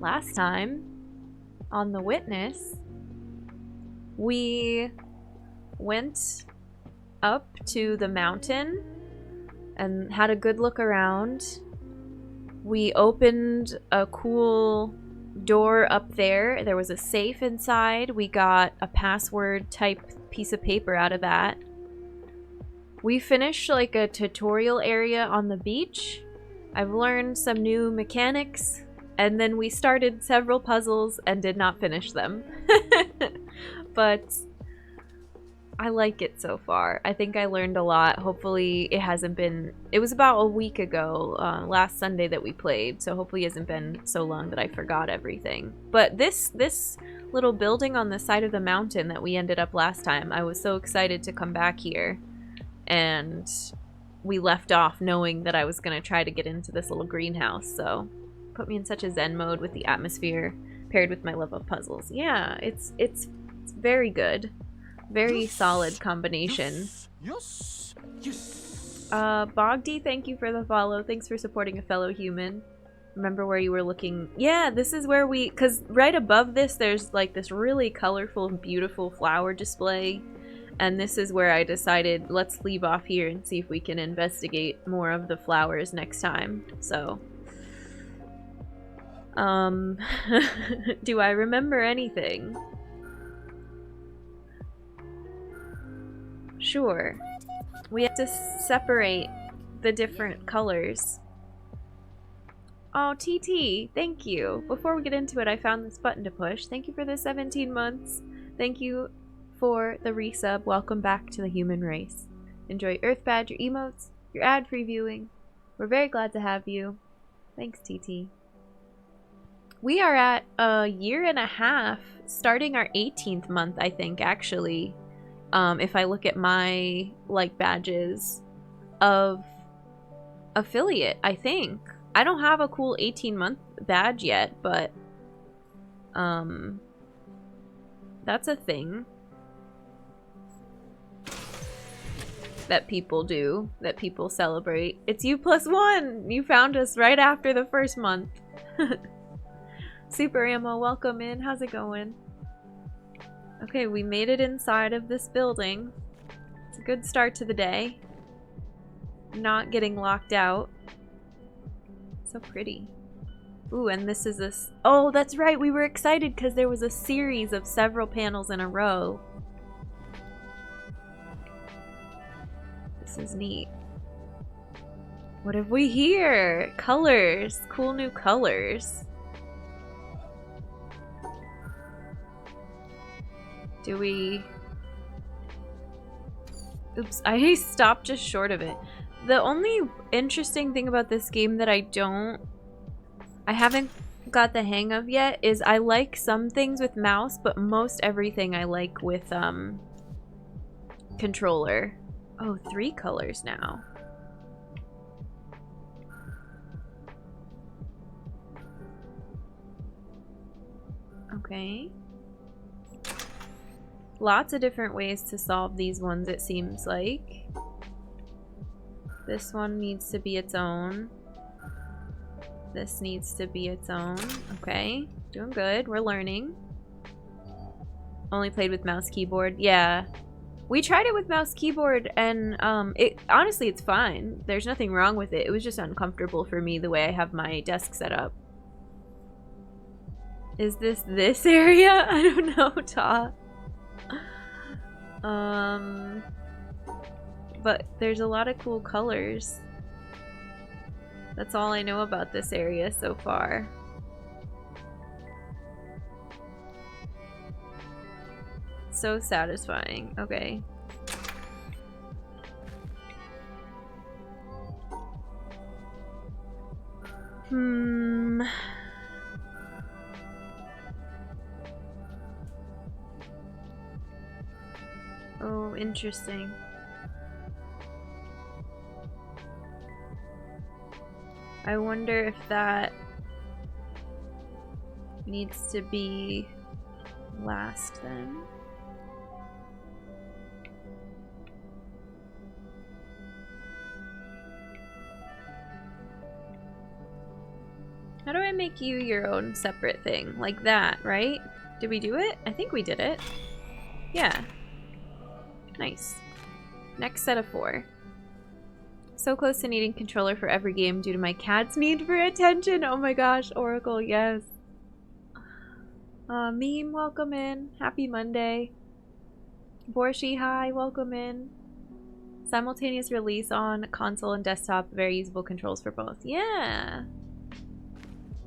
last time on the Witness, we went up to the mountain and had a good look around. We opened a cool door up there. There was a safe inside. We got a password type piece of paper out of that. We finished like a tutorial area on the beach. I've learned some new mechanics, and then we started several puzzles and did not finish them. But I like it so far. I think I learned a lot. Hopefully it hasn't been... It was about a week ago, last Sunday that we played, so hopefully it hasn't been so long that I forgot everything. But this little building on the side of the mountain that we ended up last time, I was so excited to come back here. And we left off knowing that I was going to try to get into this little greenhouse, so put me in such a zen mode with the atmosphere paired with my love of puzzles. Yeah, it's very good. Very solid combination. Yes. Bogdy, thank you for the follow. Thanks for supporting a fellow human. Remember where you were looking? Yeah, this is where we... Because right above this, there's like this really colorful, beautiful flower display. And this is where I decided, let's leave off here and see if we can investigate more of the flowers next time. So... do I remember anything? Sure. We have to separate the different colors. Oh, TT, thank you. Before we get into it, I found this button to push. Thank you for the 17 months. Thank you for the resub. Welcome back to the human race. Enjoy Earth Badger emotes, your ad-free viewing. We're very glad to have you. Thanks, TT. We are at a year and a half, starting our 18th month, I think, actually. If I look at my, like, badges of affiliate, I think. I don't have a cool 18-month badge yet, but, that's a thing that people do, that people celebrate. It's you +1! You found us right after the first month. Super Ammo, welcome in. How's it going? Okay, we made it inside of this building. It's a good start to the day. Not getting locked out. So pretty. Ooh, and this is this. Oh, that's right. We were excited because there was a series of several panels in a row. This is neat. What have we here? Colors. Cool new colors. Do we... Oops, I stopped just short of it. The only interesting thing about this game that I haven't got the hang of yet is I like some things with mouse, but most everything I like with controller. Oh, 3 colors now. Okay. Lots of different ways to solve these ones, it seems like. This one needs to be its own. This needs to be its own. Okay, doing good. We're learning. Only played with mouse keyboard. Yeah. We tried it with mouse keyboard and honestly it's fine. There's nothing wrong with it. It was just uncomfortable for me the way I have my desk set up. Is this area? I don't know, Ta. But there's a lot of cool colors. That's all I know about this area so far. So satisfying. Okay. Oh, interesting. I wonder if that needs to be last then. How do I make you your own separate thing? Like that, right? Did we do it? I think we did it. Yeah. Nice. Next set of 4. So close to needing controller for every game due to my cat's need for attention. Oh my gosh, Oracle, yes. Meme, welcome in. Happy Monday. Borshi, hi, welcome in. Simultaneous release on console and desktop, very usable controls for both. Yeah.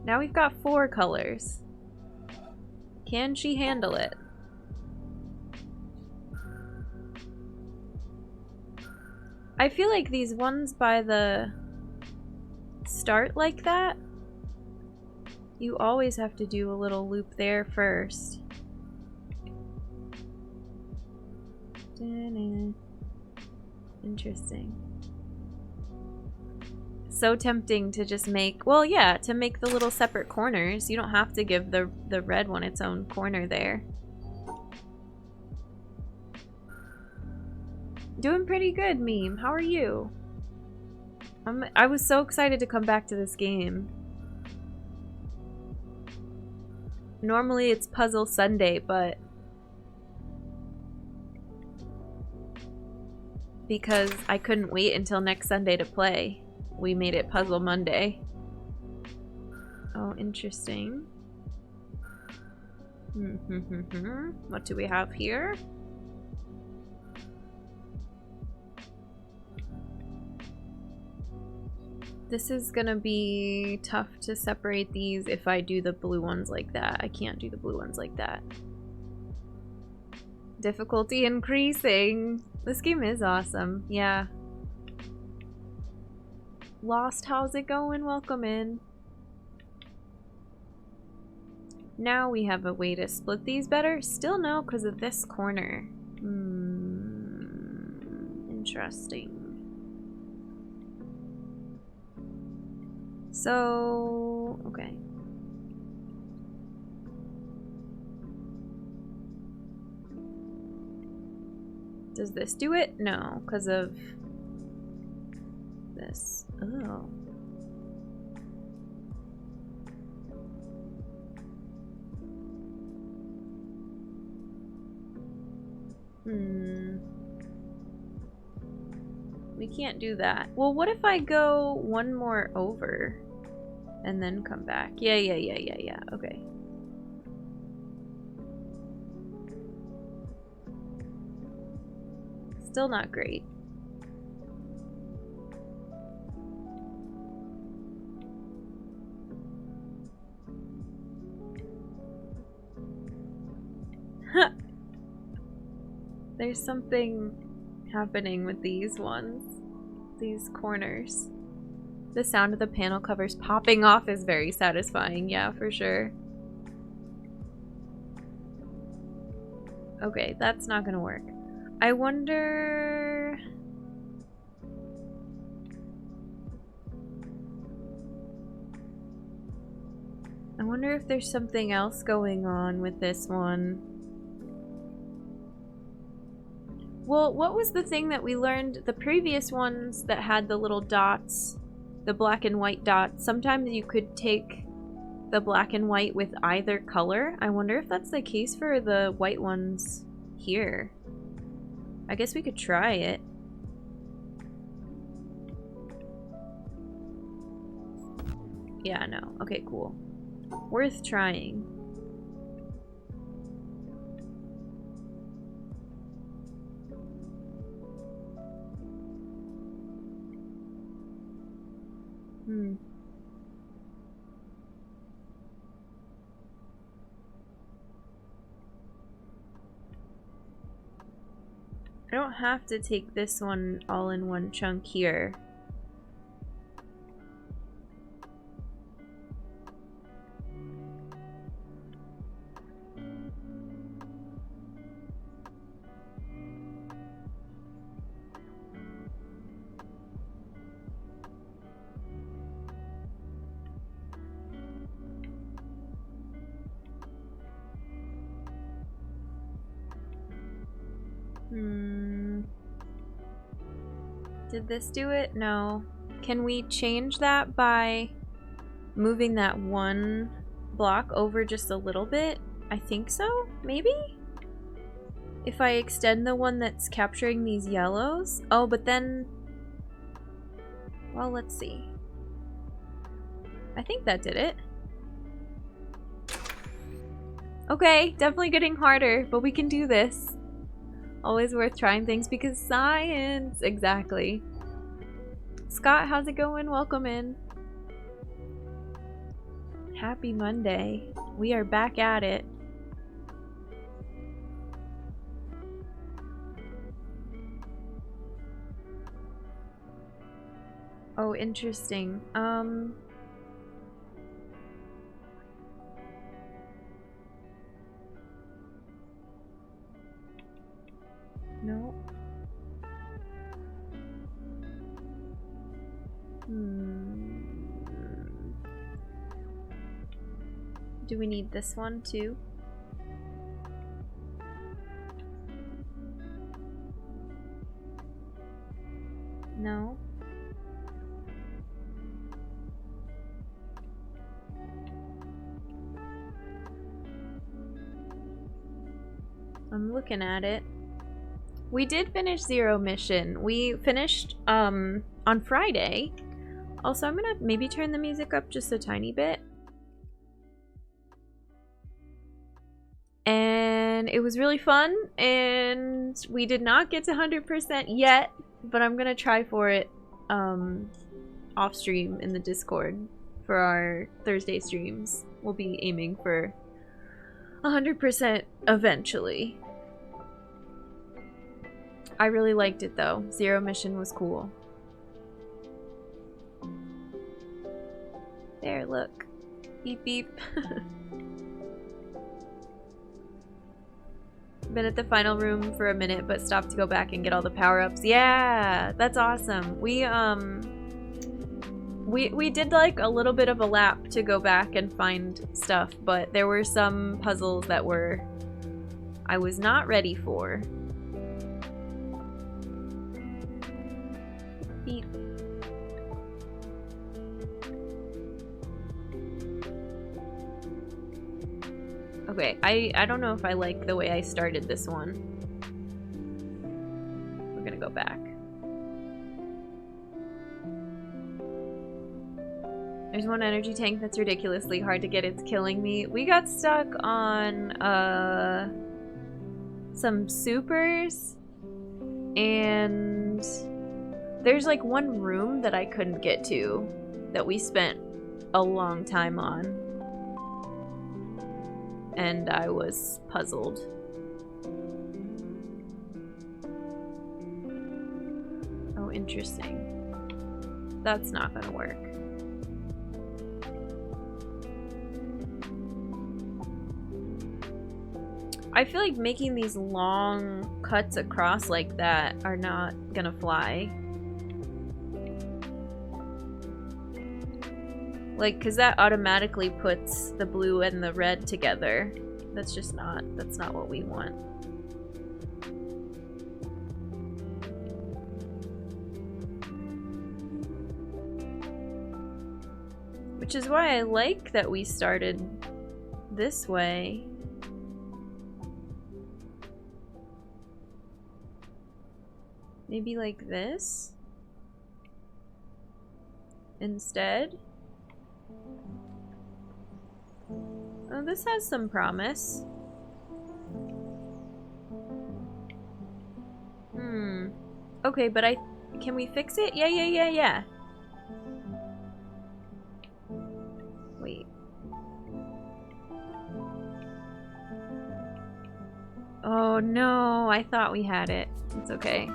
Now we've got 4 colors. Can she handle it? I feel like these ones by the start like that, you always have to do a little loop there first. Interesting. So tempting to just make, well, yeah, to make the little separate corners. You don't have to give the red one its own corner there. Doing pretty good, Meme. How are you? I was so excited to come back to this game. Normally it's Puzzle Sunday, but because I couldn't wait until next Sunday to play, we made it Puzzle Monday. Oh, interesting. What do we have here? This is gonna be tough to separate these if I do the blue ones like that. I can't do the blue ones like that. Difficulty increasing. This game is awesome. Yeah. Lost, how's it going? Welcome in. Now we have a way to split these better. Still no, because of this corner. Interesting. So, okay. Does this do it? No, because of this. Oh. We can't do that. Well, what if I go one more over and then come back? Yeah. Okay. Still not great. There's something happening with these ones. These corners. The sound of the panel covers popping off is very satisfying. Yeah, for sure. Okay, that's not gonna work. I wonder... if there's something else going on with this one. Well, what was the thing that we learned? The previous ones that had the little dots, the black and white dots, sometimes you could take the black and white with either color. I wonder if that's the case for the white ones here. I guess we could try it. Yeah, no. Okay, cool. Worth trying. I don't have to take this one all in one chunk here. Did this do it? No. Can we change that by moving that one block over just a little bit. I think so, maybe? If I extend the one that's capturing these yellows. Oh, but then... Well, let's see. I think that did it. Okay, definitely getting harder, but we can do this. Always worth trying things because science! Exactly. Scott, how's it going? Welcome in. Happy Monday. We are back at it. Oh, interesting. No. Do we need this one too? No. I'm looking at it. We did finish Zero Mission. We finished on Friday. Also, I'm gonna maybe turn the music up just a tiny bit. And it was really fun, and we did not get to 100% yet, but I'm gonna try for it off stream in the Discord for our Thursday streams. We'll be aiming for 100% eventually. I really liked it though. Zero Mission was cool. There, look. Beep beep. Been at the final room for a minute, but stopped to go back and get all the power-ups. Yeah, that's awesome. We did like a little bit of a lap to go back and find stuff, but there were some puzzles that I was not ready for. Beep. Okay, I don't know if I like the way I started this one. We're gonna go back. There's one energy tank that's ridiculously hard to get. It's killing me. We got stuck on some supers, and there's like one room that I couldn't get to that we spent a long time on. And I was puzzled. Oh, interesting. That's not gonna work. I feel like making these long cuts across like that are not gonna fly. Like, cause that automatically puts the blue and the red together. That's just not, that's not what we want. Which is why I like that we started this way. Maybe like this instead. Oh, this has some promise. Okay, but can we fix it? Yeah. Wait. Oh no, I thought we had it. It's okay.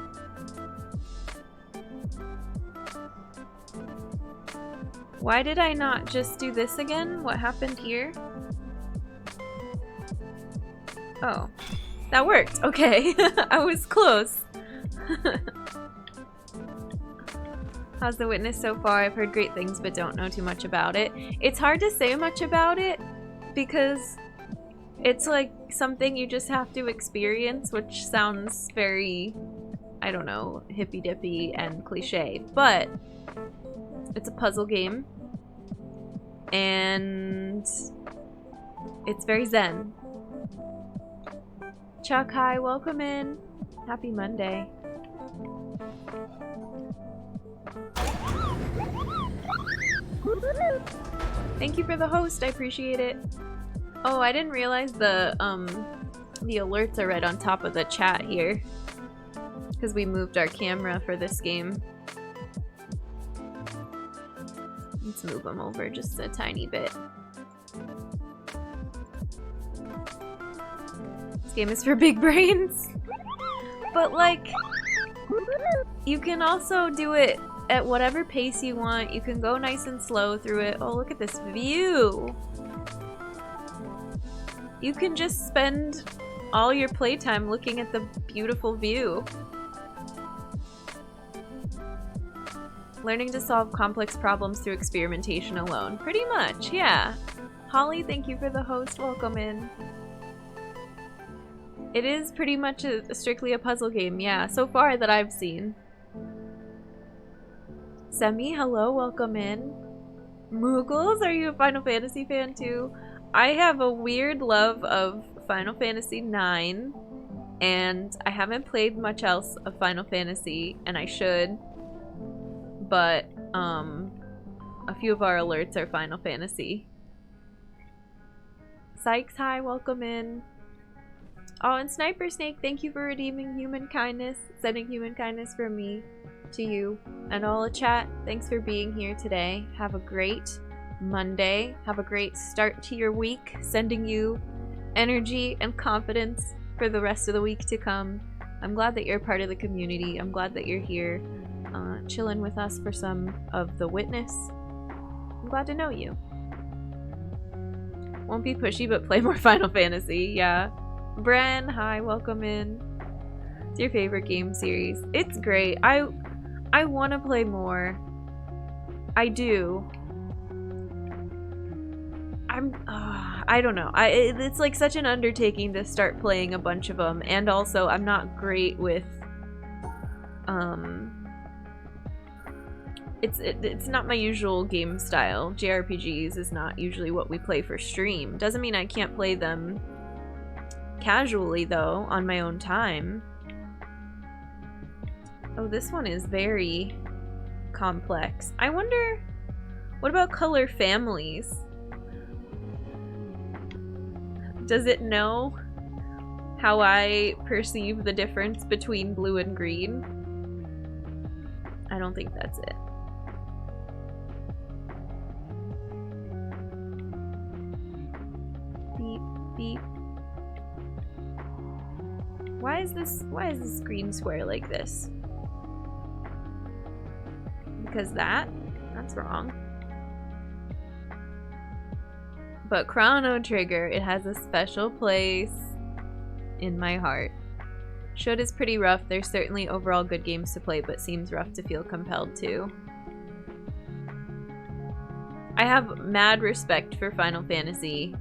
Why did I not just do this again? What happened here? Oh, that worked. Okay, I was close. How's The Witness so far? I've heard great things, but don't know too much about it. It's hard to say much about it because it's like something you just have to experience, which sounds very, I don't know, hippy-dippy and cliche, but it's a puzzle game. and it's very zen. Chuck, hi, welcome in. Happy Monday. Thank you for the host, I appreciate it. Oh, I didn't realize the alerts are right on top of the chat here. Because we moved our camera for this game. Let's move them over just a tiny bit. This game is for big brains. But like, you can also do it at whatever pace you want. You can go nice and slow through it. Oh, look at this view. You can just spend all your playtime looking at the beautiful view. Learning to solve complex problems through experimentation alone. Pretty much, yeah. Holly, thank you for the host. Welcome in. It is pretty much strictly a puzzle game, yeah, so far that I've seen. Semi, hello, welcome in. Moogles, are you a Final Fantasy fan too? I have a weird love of Final Fantasy IX, and I haven't played much else of Final Fantasy, and I should, but a few of our alerts are Final Fantasy. Sykes, hi, welcome in. Oh, and Sniper Snake, thank you for redeeming human kindness, sending human kindness from me to you. And all the chat, thanks for being here today. Have a great Monday. Have a great start to your week, sending you energy and confidence for the rest of the week to come. I'm glad that you're part of the community. I'm glad that you're here chilling with us for some of the witness. I'm glad to know you. Won't be pushy, but play more Final Fantasy. Yeah. Bren, hi, welcome in. It's your favorite game series. It's great. I want to play more. I do. I don't know. It's like such an undertaking to start playing a bunch of them, and also I'm not great with it's not my usual game style. JRPGs is not usually what we play for stream. Doesn't mean I can't play them casually though, on my own time. Oh, this one is very complex. I wonder, what about color families? Does it know how I perceive the difference between blue and green? I don't think that's it. Beep, beep. Why is this screen square like this? Because that's wrong. But Chrono Trigger, it has a special place in my heart. Should is pretty rough. There's certainly overall good games to play, but seems rough to feel compelled to. I have mad respect for Final Fantasy.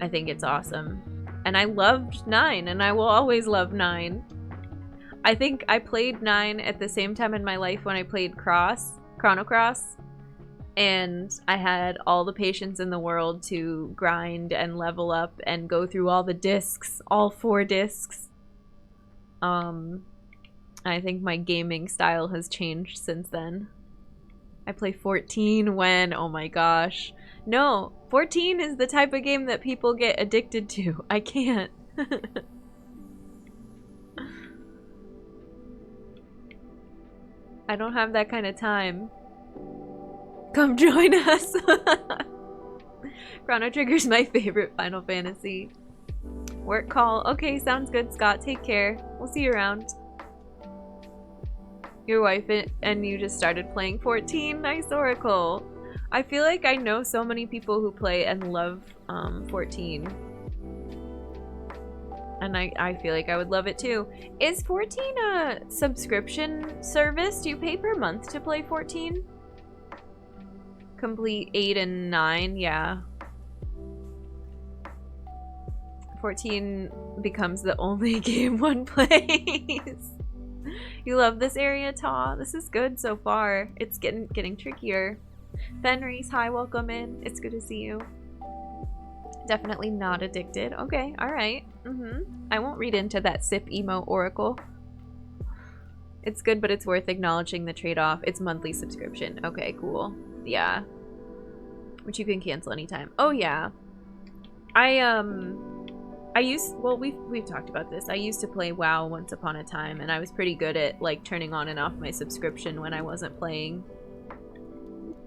I think it's awesome. And I loved 9, and I will always love 9. I think I played 9 at the same time in my life when I played Chrono Cross. And I had all the patience in the world to grind and level up and go through all the discs, all 4 discs. I think my gaming style has changed since then. I play 14 when, oh my gosh. No, 14 is the type of game that people get addicted to. I can't. I don't have that kind of time. Come join us. Chrono Trigger's my favorite Final Fantasy. Work call. Okay, sounds good, Scott. Take care. We'll see you around. Your wife and you just started playing 14? Nice, Oracle. I feel like I know so many people who play and love 14. And I feel like I would love it too. Is 14 a subscription service? Do you pay per month to play 14? Complete 8 and 9, yeah. 14 becomes the only game one plays. You love this area, Taw? This is good so far. It's getting trickier. Fenris, hi, welcome in. It's good to see you. Definitely not addicted. Okay, alright. I won't read into that sip emo oracle. It's good, but it's worth acknowledging the trade-off. It's monthly subscription. Okay, cool. Yeah. Which you can cancel anytime. Oh, yeah. Well, we've talked about this. I used to play WoW once upon a time, and I was pretty good at, like, turning on and off my subscription when I wasn't playing.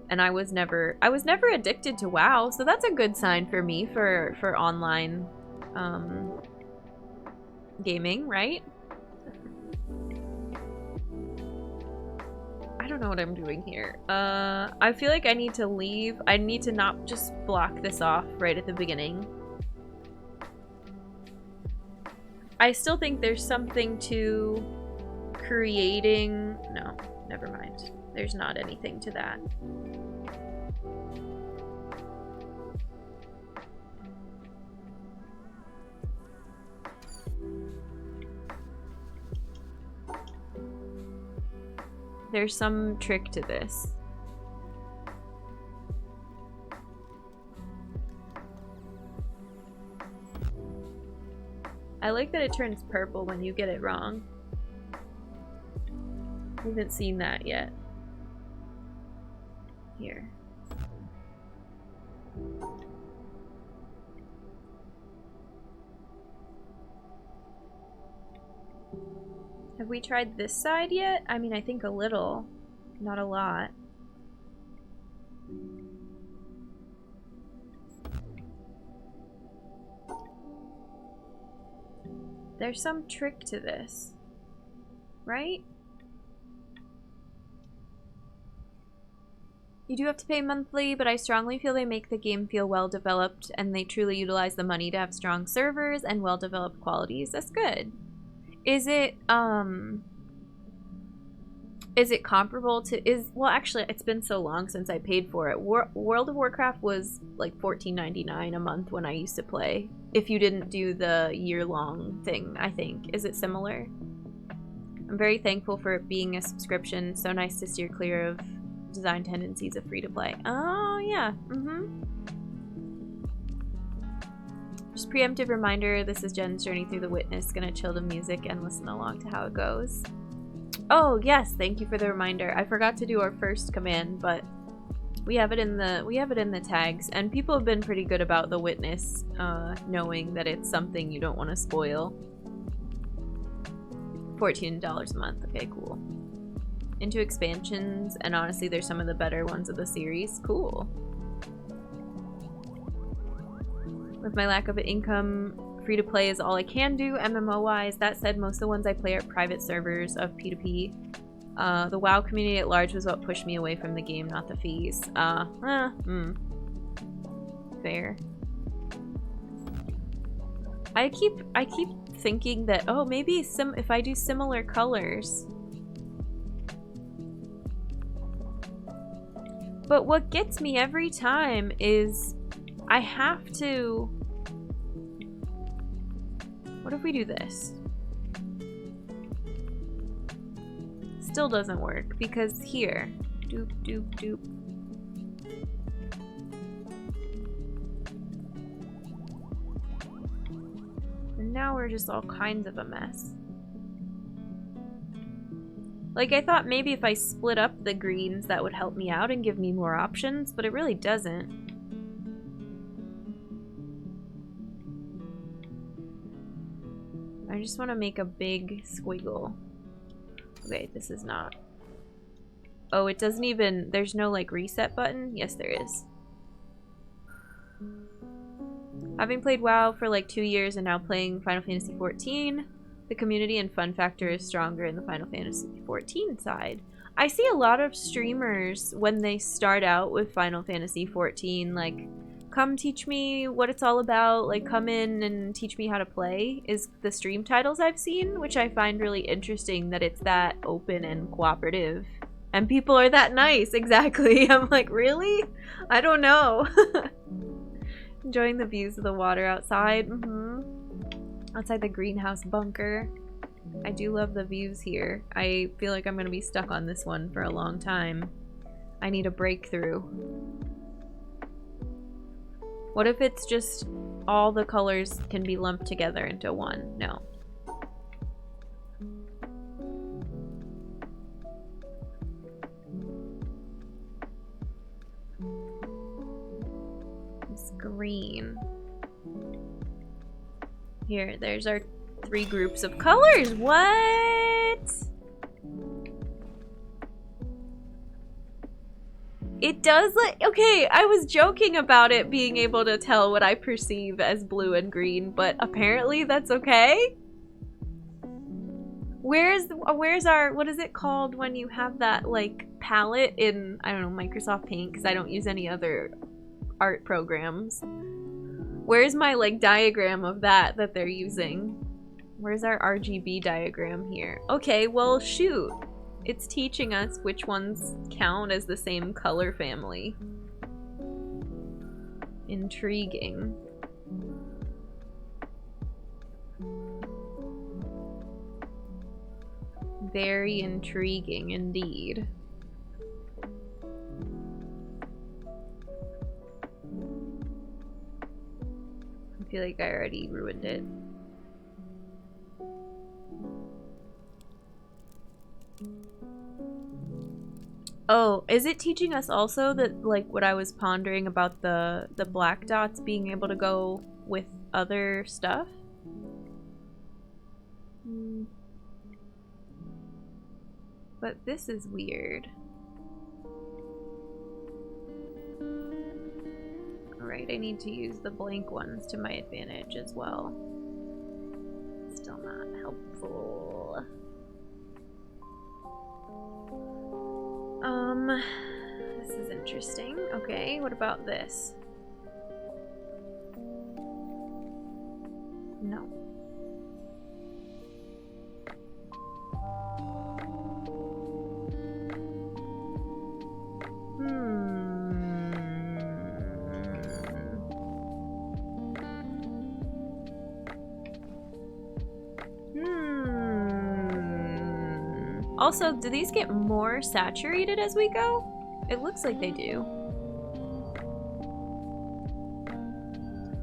And I was never addicted to WoW, so that's a good sign for me for online gaming, right? I don't know what I'm doing here. I feel like I need to leave. I need to not just block this off right at the beginning. I still think there's something to creating... No, never mind. There's not anything to that. There's some trick to this. I like that it turns purple when you get it wrong. I haven't seen that yet. Here. Have we tried this side yet? I mean, I think a little. Not a lot. There's some trick to this, right? You do have to pay monthly, but I strongly feel they make the game feel well developed and they truly utilize the money to have strong servers and well developed qualities. That's good. Is it comparable to well, actually it's been so long since I paid for it. World of Warcraft was like $14.99 a month when I used to play. If you didn't do the year-long thing, I think. Is it similar? I'm very thankful for it being a subscription. So nice to steer clear of design tendencies of free-to-play. Oh, yeah. Just preemptive reminder, this is Jen's journey through the Witness. Gonna chill to music and listen along to how it goes. Oh, yes, thank you for the reminder. I forgot to do our first command, but we have it in the tags, and people have been pretty good about the Witness, knowing that it's something you don't want to spoil. $14 a month. Okay, cool. Into expansions, and honestly, they're some of the better ones of the series. Cool. With my lack of income, free-to-play is all I can do, MMO-wise. That said, most of the ones I play are private servers of P2P. The WoW community at large was what pushed me away from the game, not the fees. Fair. I keep thinking that, oh, maybe if I do similar colors. But what gets me every time is I have to... What if we do this? Still doesn't work because here, doop, doop, doop. And now we're just all kinds of a mess. Like, I thought maybe if I split up the greens that would help me out and give me more options, but it really doesn't. I just want to make a big squiggle. Okay, this is not. Oh, it doesn't even... There's no, like, reset button? Yes, there is. Having played WoW for, like, 2 years and now playing Final Fantasy XIV, the community and fun factor is stronger in the Final Fantasy XIV side. I see a lot of streamers, when they start out with Final Fantasy XIV, like, come teach me what it's all about, like, come in and teach me how to play, is the stream titles I've seen, which I find really interesting that it's that open and cooperative. And people are that nice, exactly. I'm like, really? I don't know. Enjoying the views of the water outside. Outside the greenhouse bunker. I do love the views here. I feel like I'm going to be stuck on this one for a long time. I need a breakthrough. What if it's just all the colors can be lumped together into one? No. It's green. Here, there's our 3 groups of colors. What? It does like, okay, I was joking about it being able to tell what I perceive as blue and green, but apparently that's okay. Where's our, what is it called when you have that like palette in, I don't know, Microsoft Paint, because I don't use any other art programs. Where's my like diagram of that they're using? Where's our RGB diagram here? Okay, well shoot. It's teaching us which ones count as the same color family. Intriguing. Very intriguing indeed. I feel like I already ruined it. Oh, is it teaching us also that, like, what I was pondering about the black dots being able to go with other stuff? But this is weird. Alright, I need to use the blank ones to my advantage as well. Still not helpful. This is interesting. Okay, what about this? No. Also, do these get more saturated as we go? It looks like they do.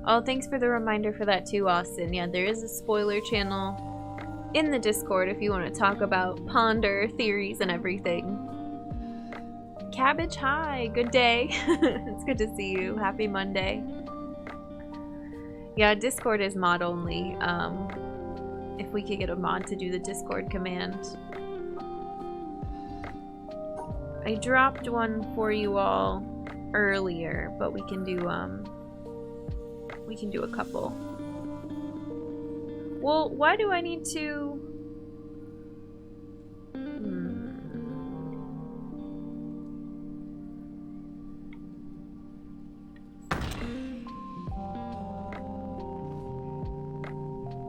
Oh, thanks for the reminder for that too, Austin. Yeah, there is a spoiler channel in the Discord if you want to talk about ponder theories and everything. Cabbage, hi, good day. It's good to see you. Happy Monday. Yeah, Discord is mod only. If we could get a mod to do the Discord command. I dropped one for you all earlier, but we can do a couple. Well, why do I need to?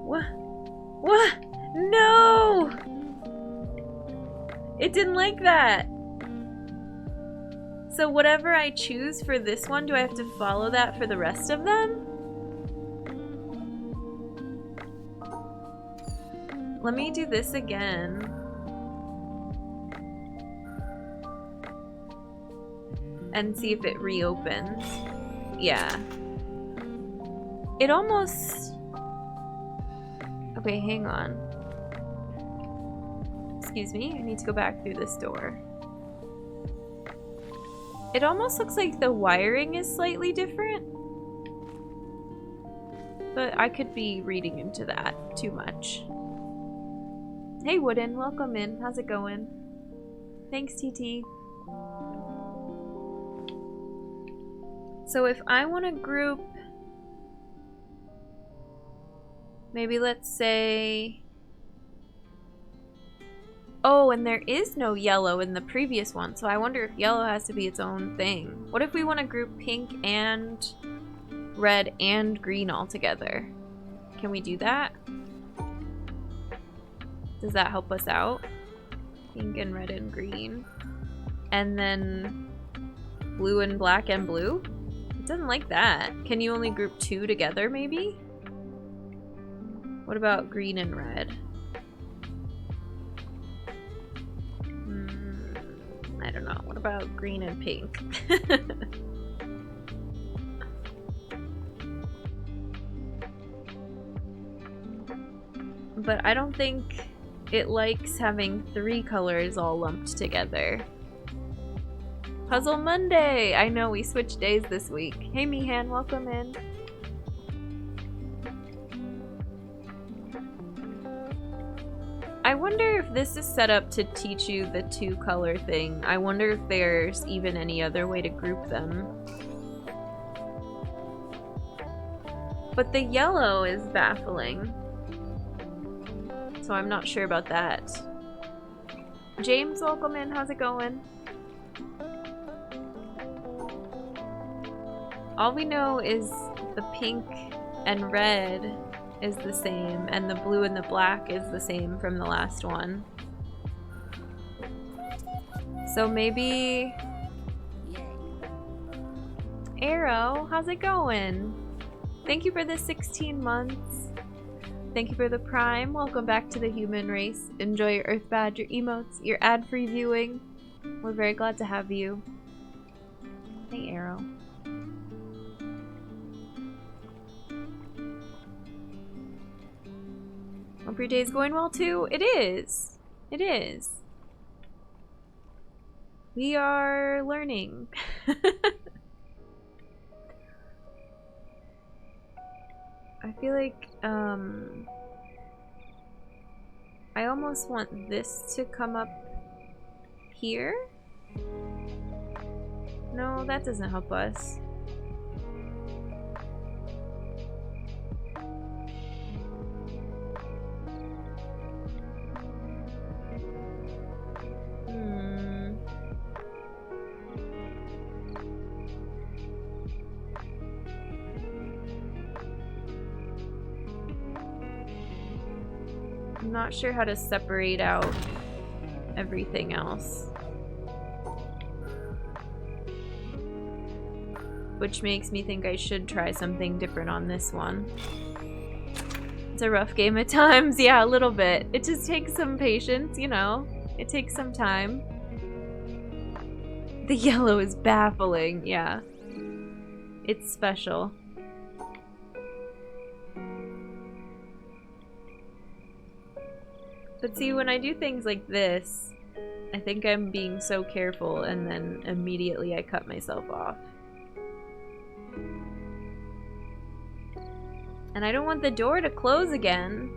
What? What? No! It didn't like that. So whatever I choose for this one, do I have to follow that for the rest of them? Let me do this again. And see if it reopens. Yeah. It almost... Okay, hang on. Excuse me, I need to go back through this door. It almost looks like the wiring is slightly different. But I could be reading into that too much. Hey Wooden, welcome in. How's it going? Thanks, TT. So if I want to group... Maybe let's say... Oh, and there is no yellow in the previous one, so I wonder if yellow has to be its own thing. What if we want to group pink and red and green all together? Can we do that? Does that help us out? Pink and red and green. And then blue and black and blue? It doesn't like that. Can you only group 2 together, maybe? What about green and red? I don't know. What about green and pink? But I don't think it likes having 3 colors all lumped together. Puzzle Monday! I know, we switched days this week. Hey Mihan, welcome in. I wonder if this is set up to teach you the 2 color thing. I wonder if there's even any other way to group them. But the yellow is baffling. So I'm not sure about that. James, welcome in. How's it going? All we know is the pink and red is the same, and the blue and the black is the same from the last one. So maybe... Arrow, how's it going? Thank you for the 16 months. Thank you for the Prime. Welcome back to the human race. Enjoy your Earth Badge, your emotes, your ad-free viewing. We're very glad to have you. Hey, Arrow. Hope your day's going well too. It is. It is. We are learning. I feel like, I almost want this to come up here? No, that doesn't help us. I'm not sure how to separate out everything else. Which makes me think I should try something different on this one. It's a rough game at times, yeah, a little bit. It just takes some patience, you know? It takes some time. The yellow is baffling, yeah. It's special. But see, when I do things like this, I think I'm being so careful and then immediately I cut myself off. And I don't want the door to close again.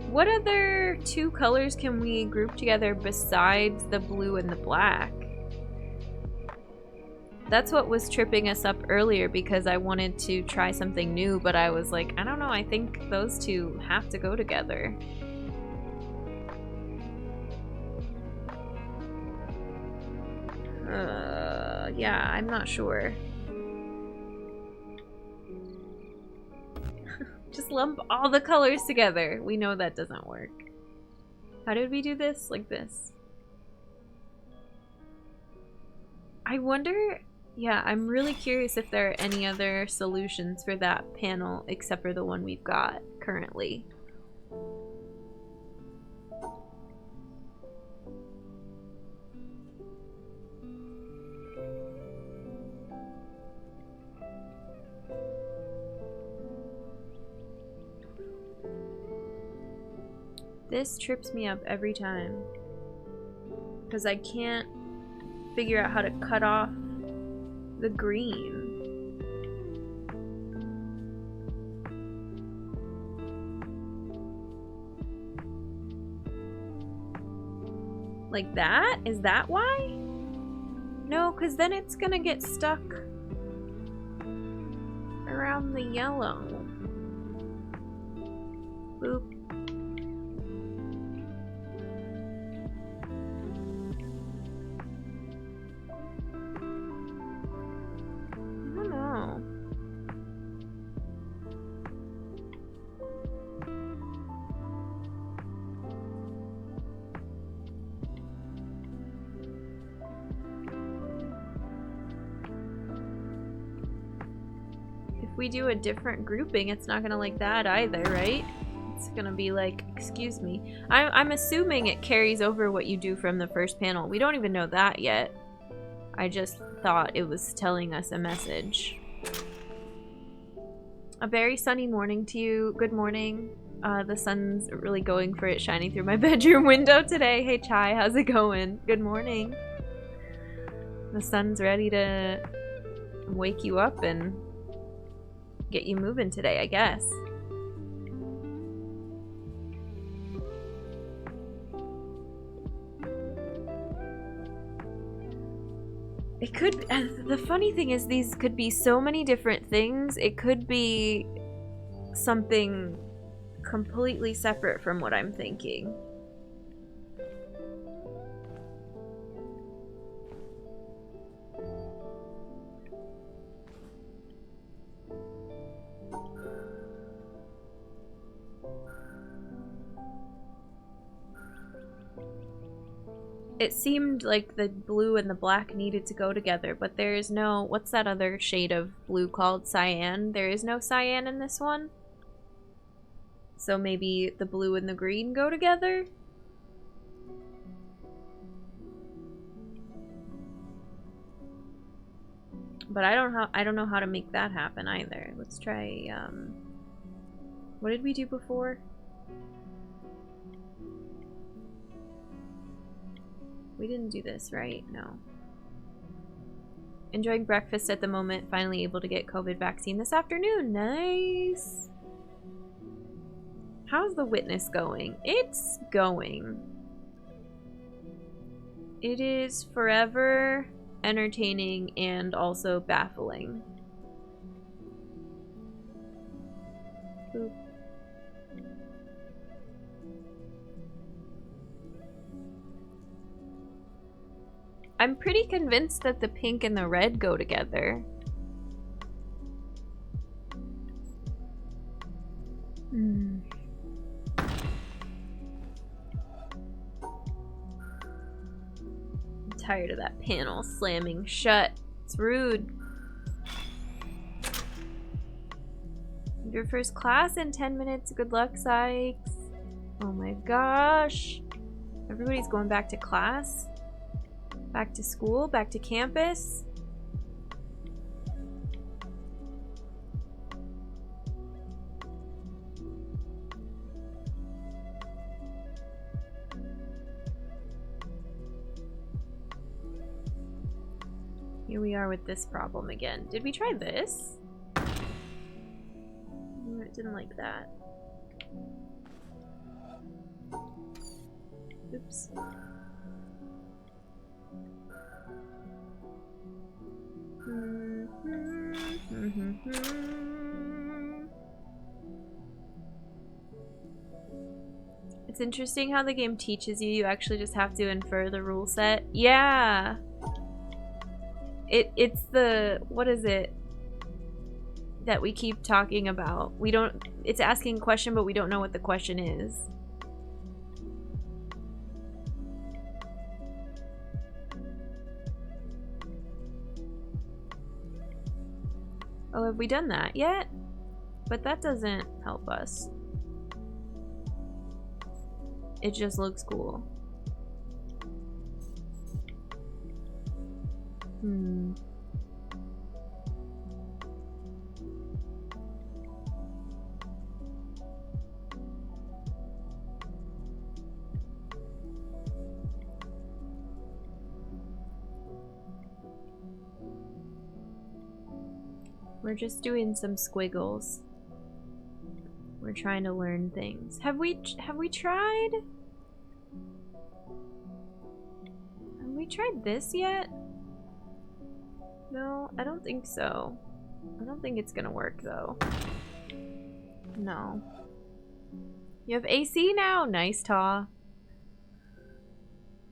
What other 2 colors can we group together besides the blue and the black? That's what was tripping us up earlier because I wanted to try something new, but I was like, I don't know, I think those 2 have to go together. Yeah, I'm not sure. Just lump all the colors together. We know that doesn't work. How did we do this? Like this. I wonder... Yeah, I'm really curious if there are any other solutions for that panel except for the one we've got currently. This trips me up every time because I can't figure out how to cut off the green. Like that? Is that why? No, because then it's gonna get stuck around the yellow. Boop. we do a different grouping, it's not gonna like that either, right? It's gonna be like, excuse me. I'm assuming it carries over what you do from the first panel. We don't even know that yet. I just thought it was telling us a message. A very sunny morning to you. Good morning. The sun's really going for it, shining through my bedroom window today. Hey Chai, how's it going? Good morning. The sun's ready to wake you up and get you moving today, I guess. It could, the funny thing is these could be so many different things. It could be something completely separate from what I'm thinking. It seemed like the blue and the black needed to go together, but there is no... What's that other shade of blue called? Cyan? There is no cyan in this one? So maybe the blue and the green go together? But I don't know how to make that happen either. Let's try, what did we do before? We didn't do this, right? No. Enjoying breakfast at the moment. Finally able to get COVID vaccine this afternoon. Nice. How's the witness going? It's going. It is forever entertaining and also baffling. Boop. I'm pretty convinced that the pink and the red go together. I'm tired of that panel slamming shut. It's rude. Your first class in 10 minutes. Good luck, Sykes. Oh my gosh. Everybody's going back to class. Back to school, back to campus. Here we are with this problem again. Did we try this? It didn't like that. Oops. It's interesting how the game teaches you. You actually just have to infer the rule set. Yeah. It's the, what is it that we keep talking about? We don't, it's asking a question, but we don't know what the question is. Oh, have we done that yet? But that doesn't help us. It just looks cool. We're just doing some squiggles. We're trying to learn things. Have we tried? Have we tried this yet? No, I don't think so. I don't think it's gonna work though. No. You have AC now? Nice, Ta.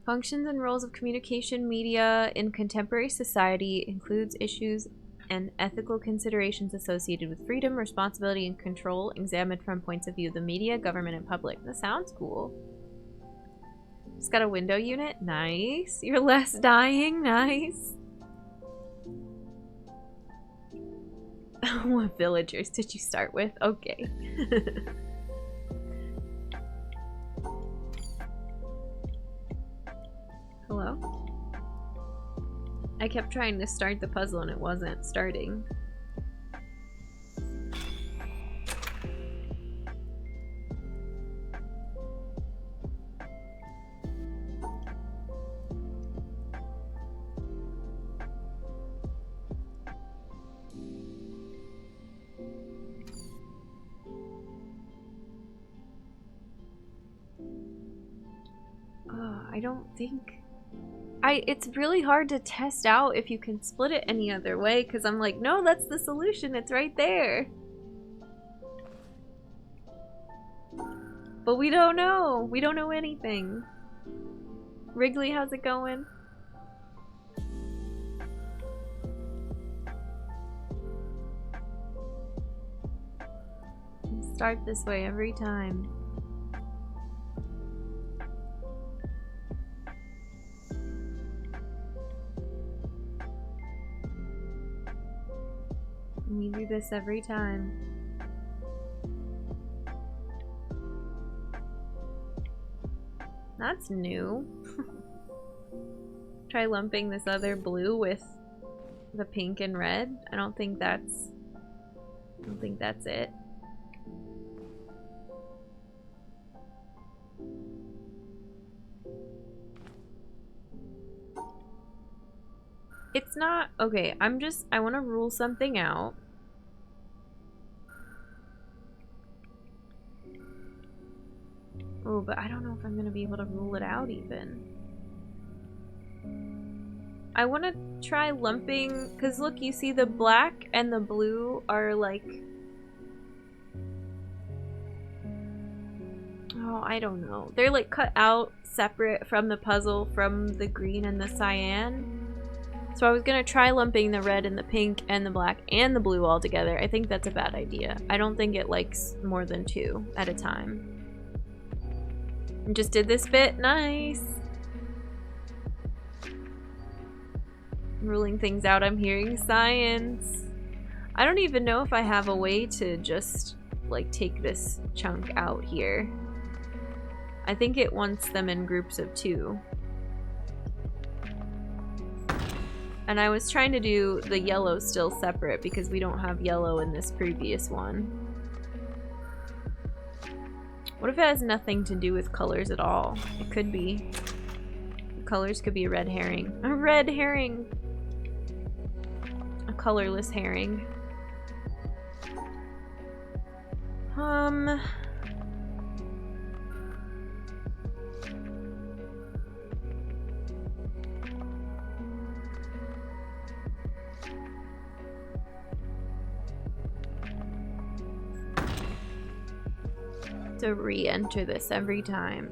Functions and roles of communication media in contemporary society includes issues and ethical considerations associated with freedom, responsibility, and control examined from points of view of the media, government, and public. That sounds cool. It's got a window unit. Nice. You're less dying. Nice. What villagers did you start with? Okay. Hello? I kept trying to start the puzzle and it wasn't starting. I don't think... It's really hard to test out if you can split it any other way, because I'm like, no, that's the solution. It's right there. But we don't know. We don't know anything. Wrigley, how's it going? Start this way every time. We do this every time. That's new. Try lumping this other blue with the pink and red. I don't think that's it. It's not okay. I want to rule something out. Oh, but I don't know if I'm going to be able to rule it out even. I want to try lumping, because look, you see the black and the blue are like... Oh, I don't know. They're like cut out separate from the puzzle from the green and the cyan. So I was going to try lumping the red and the pink and the black and the blue all together. I think that's a bad idea. I don't think it likes more than two at a time. Just did this bit. Nice. Ruling things out. I'm hearing science. I don't even know if I have a way to just like take this chunk out here. I think it wants them in groups of 2. And I was trying to do the yellow still separate because we don't have yellow in this previous one. What if it has nothing to do with colors at all? It could be. The colors could be a red herring. A red herring! A colorless herring. To re-enter this every time.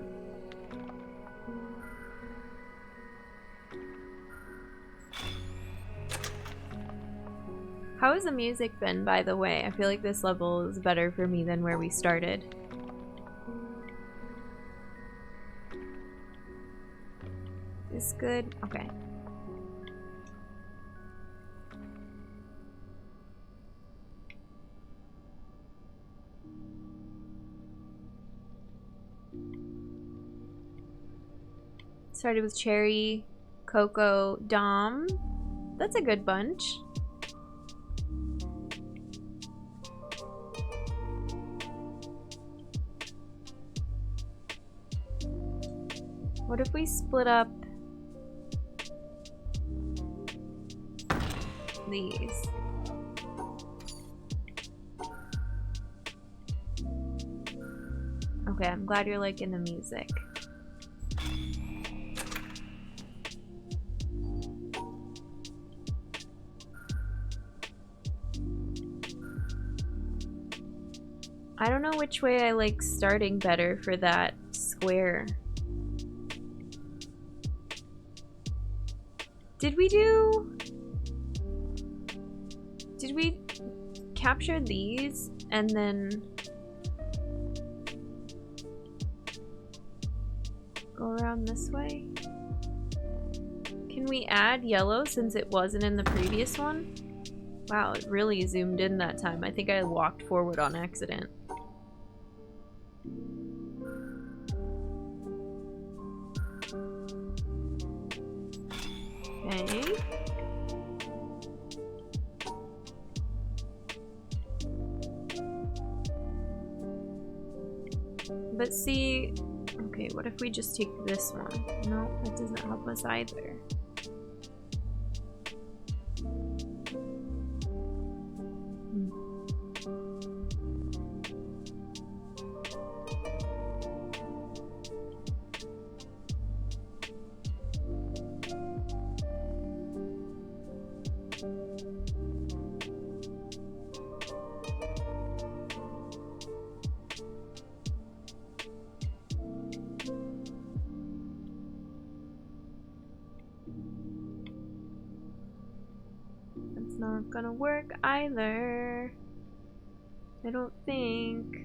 How has the music been, by the way? I feel like this level is better for me than where we started. Is this good? Okay. Started with Cherry, Coco, Dom. That's a good bunch. What if we split up these? Okay, I'm glad you're liking the music. I don't know which way I like starting better for that square. Did we capture these and then go around this way? Can we add yellow since it wasn't in the previous one? Wow, it really zoomed in that time. I think I walked forward on accident. Okay. But see, okay, what if we just take this one? No, that doesn't help us either. Not gonna work either. I don't think.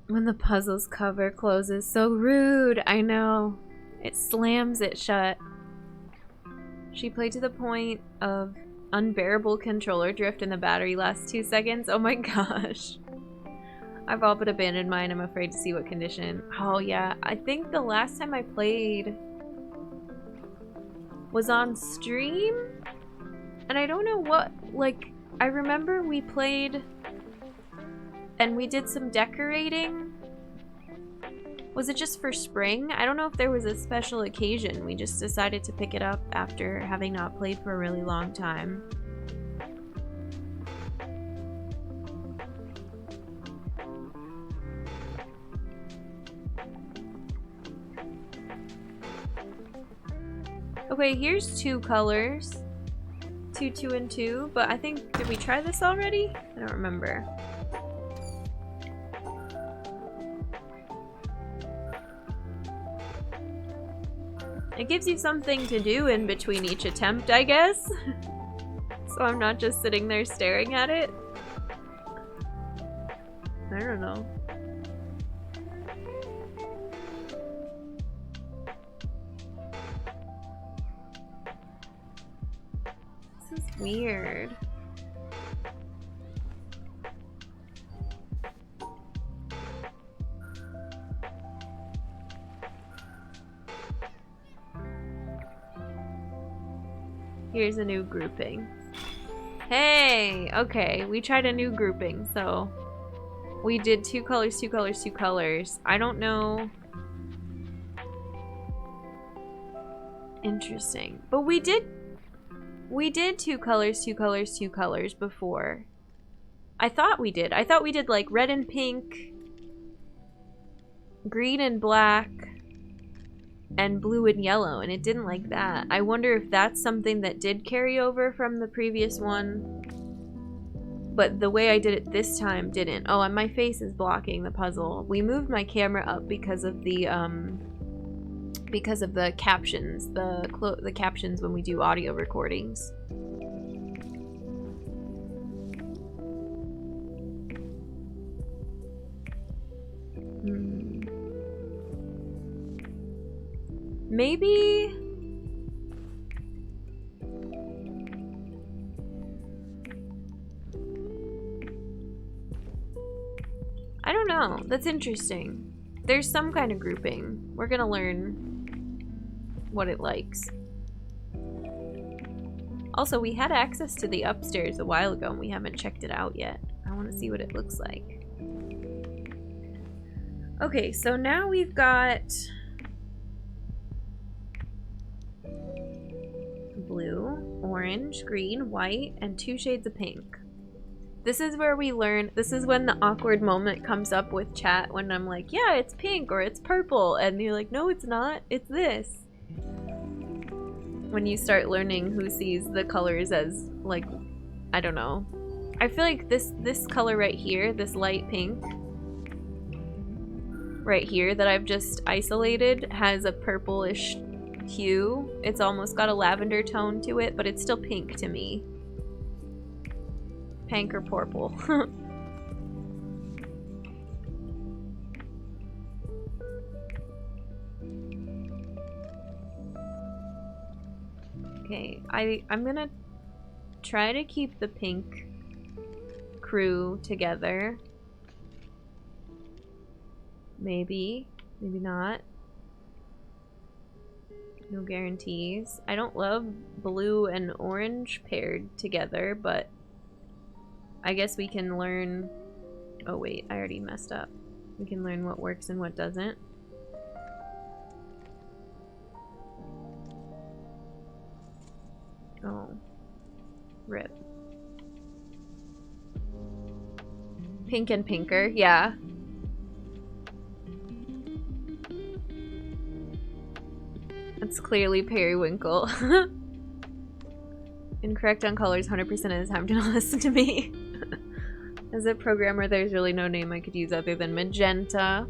When the puzzle's cover closes, so rude. I know. It slams it shut. She played to the point of unbearable controller drift and the battery lasts 2 seconds. Oh my gosh. I've all but abandoned mine. I'm afraid to see what condition. Oh yeah, I think the last time I played was on stream? And I don't know what, like, I remember we played and we did some decorating. Was it just for spring? I don't know if there was a special occasion. We just decided to pick it up after having not played for a really long time. Okay, here's 2 colors. 2, 2, and 2, but I think, did we try this already? I don't remember. It gives you something to do in between each attempt, I guess. So I'm not just sitting there staring at it. I don't know. This is weird. Here's a new grouping. Hey! Okay, we tried a new grouping, so we did 2 colors, 2 colors, 2 colors. I don't know. Interesting. But we did 2 colors, 2 colors, 2 colors before. I thought we did. I thought we did like red and pink, green and black, and blue and yellow, and it didn't like that. I wonder if that's something that did carry over from the previous one, but the way I did it this time didn't. Oh, and my face is blocking the puzzle. We moved my camera up because of the captions, the captions when we do audio recordings. Maybe I don't know. That's interesting. There's some kind of grouping. We're gonna learn what it likes. Also, we had access to the upstairs a while ago and we haven't checked it out yet. I want to see what it looks like. Okay, so now we've got blue, orange, green, white, and 2 shades of pink. This is where we learn, this is when the awkward moment comes up with chat when I'm like, yeah, it's pink or it's purple, and you're like, no, it's not, it's this. When you start learning who sees the colors as, like, I don't know. I feel like this color right here, this light pink, right here that I've just isolated, has a purplish hue. It's almost got a lavender tone to it, but it's still pink to me. Pink or purple. I'm gonna try to keep the pink crew together. Maybe. Maybe not. No guarantees. I don't love blue and orange paired together, but I guess we can learn... Oh wait, I already messed up. We can learn what works and what doesn't. Oh. Rip. Pink and pinker, yeah. It's clearly periwinkle. Incorrect on colors 100% of the time. Do not listen to me. As a programmer, there's really no name I could use other than magenta.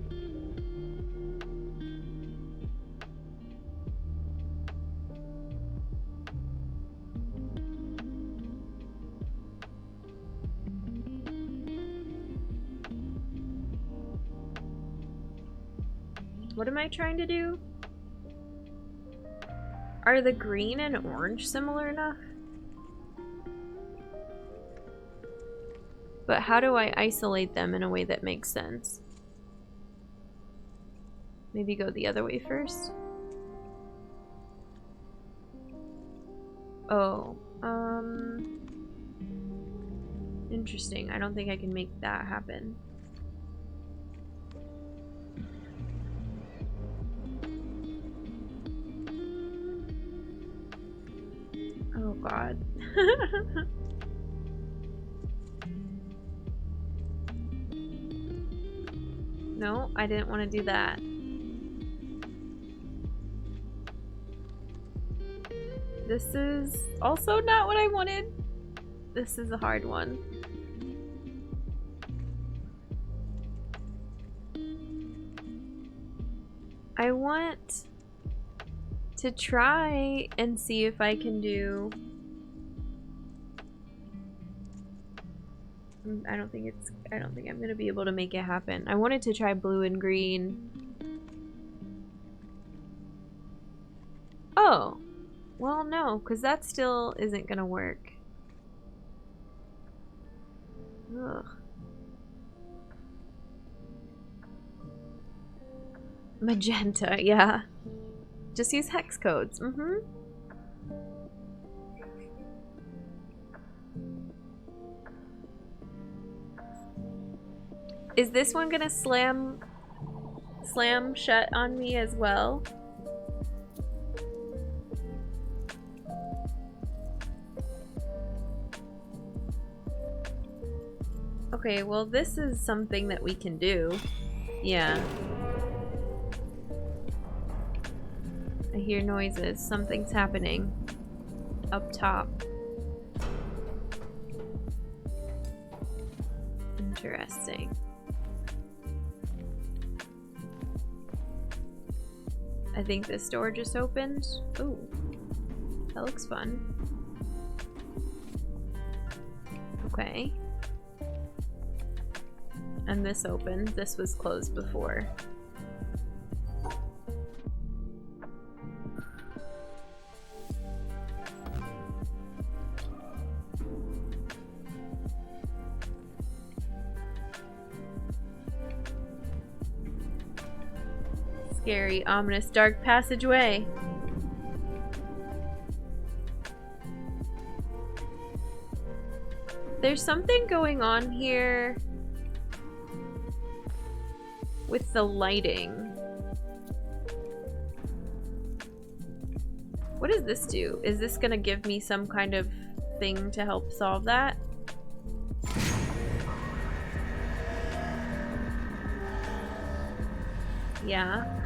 What am I trying to do? Are the green and orange similar enough? But how do I isolate them in a way that makes sense? Maybe go the other way first? Oh, interesting. I don't think I can make that happen. Oh god. No, I didn't want to do that. This is also not what I wanted. This is a hard one. I want to try and see if I can do... I don't think I'm gonna be able to make it happen. I wanted to try blue and green. Oh, well no, because that still isn't gonna work. Ugh. Magenta, yeah. Just use hex codes. Mm-hmm. Is this one gonna slam shut on me as well? Okay, well this is something that we can do. Yeah. I hear noises. Something's happening. Up top. Interesting. I think this door just opened. Ooh. That looks fun. Okay. And this opened. This was closed before. Scary, ominous, dark passageway. There's something going on here with the lighting. What does this do? Is this gonna give me some kind of thing to help solve that? Yeah.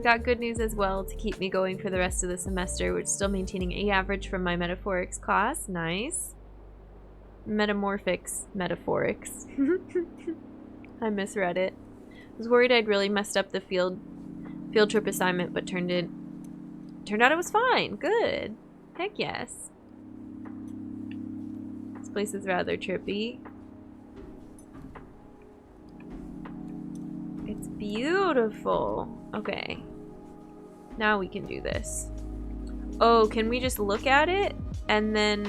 Got good news as well to keep me going for the rest of the semester, which is still maintaining A average from my metaphorics class. Nice. Metamorphics. Metaphorics. I misread it. I was worried I'd really messed up the field trip assignment, but turned out it was fine. Good. Heck yes. This place is rather trippy. It's beautiful. Okay. Now we can do this. Oh, can we just look at it and then...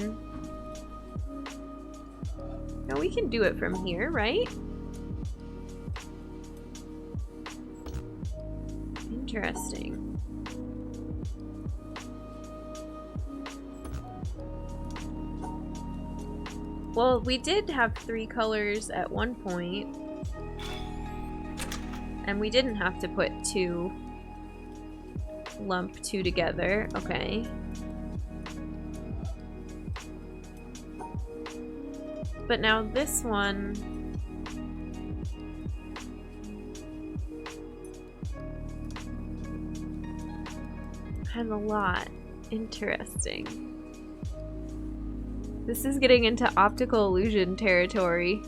No, we can do it from here, right? Interesting. Well, we did have 3 colors at one point. And we didn't have to put 2... lump 2 together. Okay. But now this one... has a lot. Interesting. This is getting into optical illusion territory.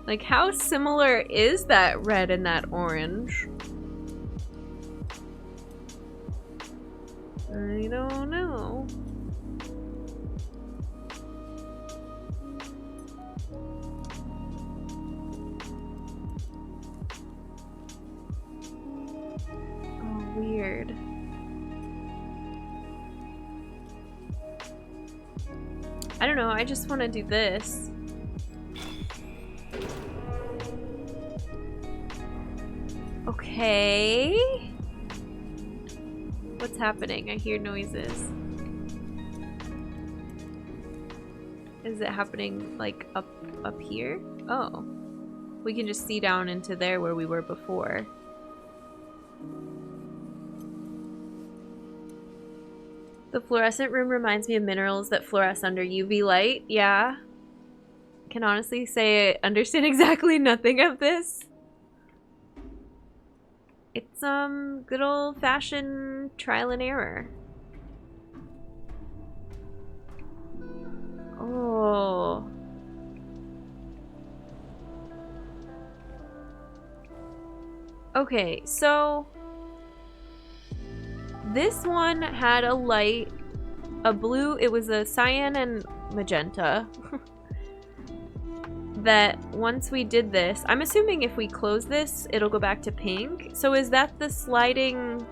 Like, how similar is that red and that orange? I don't know. Oh, weird. I don't know, I just want to do this. Okay. What's happening? I hear noises. Is it happening like up here? Oh. We can just see down into there where we were before. The fluorescent room reminds me of minerals that fluoresce under UV light. Yeah. I can honestly say I understand exactly nothing of this. It's good old-fashioned trial and error. Oh. Okay, so this one had a light, a blue, it was a cyan and magenta. That once we did this, I'm assuming if we close this, it'll go back to pink. So is that the sliding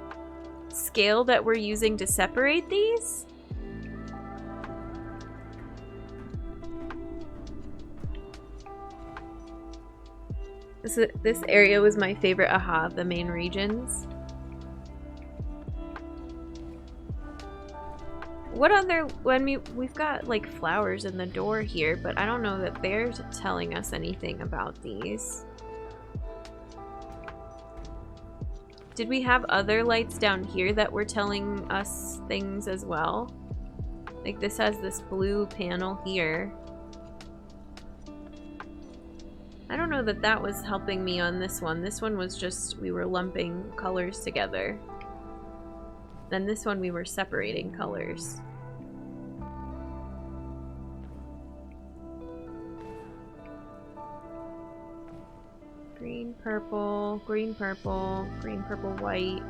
scale that we're using to separate these? This area was my favorite aha, the main regions. What other, we've got like flowers in the door here, but I don't know that they're telling us anything about these. Did we have other lights down here that were telling us things as well? Like this has this blue panel here. I don't know that that was helping me on this one. This one was just, we were lumping colors together. Then this one we were separating colors. Green, purple, green, purple, green, purple, white.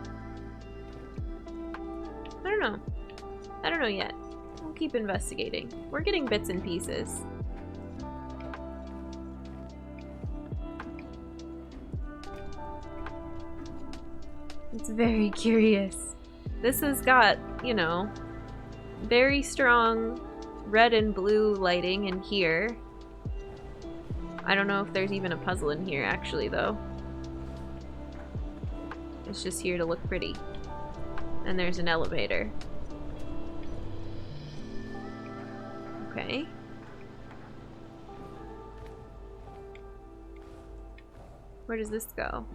I don't know. I don't know yet. We'll keep investigating. We're getting bits and pieces. It's very curious. This has got, you know, very strong red and blue lighting in here. I don't know if there's even a puzzle in here actually though. It's just here to look pretty. And there's an elevator. Okay. Where does this go?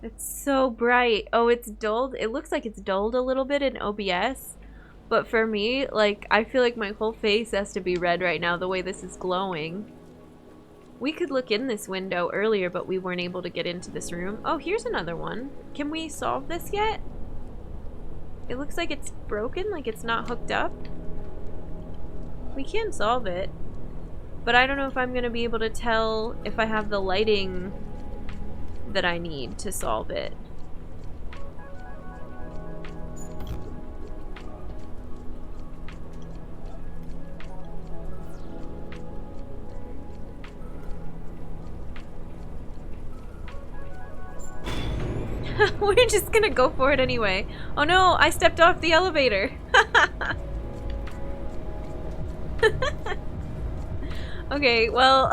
It's so bright. Oh, it's dulled. It looks like it's dulled a little bit in OBS. But for me, like, I feel like my whole face has to be red right now the way this is glowing. We could look in this window earlier, but we weren't able to get into this room. Oh, here's another one. Can we solve this yet? It looks like it's broken, like it's not hooked up. We can solve it. But I don't know if I'm going to be able to tell if I have the lighting that I need to solve it. We're just gonna go for it anyway. Oh no, I stepped off the elevator. Okay, well...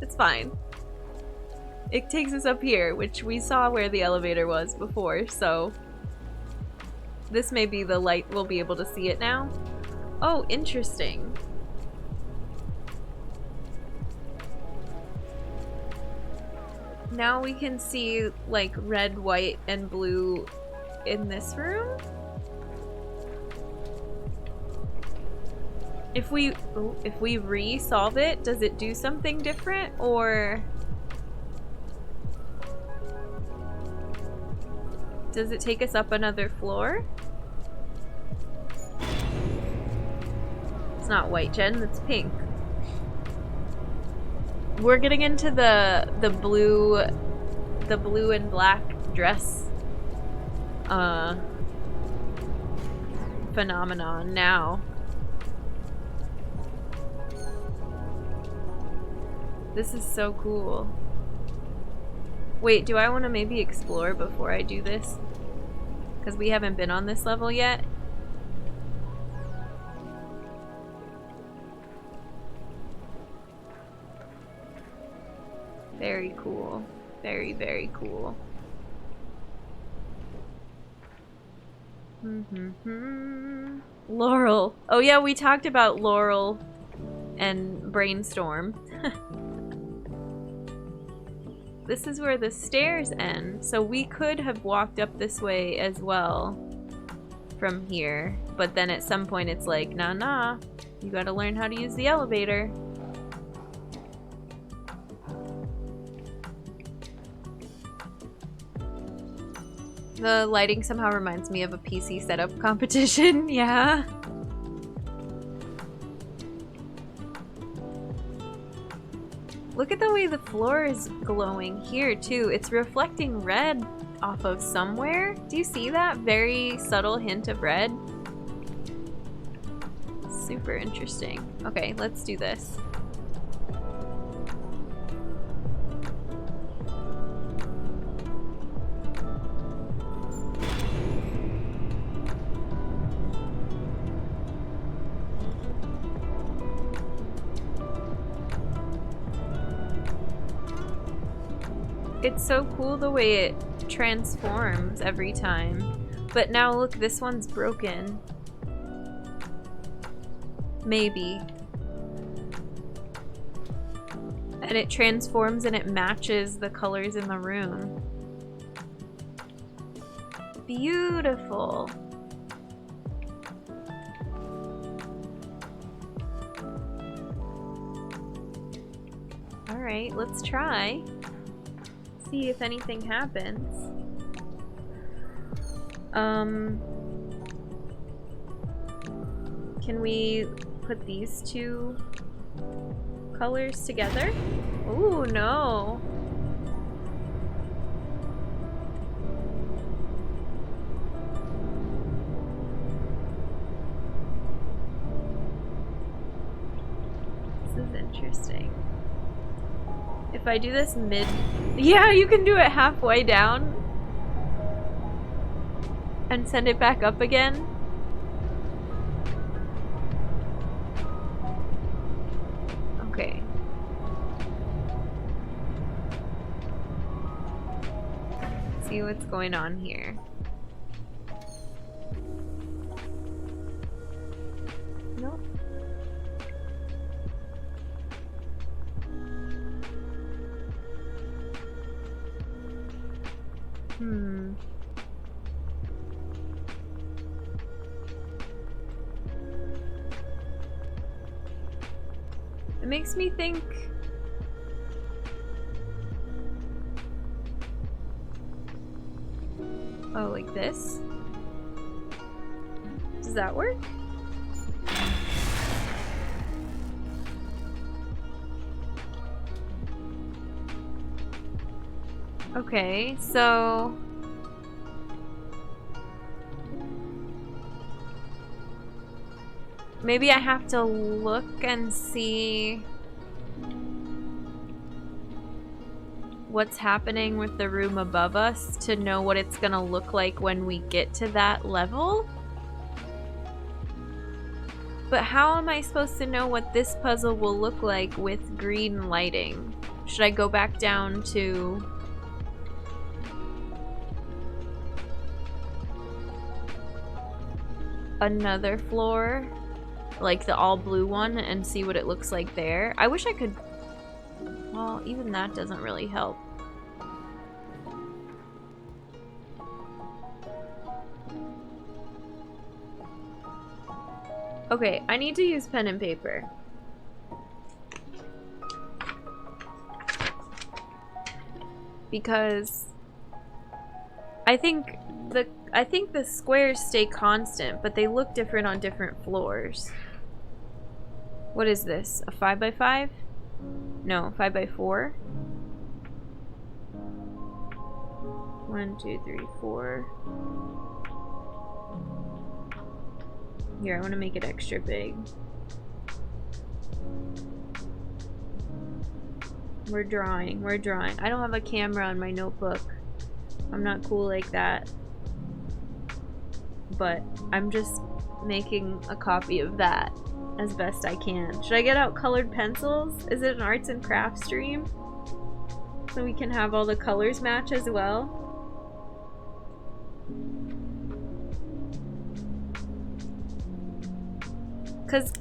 It's fine. It takes us up here, which we saw where the elevator was before, so... This may be the light we'll be able to see it now. Oh, interesting. Now we can see, like, red, white, and blue in this room? If we re-solve it, does it do something different, or... Does it take us up another floor? It's not white, Jen, it's pink. We're getting into the blue and black dress phenomenon now. This is so cool. Wait, do I want to maybe explore before I do this? Because we haven't been on this level yet. Very cool. Very, very cool. Laurel. Oh yeah, we talked about Laurel and Brainstorm. This is where the stairs end, so we could have walked up this way as well from here, but then at some point it's like, nah, you gotta learn how to use the elevator. The lighting somehow reminds me of a PC setup competition, yeah. Look at the way the floor is glowing here, too. It's reflecting red off of somewhere. Do you see that? Very subtle hint of red. Super interesting. Okay, let's do this. It's so cool the way it transforms every time. But now look, this one's broken. Maybe. And it transforms and it matches the colors in the room. Beautiful. Alright, let's try. See if anything happens. Can we put these two colors together? Ooh, no. This is interesting. If I do this mid... Yeah, you can do it halfway down. And send it back up again. Okay. Let's see what's going on here. Nope. It makes me think... Oh, like this? Does that work? Okay, so... Maybe I have to look and see... what's happening with the room above us to know what it's gonna look like when we get to that level. But how am I supposed to know what this puzzle will look like with green lighting? Should I go back down to... another floor? Like the all blue one, and see what it looks like there? I wish I could... Well, even that doesn't really help. Okay, I need to use pen and paper. Because I think the squares stay constant, but they look different on different floors. What is this? A 5x5? No, 5x4. 1, 2, 3, 4. Here, I want to make it extra big. We're drawing, we're drawing. I don't have a camera on my notebook. I'm not cool like that. But I'm just making a copy of that as best I can. Should I get out colored pencils? Is it an arts and crafts stream? So we can have all the colors match as well? Because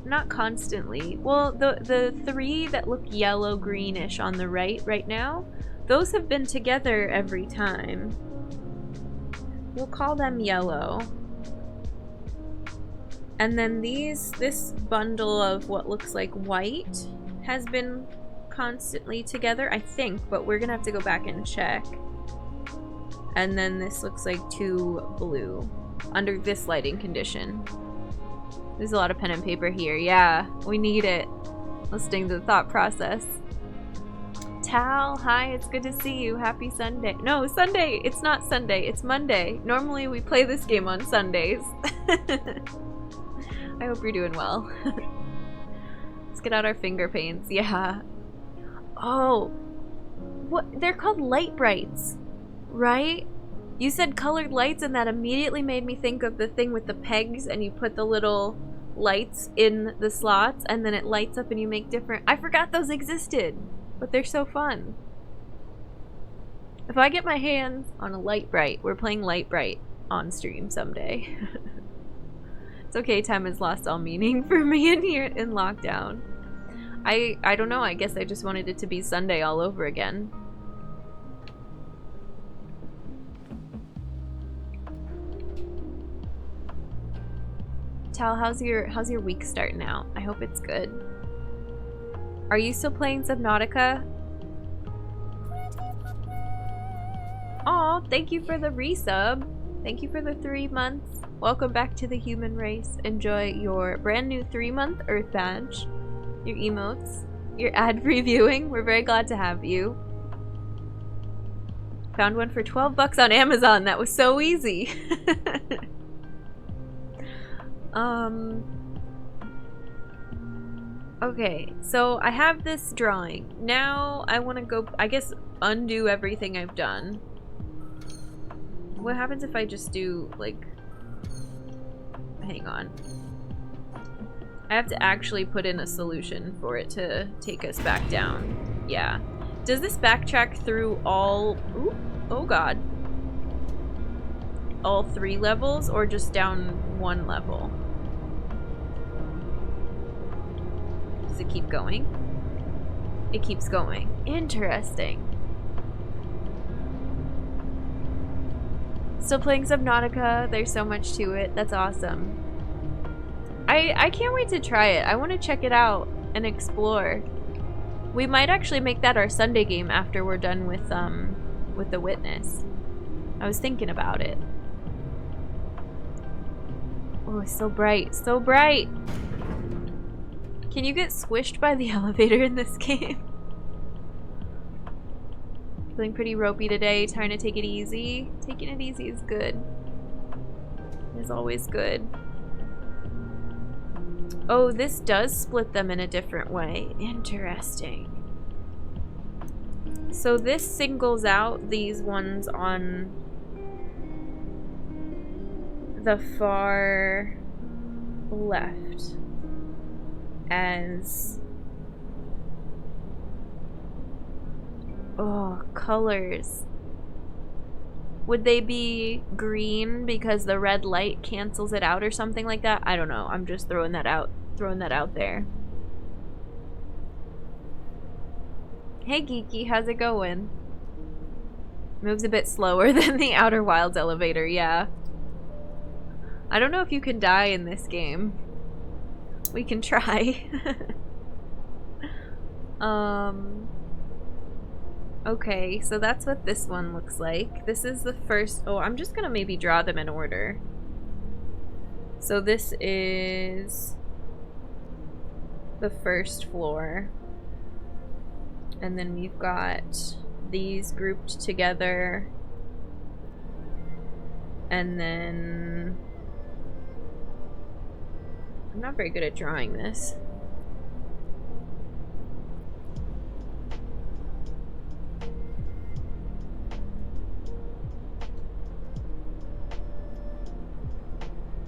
not constantly. Well, the three that look yellow greenish on the right now, those have been together every time. We'll call them yellow. And then this bundle of what looks like white has been constantly together, I think, but we're gonna have to go back and check. And then this looks like 2 blue under this lighting condition. There's a lot of pen and paper here. Yeah, we need it. Listening to the thought process. Tal, hi, it's good to see you. Happy Sunday. No, Sunday! It's not Sunday, it's Monday. Normally we play this game on Sundays. I hope you're doing well. Let's get out our finger paints. Yeah. Oh. What? They're called light brights, right? You said colored lights and that immediately made me think of the thing with the pegs and you put the little lights in the slots and then it lights up and you make different... I forgot those existed, but they're so fun. If I get my hands on a light bright, we're playing light bright on stream someday. It's okay, time has lost all meaning for me in here in lockdown. I don't know, I guess I just wanted it to be Sunday all over again. Tal, how's your week starting out? I hope it's good. Are you still playing Subnautica? Aw, thank you for the resub. Thank you for the 3 months. Welcome back to the human race. Enjoy your brand new 3-month Earth badge, your emotes, your ad reviewing. We're very glad to have you. Found one for 12 bucks on Amazon. That was so easy. Okay, so I have this drawing. Now I want to go, I guess, undo everything I've done. What happens if I just do, like... Hang on. I have to actually put in a solution for it to take us back down. Yeah. Does this backtrack through all... Ooh, oh god. All 3 levels, or just down 1 level? Does it keep going? It keeps going. Interesting. Still playing Subnautica. There's so much to it. That's awesome. I can't wait to try it. I want to check it out and explore. We might actually make that our Sunday game after we're done with The Witness. I was thinking about it. Oh, it's so bright. So bright! Can you get squished by the elevator in this game? Feeling pretty ropey today, trying to take it easy. Taking it easy is good. It's always good. Oh, this does split them in a different way. Interesting. So this singles out these ones on the far left as... Oh, colors. Would they be green because the red light cancels it out or something like that? I don't know. I'm just throwing that out there. Hey Geeky, how's it going? Moves a bit slower than the Outer Wilds elevator, yeah. I don't know if you can die in this game. We can try. Okay, so that's what this one looks like. This is the first... Oh, I'm just gonna maybe draw them in order. So this is the first floor. And then we've got these grouped together. And then... I'm not very good at drawing this.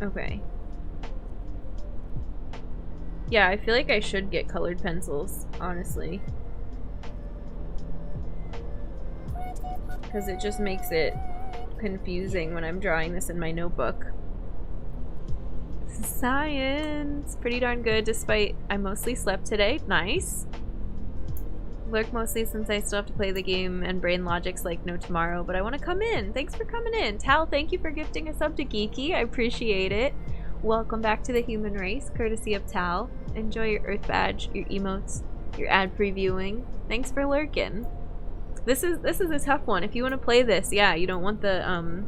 Okay. Yeah, I feel like I should get colored pencils, honestly. Because it just makes it confusing when I'm drawing this in my notebook. Science! Pretty darn good, despite I mostly slept today. Nice. Lurk mostly since I still have to play the game and brain logic's like no tomorrow, but I want to come in. Thanks for coming in. Tal, thank you for gifting a sub to Geeky. I appreciate it. Welcome back to the human race, courtesy of Tal. Enjoy your Earth badge, your emotes, your ad previewing. Thanks for lurking. This is a tough one. If you want to play this, yeah, you don't want the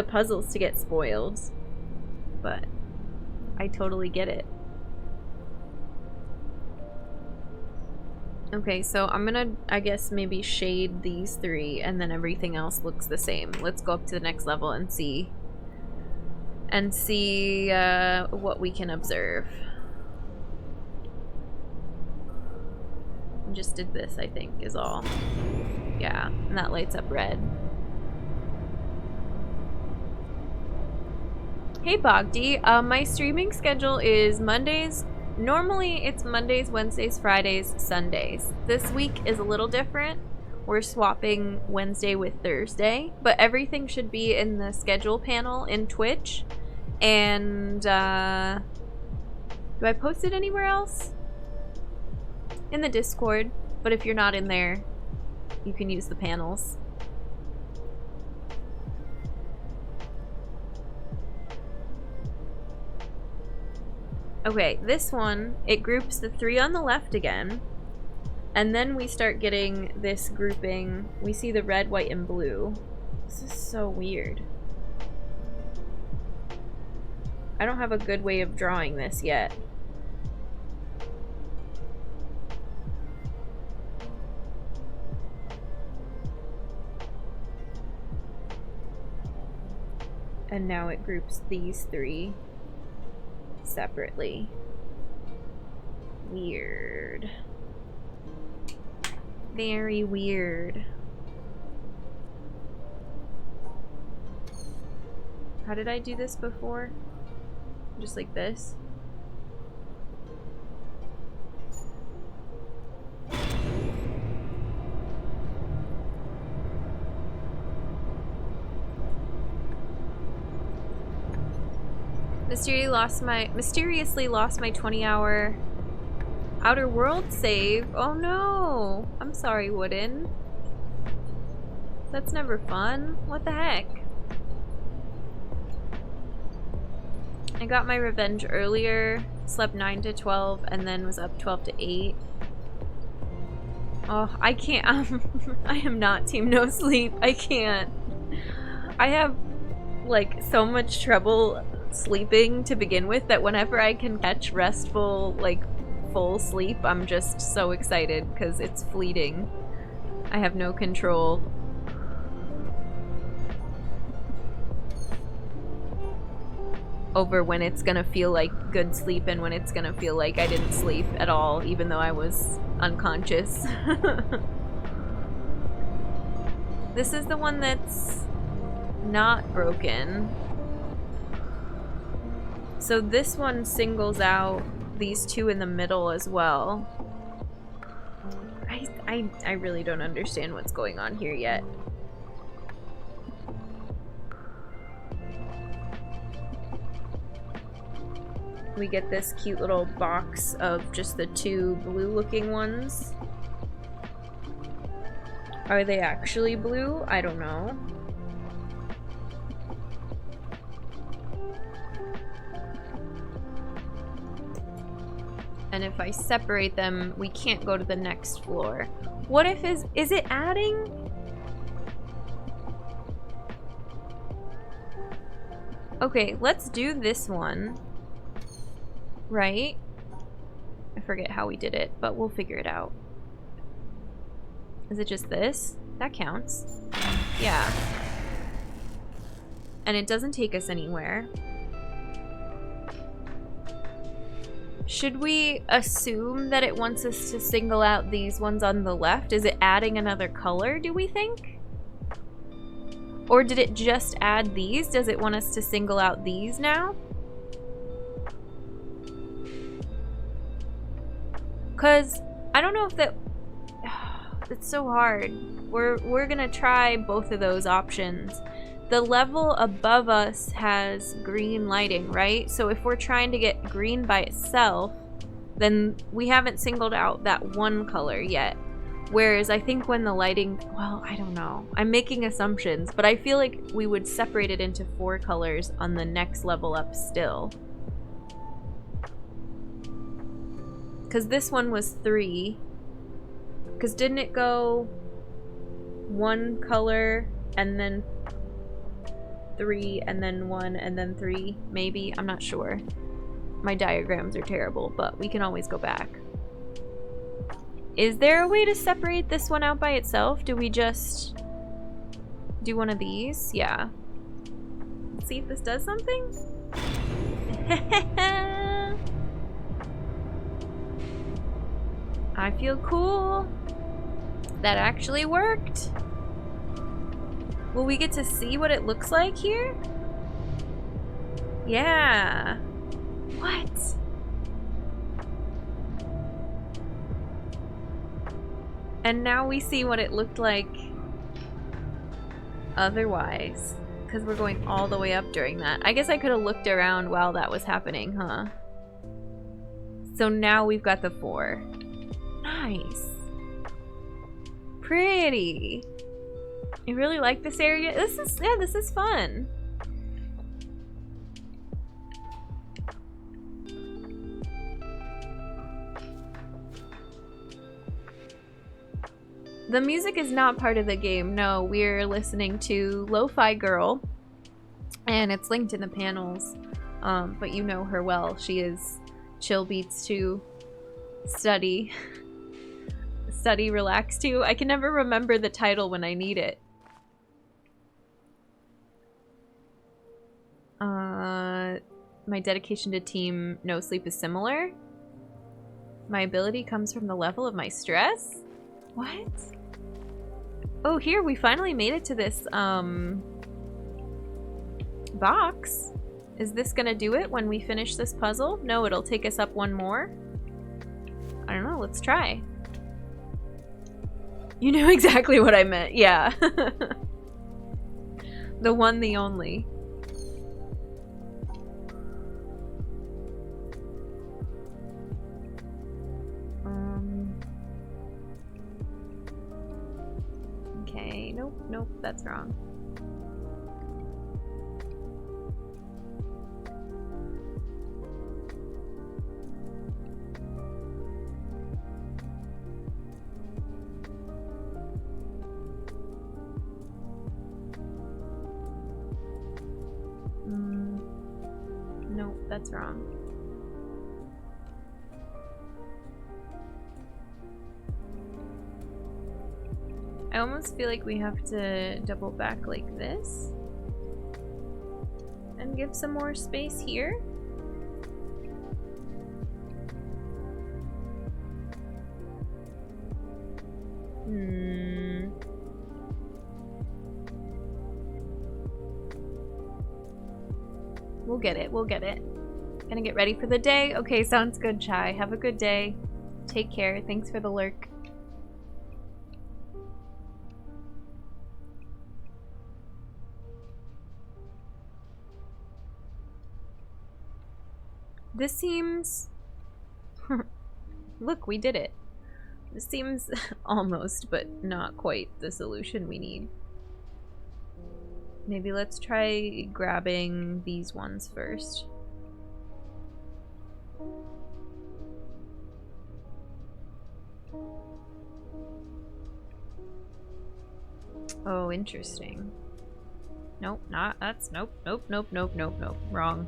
puzzles to get spoiled. But I totally get it. Okay, so I'm gonna, I guess, maybe shade these three and then everything else looks the same. Let's go up to the next level and see what we can observe. Just did this, I think, is all. Yeah, and that lights up red. Hey Bogdy, my streaming schedule is Mondays. Normally it's Mondays, Wednesdays, Fridays, Sundays. This week is a little different. We're swapping Wednesday with Thursday, but everything should be in the schedule panel in Twitch. And do I post it anywhere else? In the Discord, but if you're not in there, you can use the panels. Okay, this one, it groups the three on the left again, and then we start getting this grouping. We see the red, white, and blue. This is so weird. I don't have a good way of drawing this yet. And now it groups these three separately. Weird. Very weird. How did I do this before? Just like this? Mysteriously lost my 20-hour Outer World save. Oh no! I'm sorry, Wooden. That's never fun. What the heck? I got my revenge earlier, slept 9 to 12, and then was up 12 to 8. Oh, I can't. I am not team no sleep. I can't. I have, like, so much trouble sleeping to begin with that whenever I can catch restful, like, full sleep, I'm just so excited because it's fleeting. I have no control. Over when it's gonna feel like good sleep and when it's gonna feel like I didn't sleep at all, even though I was unconscious. This is the one that's not broken. So this one singles out these two in the middle as well. I really don't understand what's going on here yet. We get this cute little box of just the two blue-looking ones. Are they actually blue? I don't know. And if I separate them, we can't go to the next floor. What if is it adding? Okay, let's do this one. Right? I forget how we did it, but we'll figure it out. Is it just this? That counts. Yeah. And it doesn't take us anywhere. Should we assume that it wants us to single out these ones on the left? Is it adding another color, do we think? Or did it just add these? Does it want us to single out these now? Because I don't know if that... It's so hard. We're gonna try both of those options. The level above us has green lighting, right? So if we're trying to get green by itself, then we haven't singled out that one color yet. Whereas I think when the lighting... Well, I don't know. I'm making assumptions, but I feel like we would separate it into 4 colors on the next level up still. Because this one was 3. Because didn't it go 1 color and then 3 and then 1 and then 3? Maybe? I'm not sure. My diagrams are terrible, but we can always go back. Is there a way to separate this one out by itself? Do we just do one of these? Yeah. Let's see if this does something. I feel cool. That actually worked. Will we get to see what it looks like here? Yeah. What? And now we see what it looked like otherwise. Because we're going all the way up during that. I guess I could have looked around while that was happening, huh? So now we've got the 4. Nice. Pretty. I really like this area. This is fun. The music is not part of the game. No, we're listening to Lofi Girl, and it's linked in the panels. But you know her well. She is chill beats to study. Study, relax to. I can never remember the title when I need it. My dedication to Team No Sleep is similar. My ability comes from the level of my stress? What? Oh, here, we finally made it to this, box. Is this gonna do it when we finish this puzzle? No, it'll take us up one more. I don't know, let's try. You knew exactly what I meant, yeah. The one, the only. Okay, nope, that's wrong. Nope, that's wrong. I almost feel like we have to double back like this and give some more space here. We'll get it. We'll get it. Gonna get ready for the day. Okay, sounds good, Chai. Have a good day. Take care. Thanks for the lurk. This seems... Look, we did it. This seems almost, but not quite the solution we need. Maybe let's try grabbing these ones first. Oh, interesting. Nope, not that's nope, nope, nope, nope, nope, nope. Wrong.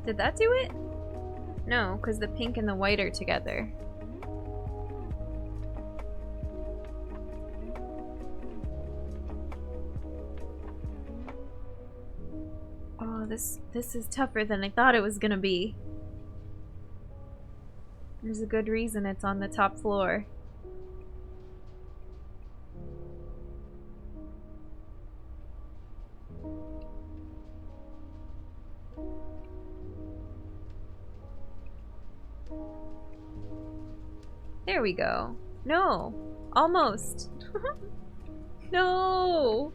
Did that do it? No, because the pink and the white are together. Oh, this is tougher than I thought it was gonna be. There's a good reason it's on the top floor. There we go. No! Almost! No!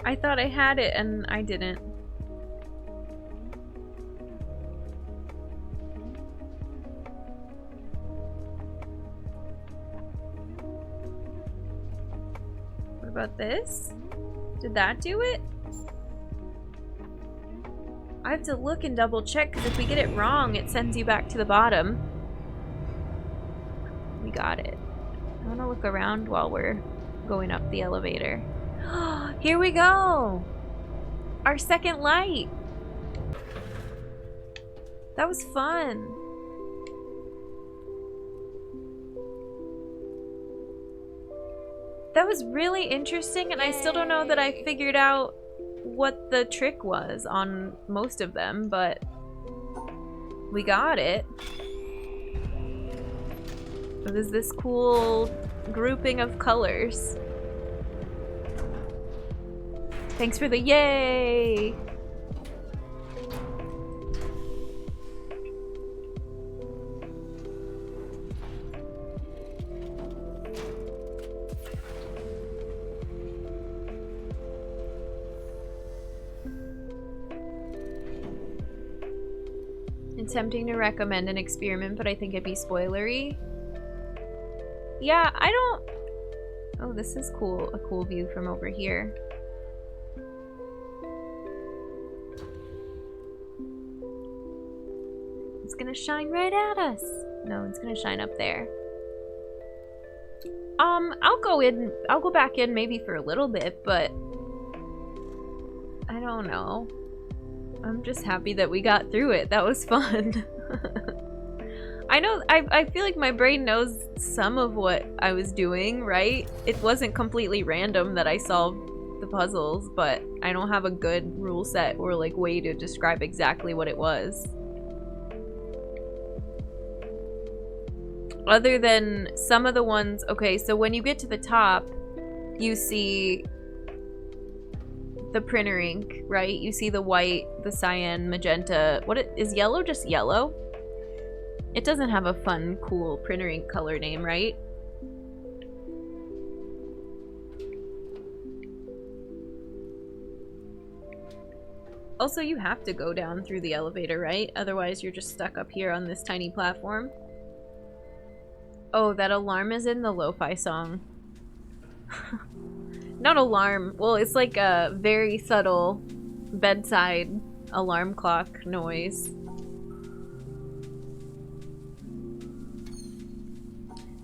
I thought I had it and I didn't. What about this? Did that do it? I have to look and double check because if we get it wrong, it sends you back to the bottom. We got it. I want to look around while we're going up the elevator. Here we go! Our second light! That was fun. That was really interesting, and I still don't know that I figured out what the trick was on most of them, but we got it. It was this cool grouping of colors. Thanks for the yay! It's tempting to recommend an experiment, but I think it'd be spoilery. Yeah, I don't... Oh, this is cool. A cool view from over here. It's gonna shine right at us. No, it's gonna shine up there. I'll go back in maybe for a little bit, but I don't know. I'm just happy that we got through it. That was fun. I know, I feel like my brain knows some of what I was doing, right? It wasn't completely random that I solved the puzzles, but I don't have a good rule set or like way to describe exactly what it was. Other than some of the ones, okay, so when you get to the top, you see the printer ink, right? You see the white, the cyan, magenta. Is yellow just yellow? It doesn't have a fun, cool printer ink color name, right? Also, you have to go down through the elevator, right? Otherwise, you're just stuck up here on this tiny platform. Oh, that alarm is in the lo-fi song. Not alarm. Well, it's like a very subtle bedside alarm clock noise.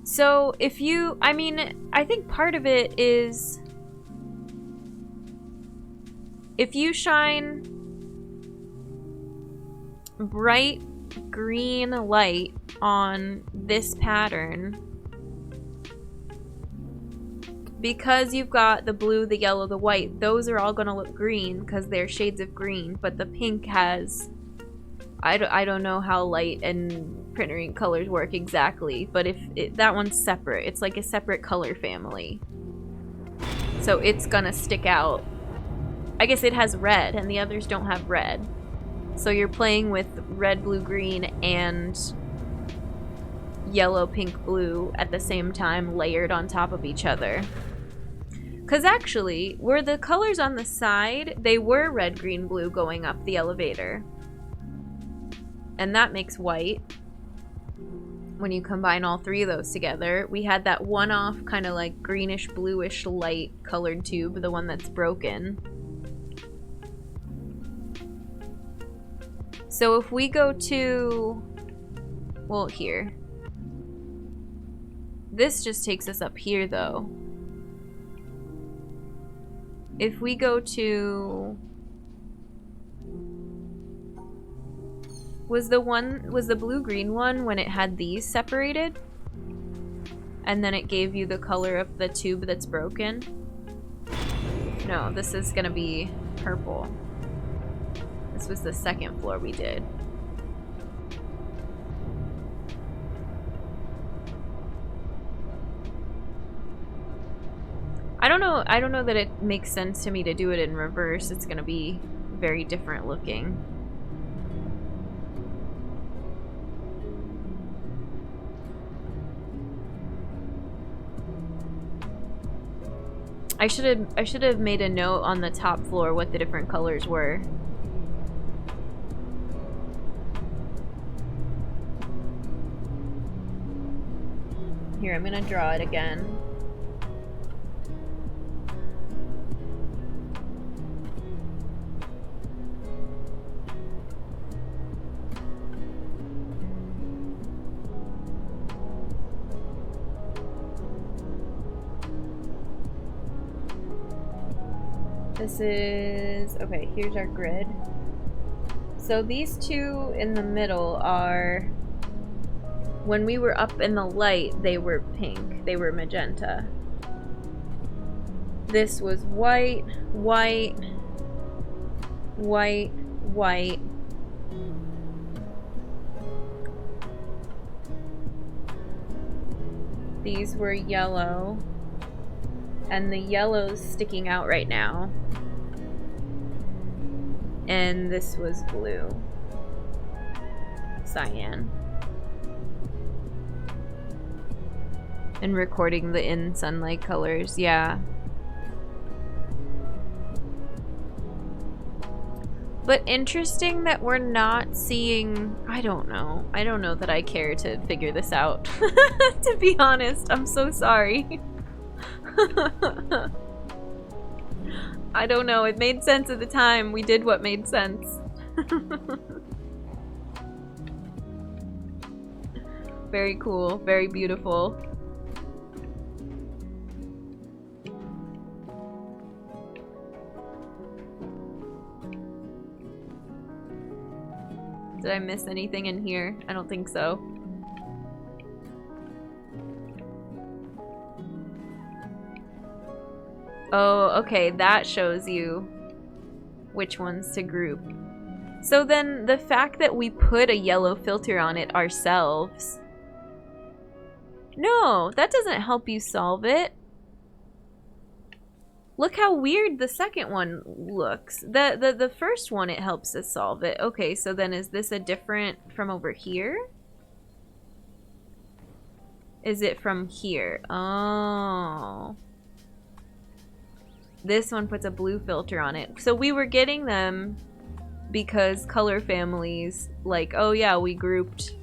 So if you, I mean, I think part of it is if you shine bright green light on this pattern, because you've got the blue, the yellow, the white, those are all gonna look green because they're shades of green, but the pink has, I don't know how light and printer ink colors work exactly, but if that one's separate, it's like a separate color family. So it's gonna stick out. I guess it has red and the others don't have red. So you're playing with red, blue, green, and yellow, pink, blue at the same time, layered on top of each other. Because actually, were the colors on the side, they were red, green, blue going up the elevator. And that makes white. When you combine all three of those together, we had that one-off kind of like greenish, bluish, light colored tube, the one that's broken. So if we go to, well, here. This just takes us up here, though. If we go to... Was the blue-green one when it had these separated? And then it gave you the color of the tube that's broken? No, this is gonna be purple. This was the second floor we did. I don't know that it makes sense to me to do it in reverse. It's gonna be very different looking. I should have made a note on the top floor what the different colors were. Here, I'm gonna draw it again. This is, okay, here's our grid. So these two in the middle are, when we were up in the light, they were pink, they were magenta. This was white, white, white, white. These were yellow. And the yellow's sticking out right now. And this was blue. Cyan. And recording the in sunlight colors, yeah. But interesting that we're not seeing, I don't know that I care to figure this out. To be honest, I'm so sorry. I don't know, it made sense at the time. We did what made sense. Very cool, very beautiful. Did I miss anything in here? I don't think so. Oh, okay, that shows you which ones to group. So then the fact that we put a yellow filter on it ourselves... No, that doesn't help you solve it. Look how weird the second one looks. The first one, it helps us solve it. Okay, so then is this a different from over here? Is it from here? Oh... This one puts a blue filter on it. So we were getting them because color families, like, oh yeah, we grouped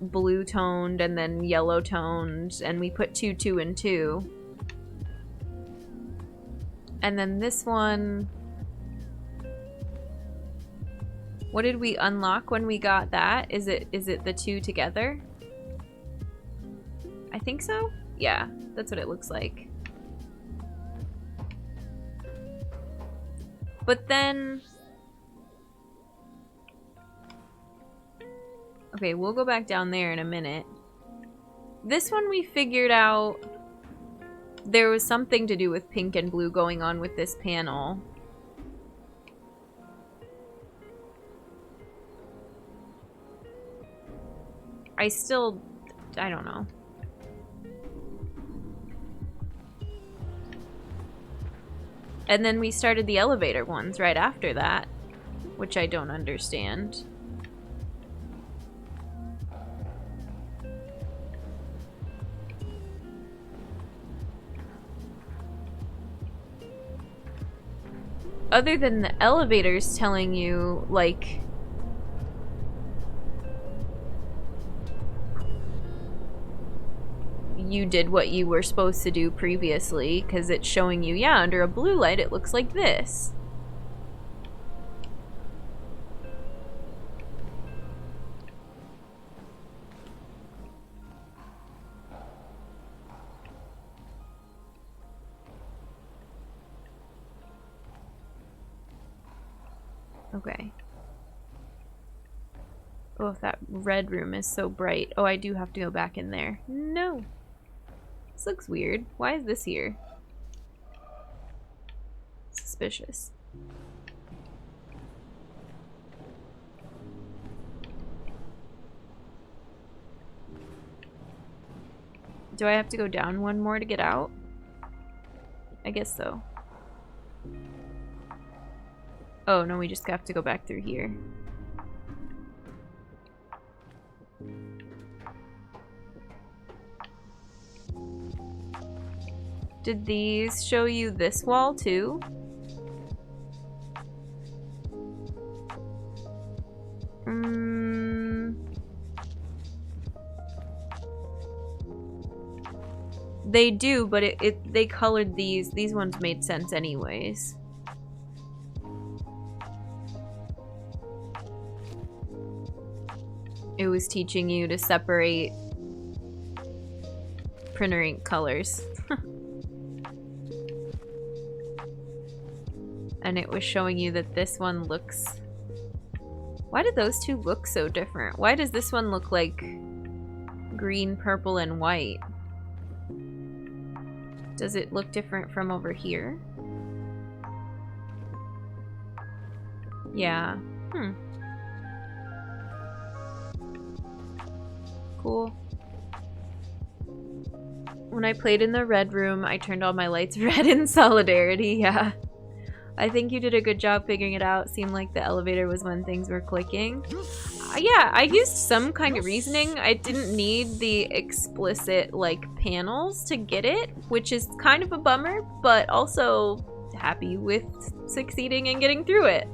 blue toned and then yellow toned, and we put 2, 2, and 2. And then this one... What did we unlock when we got that? Is it the two together? I think so? Yeah, that's what it looks like. But then... Okay, we'll go back down there in a minute. This one we figured out there was something to do with pink and blue going on with this panel. I don't know. And then we started the elevator ones right after that, which I don't understand. Other than the elevators telling you, like... you did what you were supposed to do previously, because it's showing you, yeah, under a blue light it looks like this. Okay. Oh, that red room is so bright. Oh, I do have to go back in there. No. This looks weird. Why is this here? Suspicious. Do I have to go down one more to get out? I guess so. Oh, no, we just have to go back through here. Did these show you this wall too? They do, but they colored these. These ones made sense anyways. It was teaching you to separate printer ink colors. And it was showing you that this one looks... Why did those two look so different? Why does this one look like green, purple, and white? Does it look different from over here? Yeah. Cool. When I played in the red room, I turned all my lights red in solidarity, yeah. I think you did a good job figuring it out. Seemed like the elevator was when things were clicking. Yeah, I used some kind of reasoning. I didn't need the explicit, like, panels to get it, which is kind of a bummer, but also happy with succeeding and getting through it.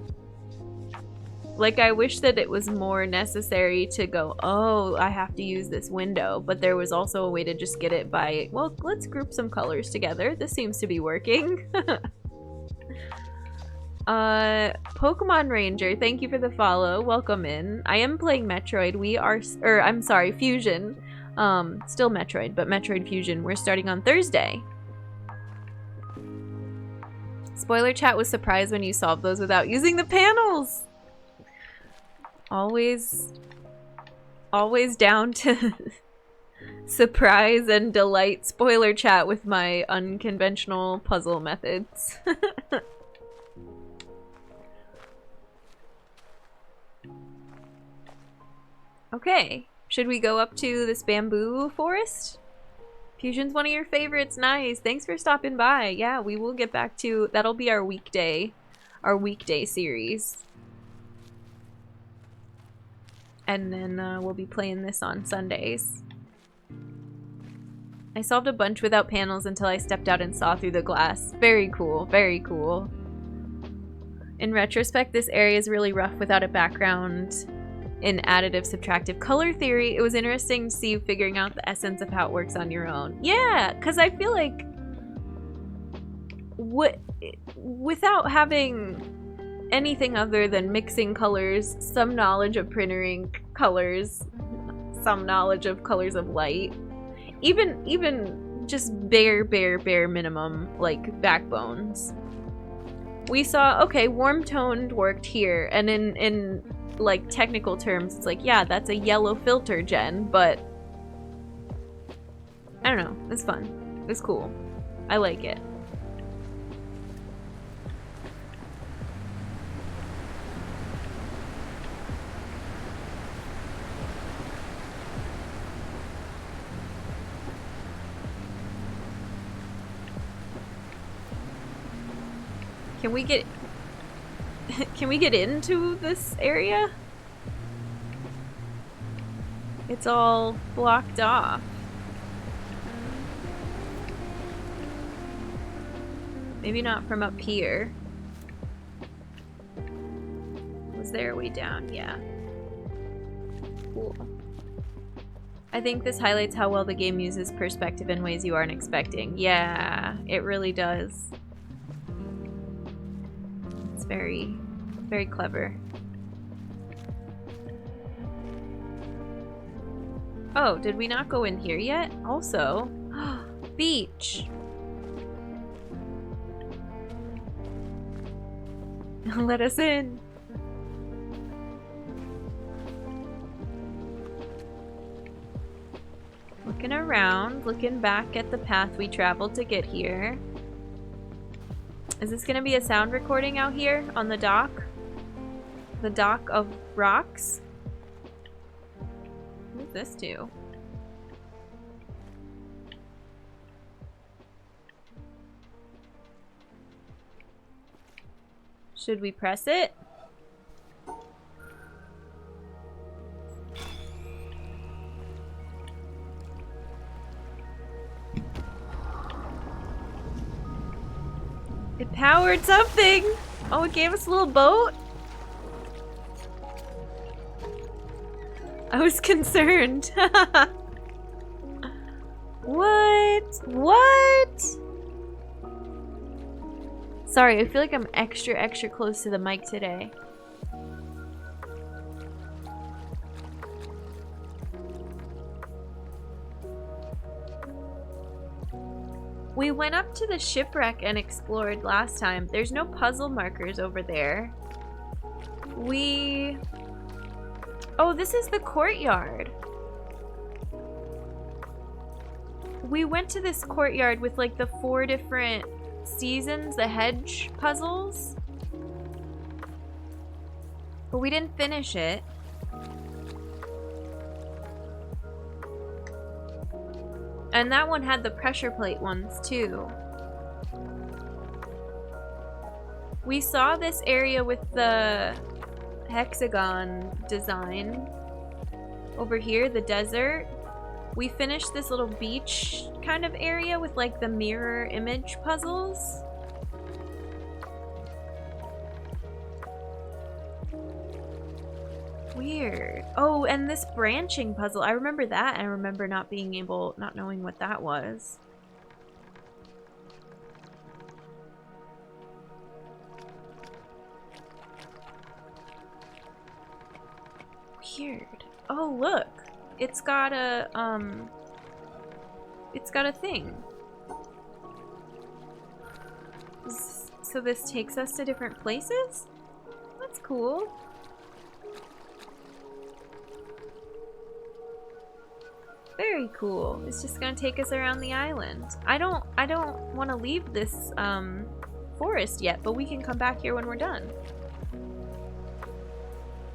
Like, I wish that it was more necessary to go, oh, I have to use this window, but there was also a way to just get it by, well, let's group some colors together. This seems to be working. Pokemon Ranger, thank you for the follow. Welcome in. I am playing Metroid. We are, I'm sorry, Fusion. Still Metroid, but Metroid Fusion. We're starting on Thursday. Spoiler chat was surprised when you solved those without using the panels. Always down to surprise and delight spoiler chat with my unconventional puzzle methods. Okay, should we go up to this bamboo forest? Fusion's one of your favorites. Nice. Thanks for stopping by. Yeah, we will get back to... That'll be our weekday series. And then we'll be playing this on Sundays. I solved a bunch without panels until I stepped out and saw through the glass. Very cool. Very cool. In retrospect, this area is really rough without a background in additive subtractive color theory. It was interesting to see you figuring out the essence of how it works on your own. Yeah, because I feel like without having anything other than mixing colors, some knowledge of printing colors, some knowledge of colors of light, even just bare minimum, like, backbones. We saw, okay, warm toned worked here, and in like technical terms, it's like, yeah, that's a yellow filter gen, but I don't know, it's fun. It's cool. I like it. Can we get into this area? It's all blocked off. Maybe not from up here. Was there a way down? Yeah. Cool. I think this highlights how well the game uses perspective in ways you aren't expecting. Yeah, it really does. It's very, very clever. Oh, did we not go in here yet? Also, beach. Let us in. Looking around, looking back at the path we traveled to get here. Is this gonna be a sound recording out here on the dock? The dock of rocks? Who's this to? Should we press it? It powered something! Oh, it gave us a little boat? I was concerned. What? What? Sorry, I feel like I'm extra close to the mic today. We went up to the shipwreck and explored last time. There's no puzzle markers over there. Oh, this is the courtyard. We went to this courtyard with like the 4 different seasons, the hedge puzzles. But we didn't finish it. And that one had the pressure plate ones too. We saw this area with the hexagon design. Over here, the desert. We finished this little beach kind of area with like the mirror image puzzles. Weird. Oh, and this branching puzzle. I remember that. I remember not knowing what that was. Weird. Oh, look. It's got a thing. So this takes us to different places? That's cool. Very cool. It's just gonna take us around the island. I don't want to leave this forest yet, but we can come back here when we're done.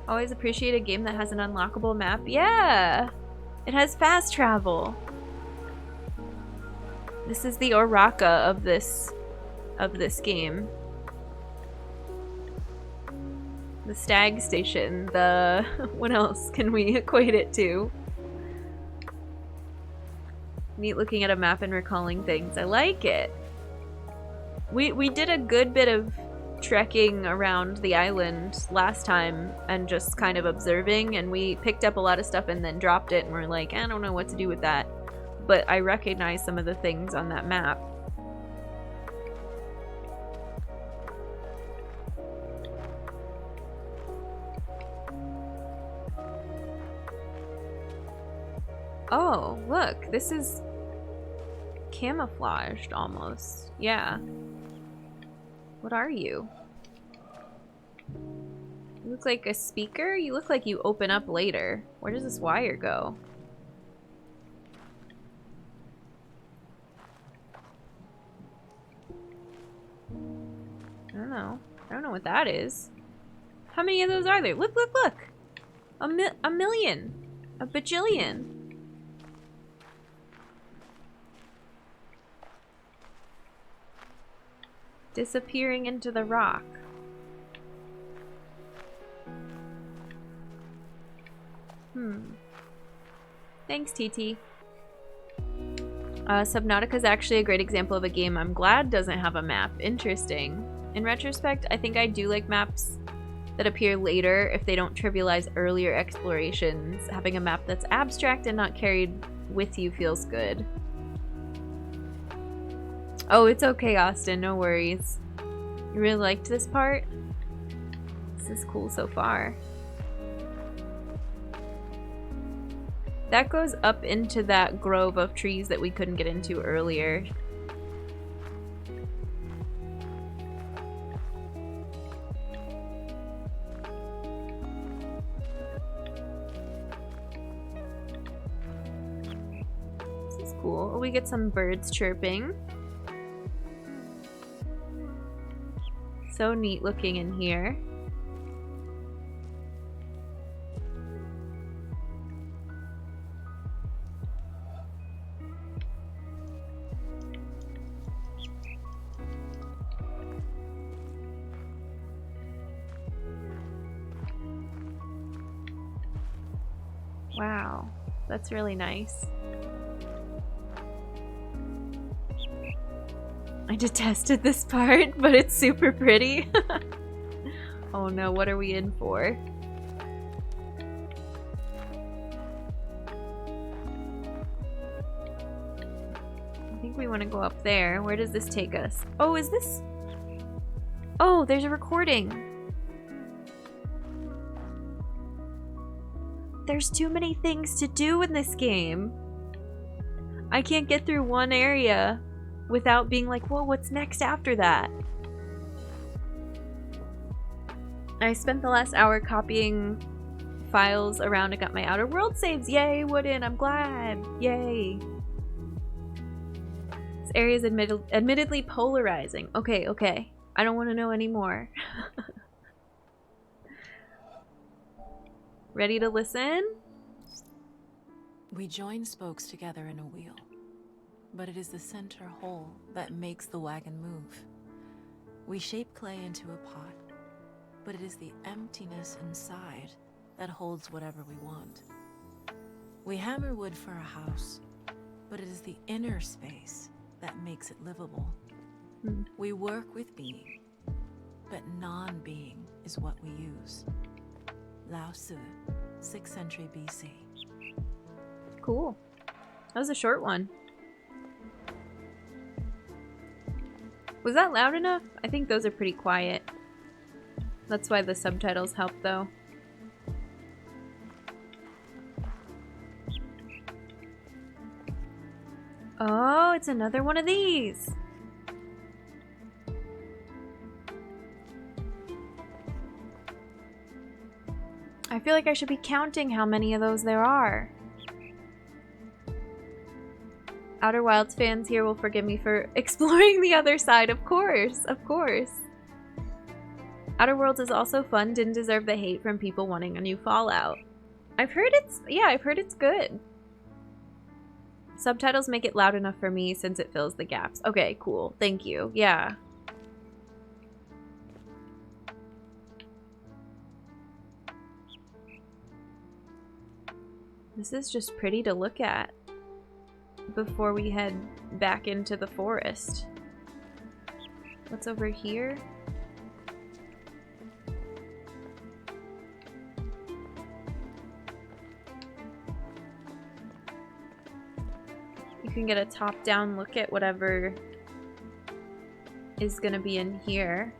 Always appreciate a game that has an unlockable map. Yeah! It has fast travel. This is the Oraka of this game. The stag station. The what else can we equate it to? Neat looking at a map and recalling things. I like it. We did a good bit of trekking around the island last time and just kind of observing, and we picked up a lot of stuff and then dropped it and we're like, I don't know what to do with that. But I recognize some of the things on that map. Oh, look, this is camouflaged almost. Yeah. What are you? You look like a speaker? You look like you open up later. Where does this wire go? I don't know. I don't know what that is. How many of those are there? Look, look, look! A million! A bajillion! Disappearing into the rock. Thanks, TT. Subnautica is actually a great example of a game I'm glad doesn't have a map. Interesting. In retrospect, I think I do like maps that appear later if they don't trivialize earlier explorations. Having a map that's abstract and not carried with you feels good. Oh, it's okay, Austin. No worries. You really liked this part? This is cool so far. That goes up into that grove of trees that we couldn't get into earlier. This is cool. We get some birds chirping. So neat looking in here. Wow, that's really nice. I detested this part, but it's super pretty. Oh no, what are we in for? I think we want to go up there. Where does this take us? Oh, is this? Oh, there's a recording. There's too many things to do in this game. I can't get through one area without being like, whoa, what's next after that? I spent the last hour copying files around and got my Outer World saves. Yay, Wooden, I'm glad. Yay. This area is admittedly polarizing. Okay, okay. I don't want to know anymore. Ready to listen? We join spokes together in a wheel, but it is the center hole that makes the wagon move. We shape clay into a pot, but it is the emptiness inside that holds whatever we want. We hammer wood for a house, but it is the inner space that makes it livable. We work with being, but non-being is what we use. Lao Tzu, 6th century BC. Cool. That was a short one. Was that loud enough? I think those are pretty quiet. That's why the subtitles help, though. Oh, it's another one of these. I feel like I should be counting how many of those there are. Outer Wilds fans here will forgive me for exploring the other side, of course, of course. Outer Worlds is also fun, didn't deserve the hate from people wanting a new Fallout. I've heard it's good. Subtitles make it loud enough for me since it fills the gaps. Okay, cool, thank you, yeah. This is just pretty to look at before we head back into the forest. What's over here? You can get a top-down look at whatever is gonna be in here.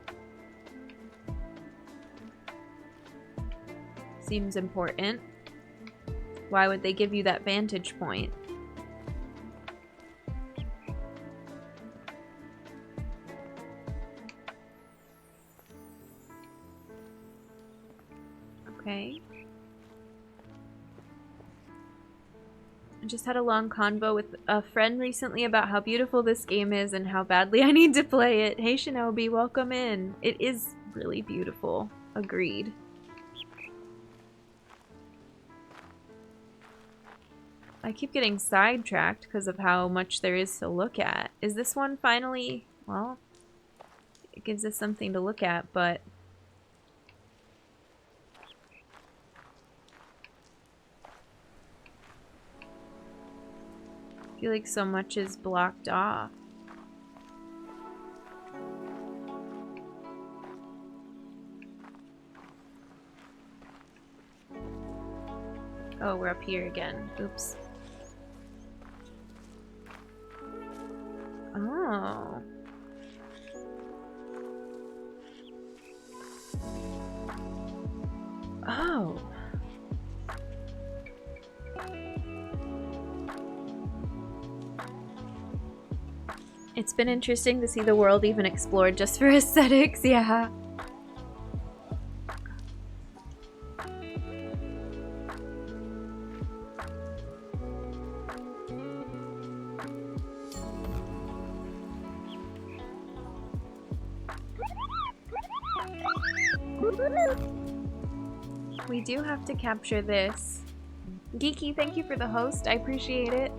Seems important. Why would they give you that vantage point? Okay. I just had a long convo with a friend recently about how beautiful this game is and how badly I need to play it. Hey Shinobi, welcome in. It is really beautiful. Agreed. I keep getting sidetracked because of how much there is to look at. Is this one finally... Well, it gives us something to look at, but... I feel like so much is blocked off. Oh, we're up here again. Oops. Oh. Oh. It's been interesting to see the world even explored just for aesthetics, yeah. We do have to capture this. Geeky, thank you for the host. I appreciate it.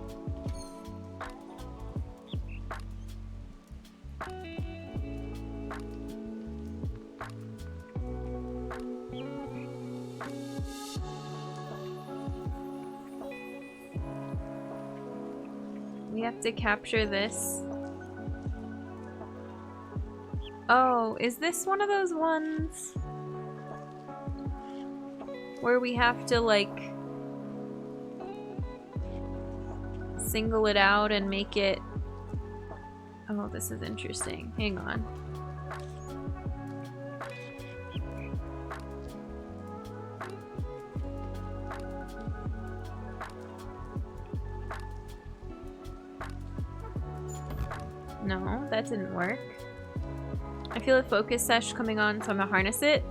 We have to capture this. Oh, is this one of those ones where we have to, like, single it out and make it... Oh, this is interesting. Hang on. No, that didn't work. I feel a focus sesh coming on, so I'm gonna harness it.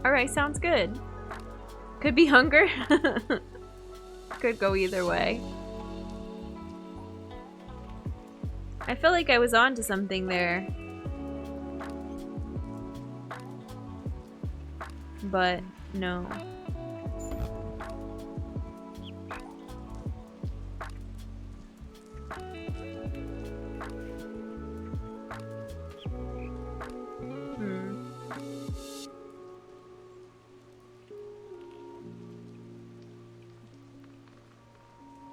Alright, sounds good. Could be hunger. Could go either way. I feel like I was onto something there. But no.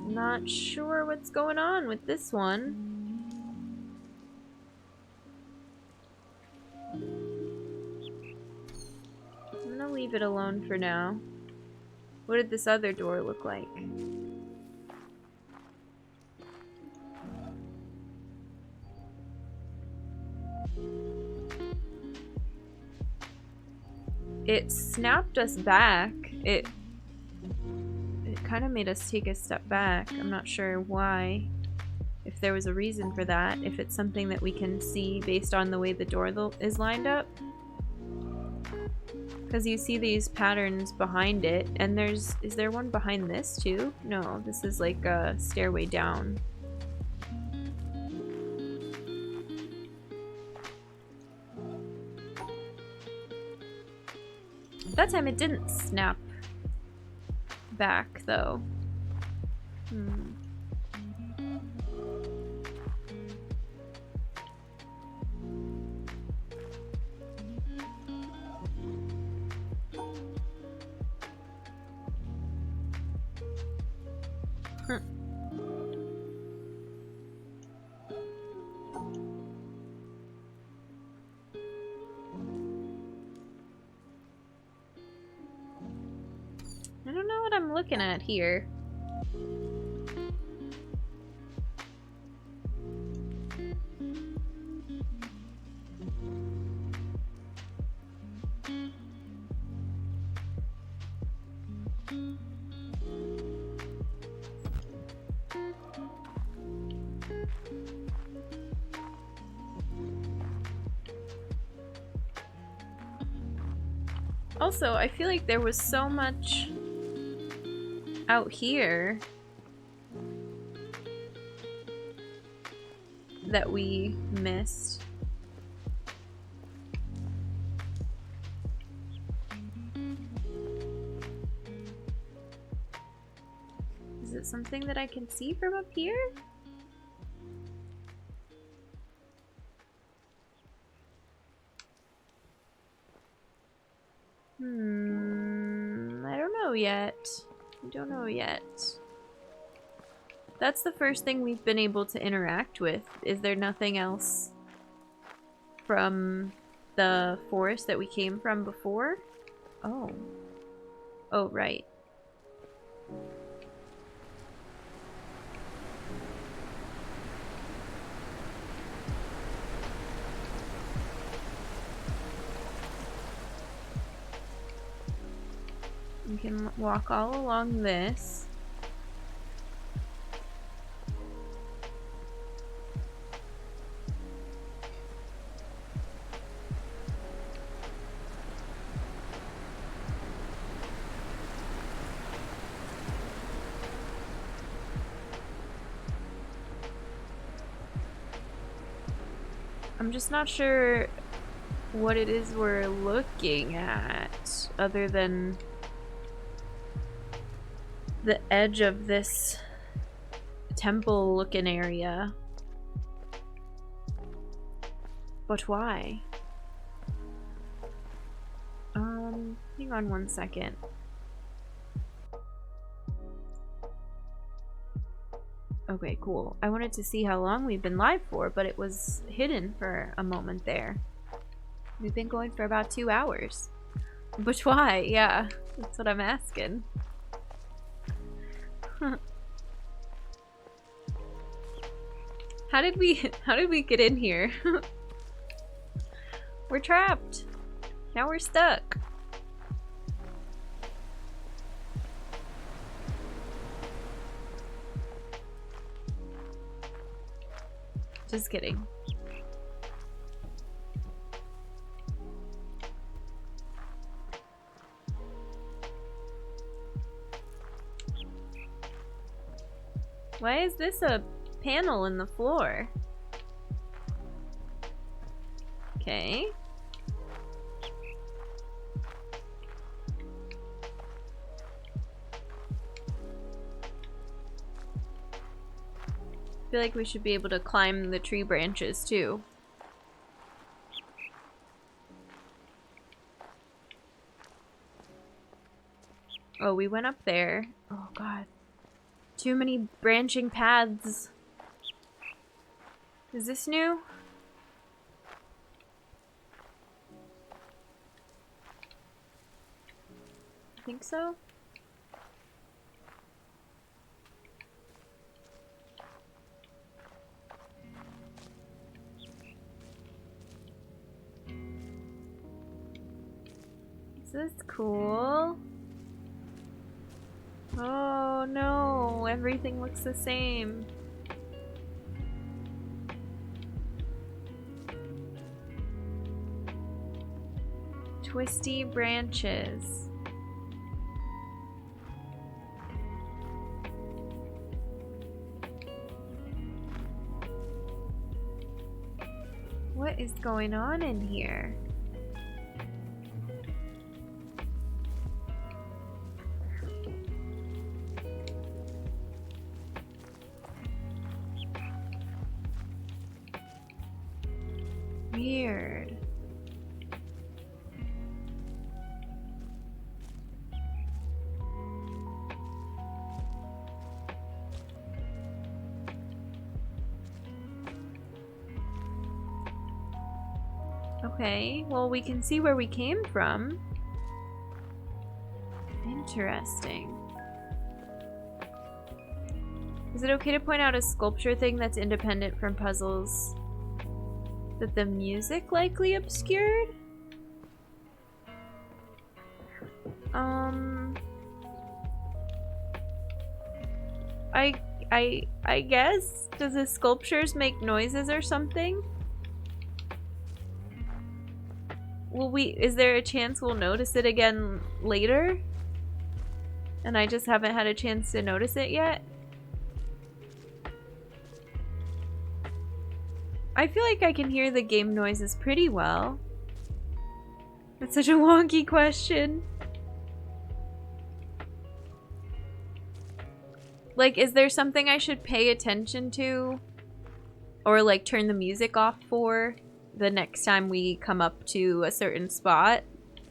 Not sure what's going on with this one. I'm gonna leave it alone for now. What did this other door look like? It snapped us back. It kind of made us take a step back. I'm not sure why. If there was a reason for that. If it's something that we can see based on the way the door is lined up. Because you see these patterns behind it. And is there one behind this too? No, this is like a stairway down. That time it didn't snap back though. I don't know what I'm looking at here. Also, I feel like there was so much out here that we missed. Is it something that I can see from up here? I don't know yet. I don't know yet. That's the first thing we've been able to interact with. Is there nothing else from the forest that we came from before? Oh. Oh, right. We can walk all along this. I'm just not sure what it is we're looking at, other than the edge of this temple-looking area. But why? Hang on one second. Okay, cool. I wanted to see how long we've been live for, but it was hidden for a moment there. We've been going for about 2 hours. But why? Yeah, that's what I'm asking. How did we get in here? We're trapped. Now we're stuck. Just kidding. Why is this a panel in the floor? Okay. I feel like we should be able to climb the tree branches too. Oh, we went up there. Oh god. Too many branching paths. Is this new? I think so. Is this cool? Oh no, everything looks the same. Twisty branches. What is going on in here? Weird. Okay, well, we can see where we came from. Interesting. Is it okay to point out a sculpture thing that's independent from puzzles that the music likely obscured? I guess? Does the sculptures make noises or something? is there a chance we'll notice it again later? And I just haven't had a chance to notice it yet? I feel like I can hear the game noises pretty well. That's such a wonky question. Like, is there something I should pay attention to? Or, like, turn the music off for the next time we come up to a certain spot?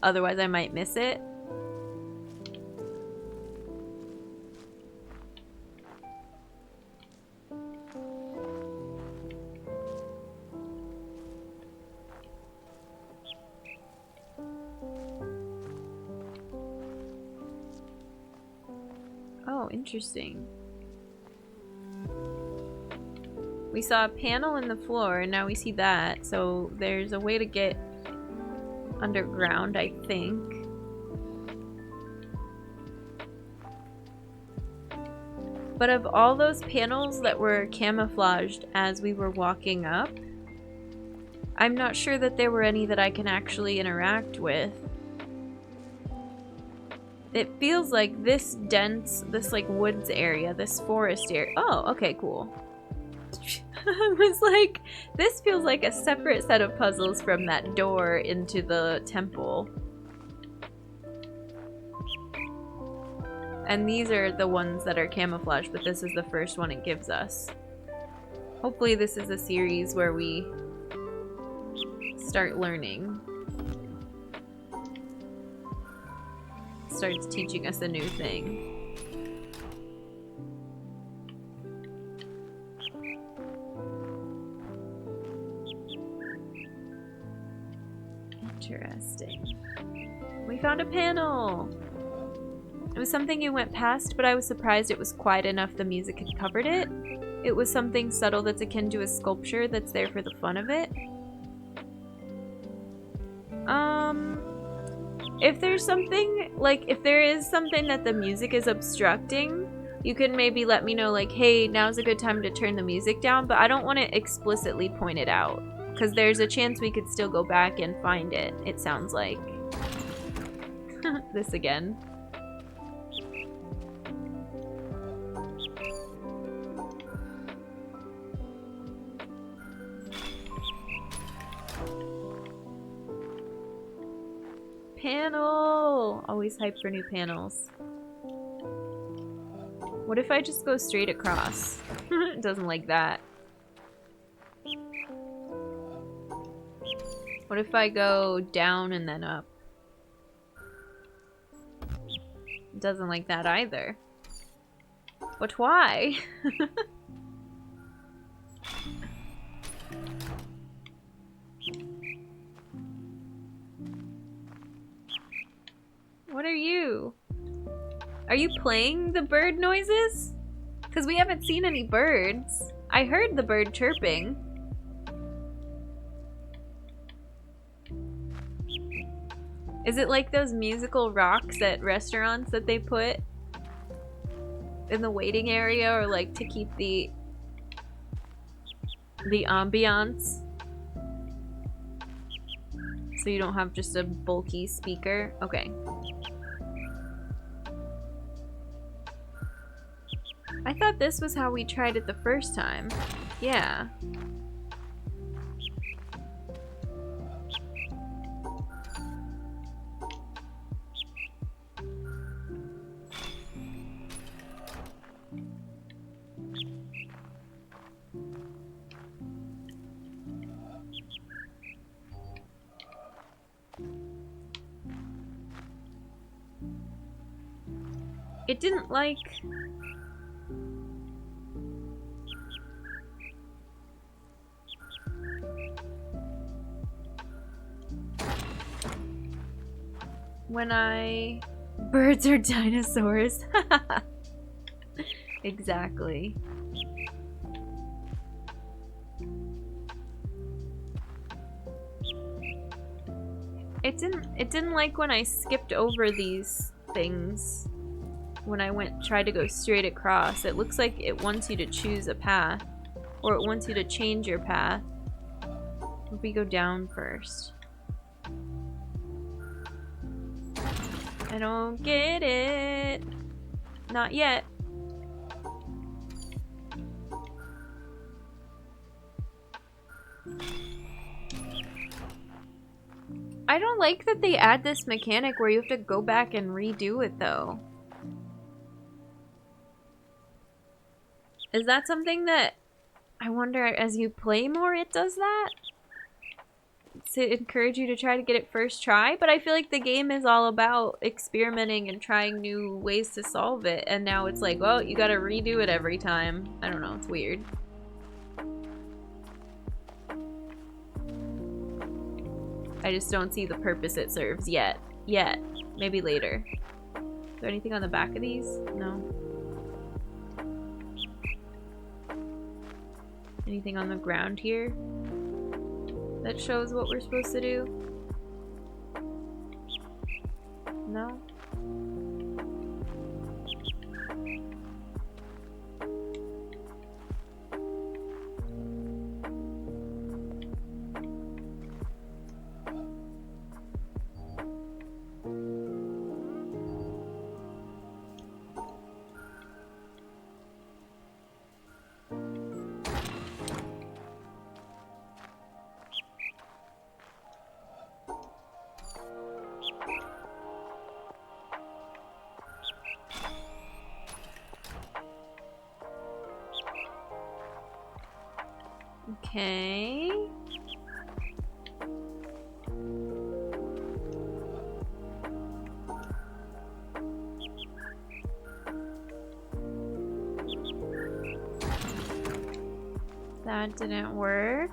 Otherwise, I might miss it. Oh, interesting. We saw a panel in the floor, and now we see that. So there's a way to get underground, I think. But of all those panels that were camouflaged as we were walking up, I'm not sure that there were any that I can actually interact with. It feels like this dense, this like woods area, this forest area. Oh, okay, cool. I was like, this feels like a separate set of puzzles from that door into the temple. And these are the ones that are camouflaged, but this is the first one it gives us. Hopefully this is a series where we start learning. Starts teaching us a new thing. Interesting. We found a panel! It was something you went past, but I was surprised it was quiet enough the music had covered it. It was something subtle that's akin to a sculpture that's there for the fun of it. If there's something, like, if there is something that the music is obstructing, you can maybe let me know, like, hey, now's a good time to turn the music down, but I don't want to explicitly point it out, because there's a chance we could still go back and find it, it sounds like. This again. Panel! Always hype for new panels. What if I just go straight across? It doesn't like that. What if I go down and then up? It doesn't like that either. But why? What are you? Are you playing the bird noises? Because we haven't seen any birds. I heard the bird chirping. Is it like those musical rocks at restaurants that they put in the waiting area, or like to keep the ambiance? So you don't have just a bulky speaker? Okay. I thought this was how we tried it the first time. Yeah. It didn't like... when I... Birds are dinosaurs. Exactly. It didn't like when I skipped over these things. When I tried to go straight across. It looks like it wants you to choose a path. Or it wants you to change your path. If we go down first. I don't get it. Not yet. I don't like that they add this mechanic where you have to go back and redo it, though. Is that something that I wonder as you play more it does that? To encourage you to try to get it first try? But I feel like the game is all about experimenting and trying new ways to solve it. And now it's like, well, you gotta redo it every time. I don't know, it's weird. I just don't see the purpose it serves yet. Yet. Maybe later. Is there anything on the back of these? No. Anything on the ground here that shows what we're supposed to do? No? Okay. That didn't work.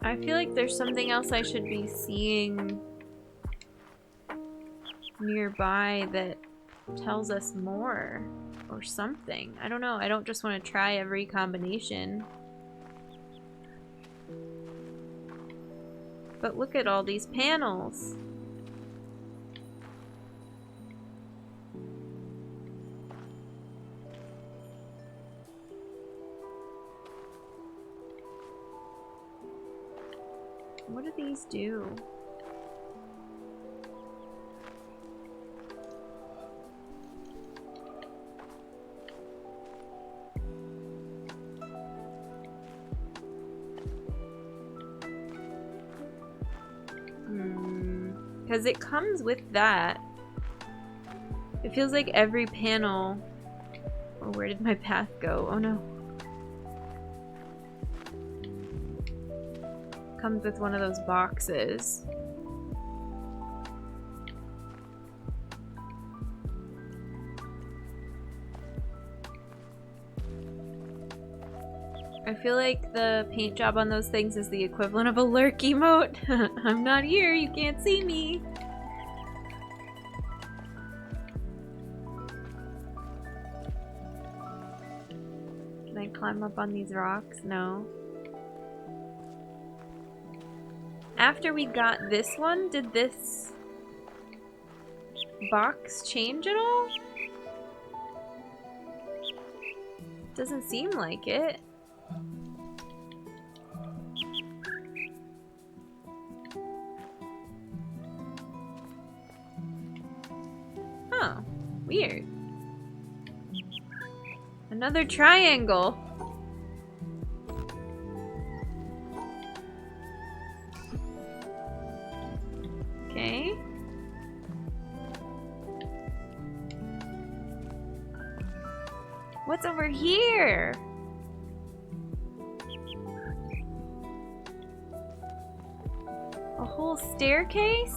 I feel like there's something else I should be seeing nearby that tells us more or something. I don't know. I don't just want to try every combination. But look at all these panels. What do these do? Because it comes with that. It feels like every panel... Oh, where did my path go? Oh no. Comes with one of those boxes. I feel like the paint job on those things is the equivalent of a lurk emote. I'm not here, you can't see me. Can I climb up on these rocks? No. After we got this one, did this box change at all? Doesn't seem like it. Huh. Weird. Another triangle. Okay. What's over here? A whole staircase?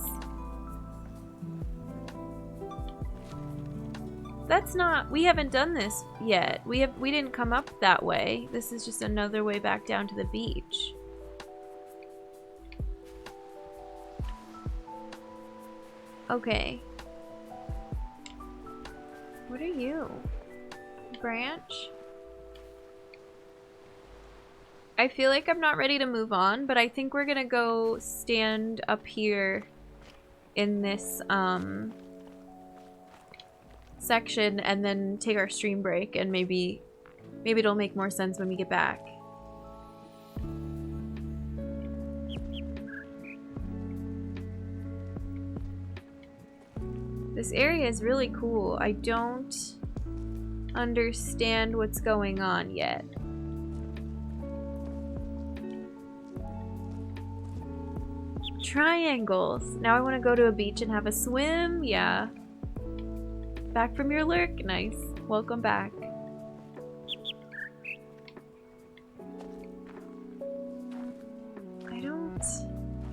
That's not... We haven't done this yet. We didn't come up that way. This is just another way back down to the beach. Okay. What are you? Branch? I feel like I'm not ready to move on, but I think we're gonna go stand up here in this section and then take our stream break, and maybe it'll make more sense when we get back. This area is really cool. I don't understand what's going on yet. Triangles. Now I want to go to a beach and have a swim. Yeah. Back from your lurk. Nice. Welcome back.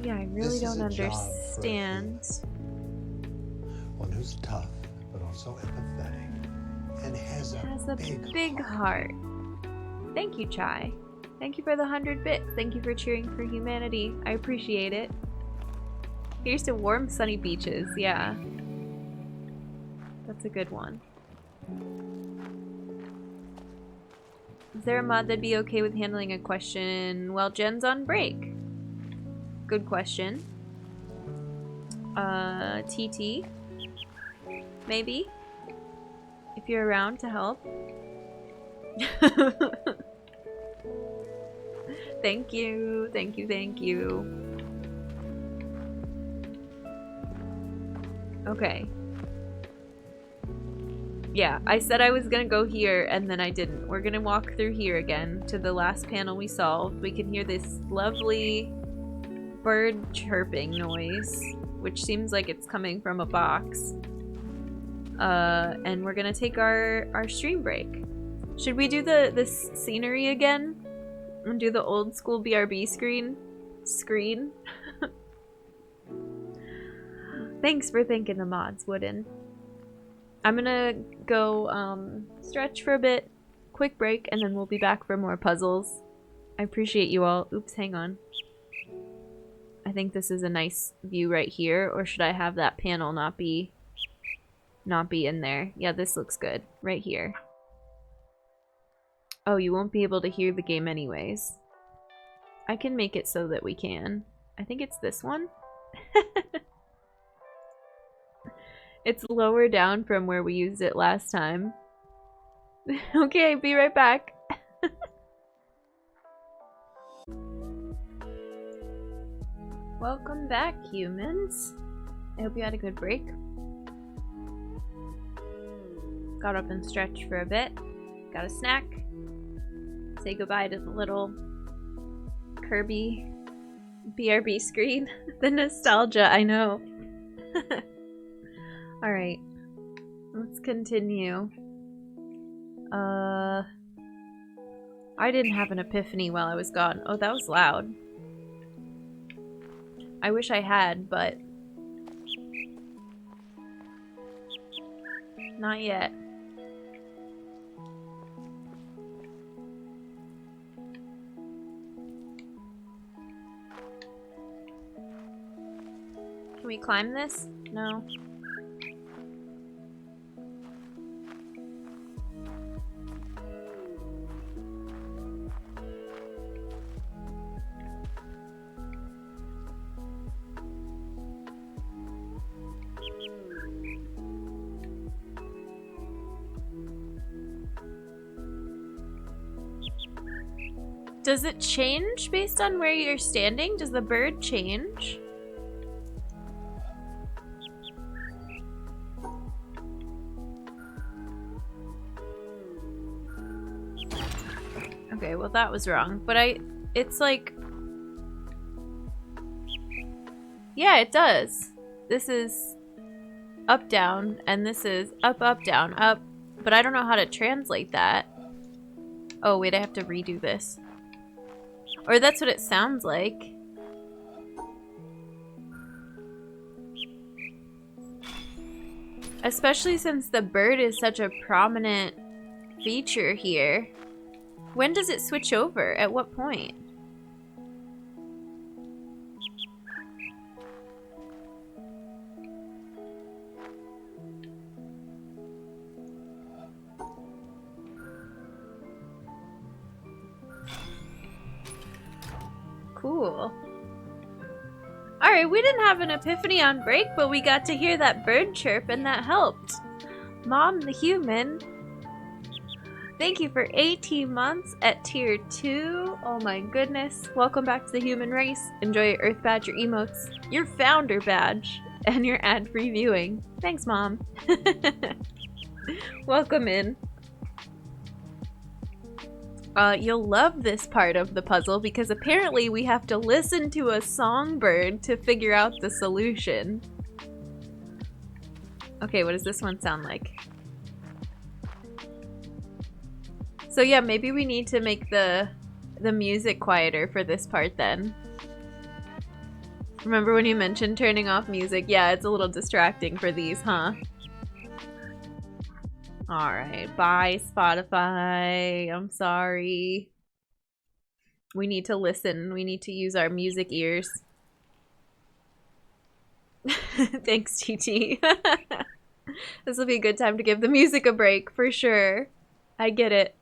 Yeah, I really don't understand. One who's tough, but also empathetic, and has a big heart. Thank you, Chai. Thank you for the 100 bits. Thank you for cheering for humanity. I appreciate it. Here's to warm, sunny beaches. Yeah. That's a good one. Is there a mod that'd be okay with handling a question while Jen's on break? Good question. TT? Maybe? If you're around to help. Thank you. Thank you, thank you. Okay. Yeah, I said I was gonna go here and then I didn't. We're gonna walk through here again to the last panel we solved. We can hear this lovely bird chirping noise, which seems like it's coming from a box. And we're gonna take our stream break. Should we do this scenery again? And do the old school BRB screen? Thanks for thanking the mods, Wooden. I'm gonna go stretch for a bit, quick break, and then we'll be back for more puzzles. I appreciate you all. Oops, hang on. I think this is a nice view right here, or should I have that panel not be in there? Yeah, this looks good. Right here. Oh, you won't be able to hear the game anyways. I can make it so that we can. I think it's this one. It's lower down from where we used it last time. Okay, be right back. Welcome back, humans. I hope you had a good break. Got up and stretched for a bit. Got a snack. Say goodbye to the little Kirby BRB screen. The nostalgia, I know. Alright. Let's continue. I didn't have an epiphany while I was gone. Oh, that was loud. I wish I had, but not yet. Can we climb this? No. Does it change based on where you're standing? Does the bird change? Okay, well that was wrong. But it's like... Yeah, it does. This is up, down, and this is up, up, down, up. But I don't know how to translate that. Oh, wait, I have to redo this. Or that's what it sounds like. Especially since the bird is such a prominent feature here. When does it switch over? At what point? Cool. Alright, we didn't have an epiphany on break, but we got to hear that bird chirp and that helped. Mom the human. Thank you for 18 months at tier 2. Oh my goodness. Welcome back to the human race. Enjoy your Earth Badge, your emotes, your founder badge, and your ad-free viewing. Thanks, Mom. Welcome in. You'll love this part of the puzzle because apparently we have to listen to a songbird to figure out the solution. Okay, what does this one sound like? So yeah, maybe we need to make the music quieter for this part then. Remember when you mentioned turning off music? Yeah, it's a little distracting for these, huh? Alright, bye Spotify. I'm sorry. We need to listen. We need to use our music ears. Thanks, TT. This will be a good time to give the music a break, for sure. I get it.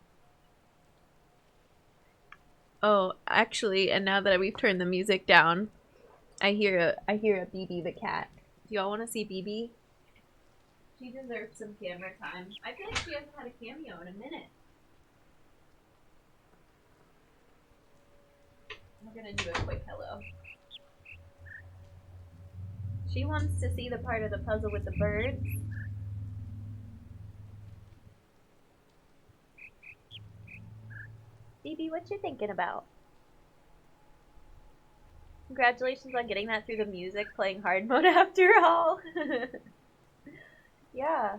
Oh, actually, and now that we've turned the music down, I hear a BB the cat. Do y'all want to see BB? She deserves some camera time. I feel like she hasn't had a cameo in a minute. I'm gonna do a quick hello. She wants to see the part of the puzzle with the birds. BB, what you thinking about? Congratulations on getting that through the music, playing hard mode after all. Yeah.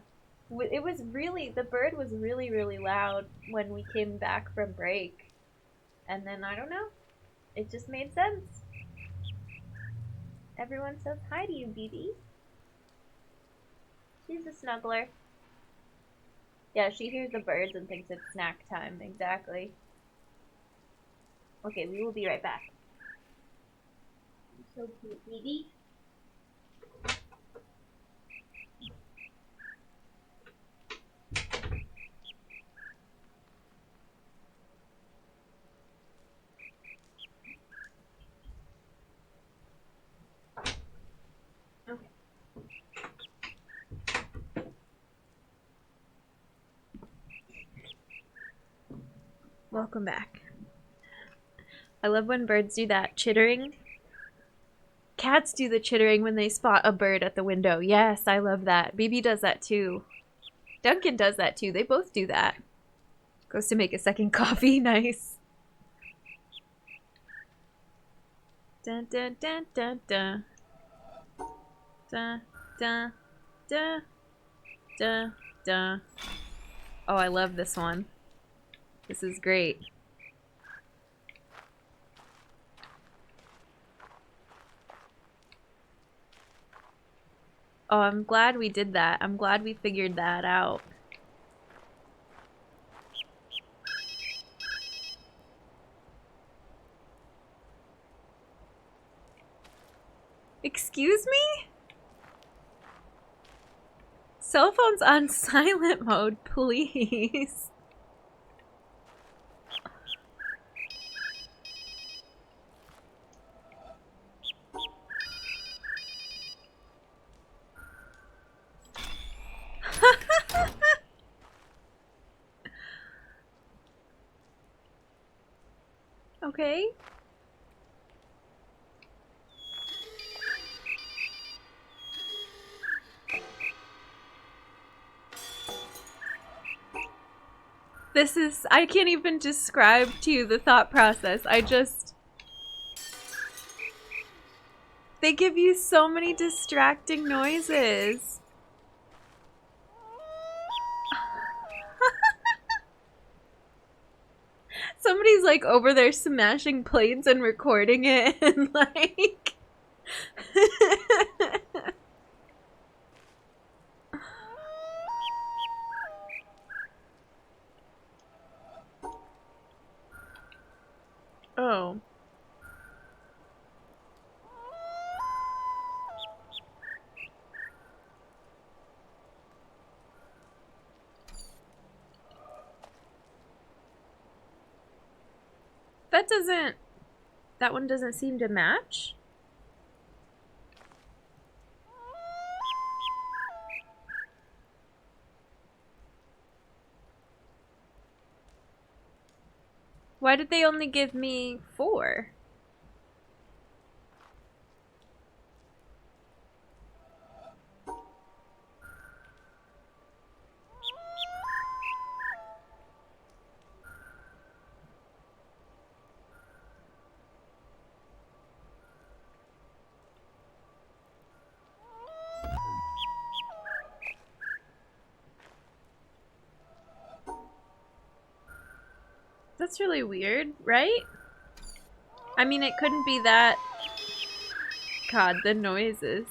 It was really, the bird was really, really loud when we came back from break. And then, I don't know, it just made sense. Everyone says hi to you, BB. She's a snuggler. Yeah, she hears the birds and thinks it's snack time, exactly. Okay, we will be right back. So cute, BB. Okay. Welcome back. I love when birds do that chittering. Cats do the chittering when they spot a bird at the window. Yes, I love that. BB does that too. Duncan does that too. They both do that. Goes to make a second coffee. Nice. Dun dun dun dun dun. Dun dun dun dun dun. Oh, I love this one. This is great. Oh, I'm glad we did that. I'm glad we figured that out. Excuse me? Cell phone's on silent mode, please. Okay. This is, I can't even describe to you the thought process. They give you so many distracting noises. Somebody's like over there smashing plates and recording it and like... Oh. That That one doesn't seem to match. Why did they only give me 4? That's really weird, right? I mean, it couldn't be that... God, the noises.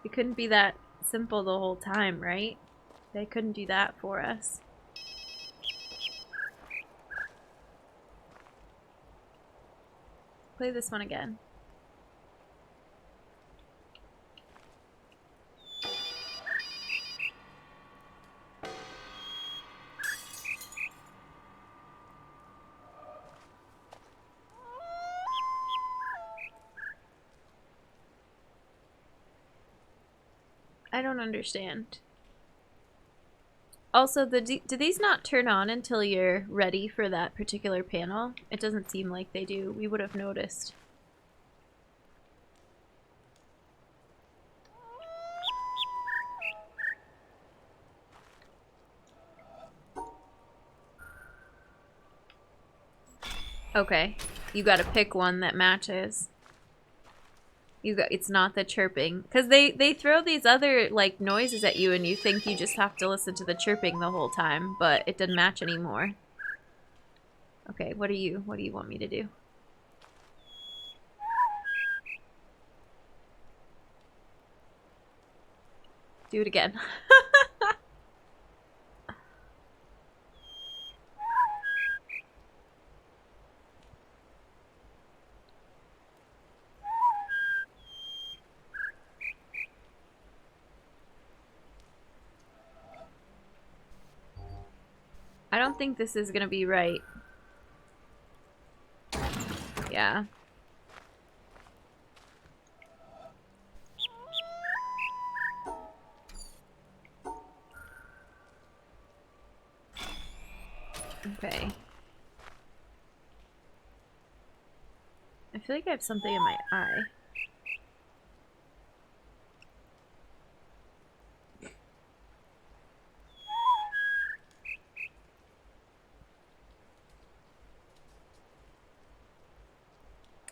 It couldn't be that simple the whole time, right? They couldn't do that for us. Play this one again. I don't understand. Also, do these not turn on until you're ready for that particular panel? It doesn't seem like they do. We would have noticed. Okay, you gotta pick one that matches. It's not the chirping, because they throw these other like noises at you and you think you just have to listen to the chirping the whole time, but it doesn't match anymore. Okay, what do you want me to do? Do it again. I don't think this is gonna be right. Yeah. Okay. I feel like I have something in my eye.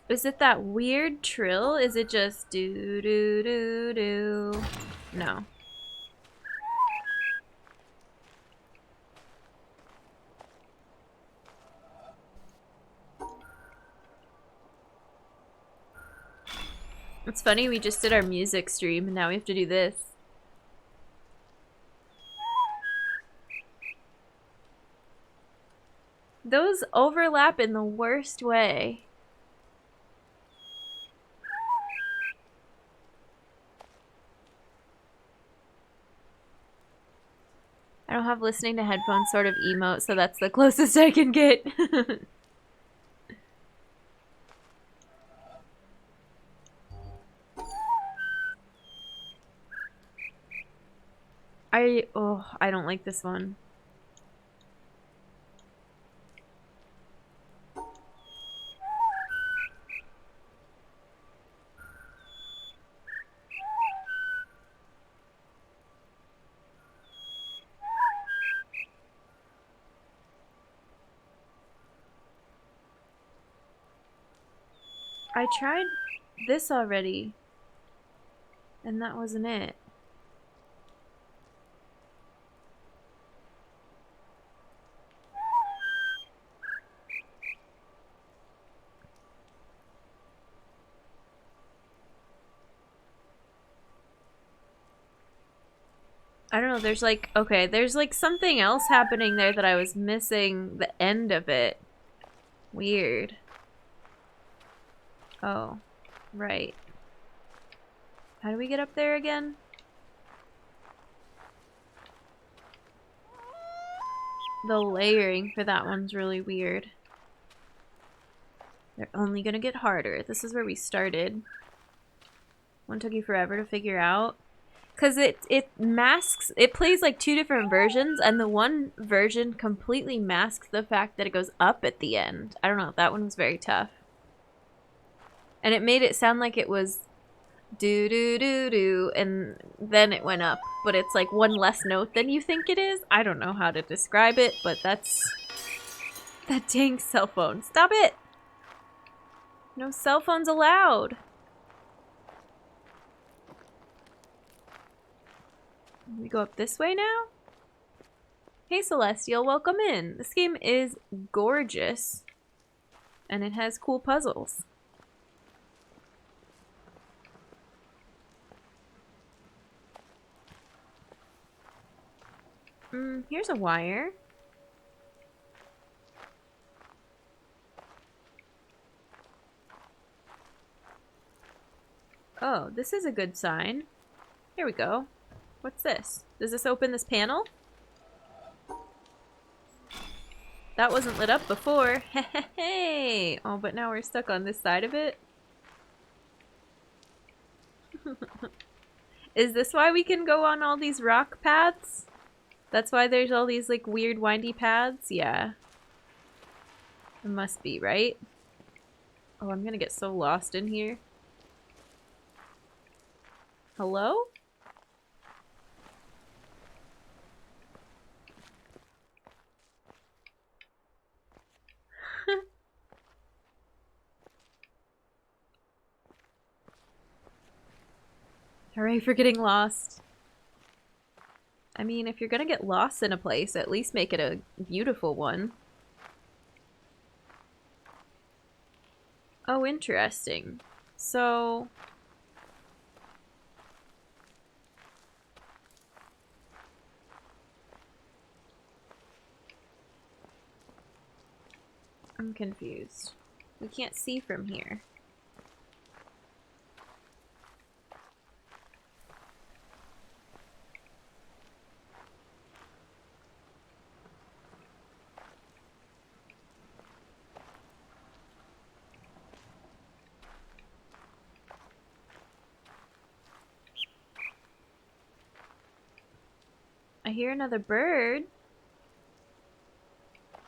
Is it that weird trill? Is it just do do do do? No. It's funny, we just did our music stream and now we have to do this. Those overlap in the worst way. I don't have listening to headphones sort of emote, so that's the closest I can get. I don't like this one. I tried this already, and that wasn't it. I don't know, there's like, okay, there's like something else happening there that I was missing the end of it. Weird. Oh, right. How do we get up there again? The layering for that one's really weird. They're only gonna get harder. This is where we started. One took you forever to figure out. Because it masks, it plays like 2 different versions, and the one version completely masks the fact that it goes up at the end. I don't know, that one was very tough. And it made it sound like it was do do do do, and then it went up, but it's like one less note than you think it is. I don't know how to describe it, but that's that dang cell phone. Stop it! No cell phones allowed. We go up this way now? Hey Celestial, welcome in. This game is gorgeous. And it has cool puzzles. Here's a wire. Oh, this is a good sign. Here we go. What's this? Does this open this panel? That wasn't lit up before. Hey! Oh, but now we're stuck on this side of it. Is this why we can go on all these rock paths? That's why there's all these like weird windy paths? Yeah. It must be, right? Oh, I'm gonna get so lost in here. Hello? Hooray for getting lost. I mean, if you're gonna get lost in a place, at least make it a beautiful one. Oh, interesting. So... I'm confused. We can't see from here. I hear another bird.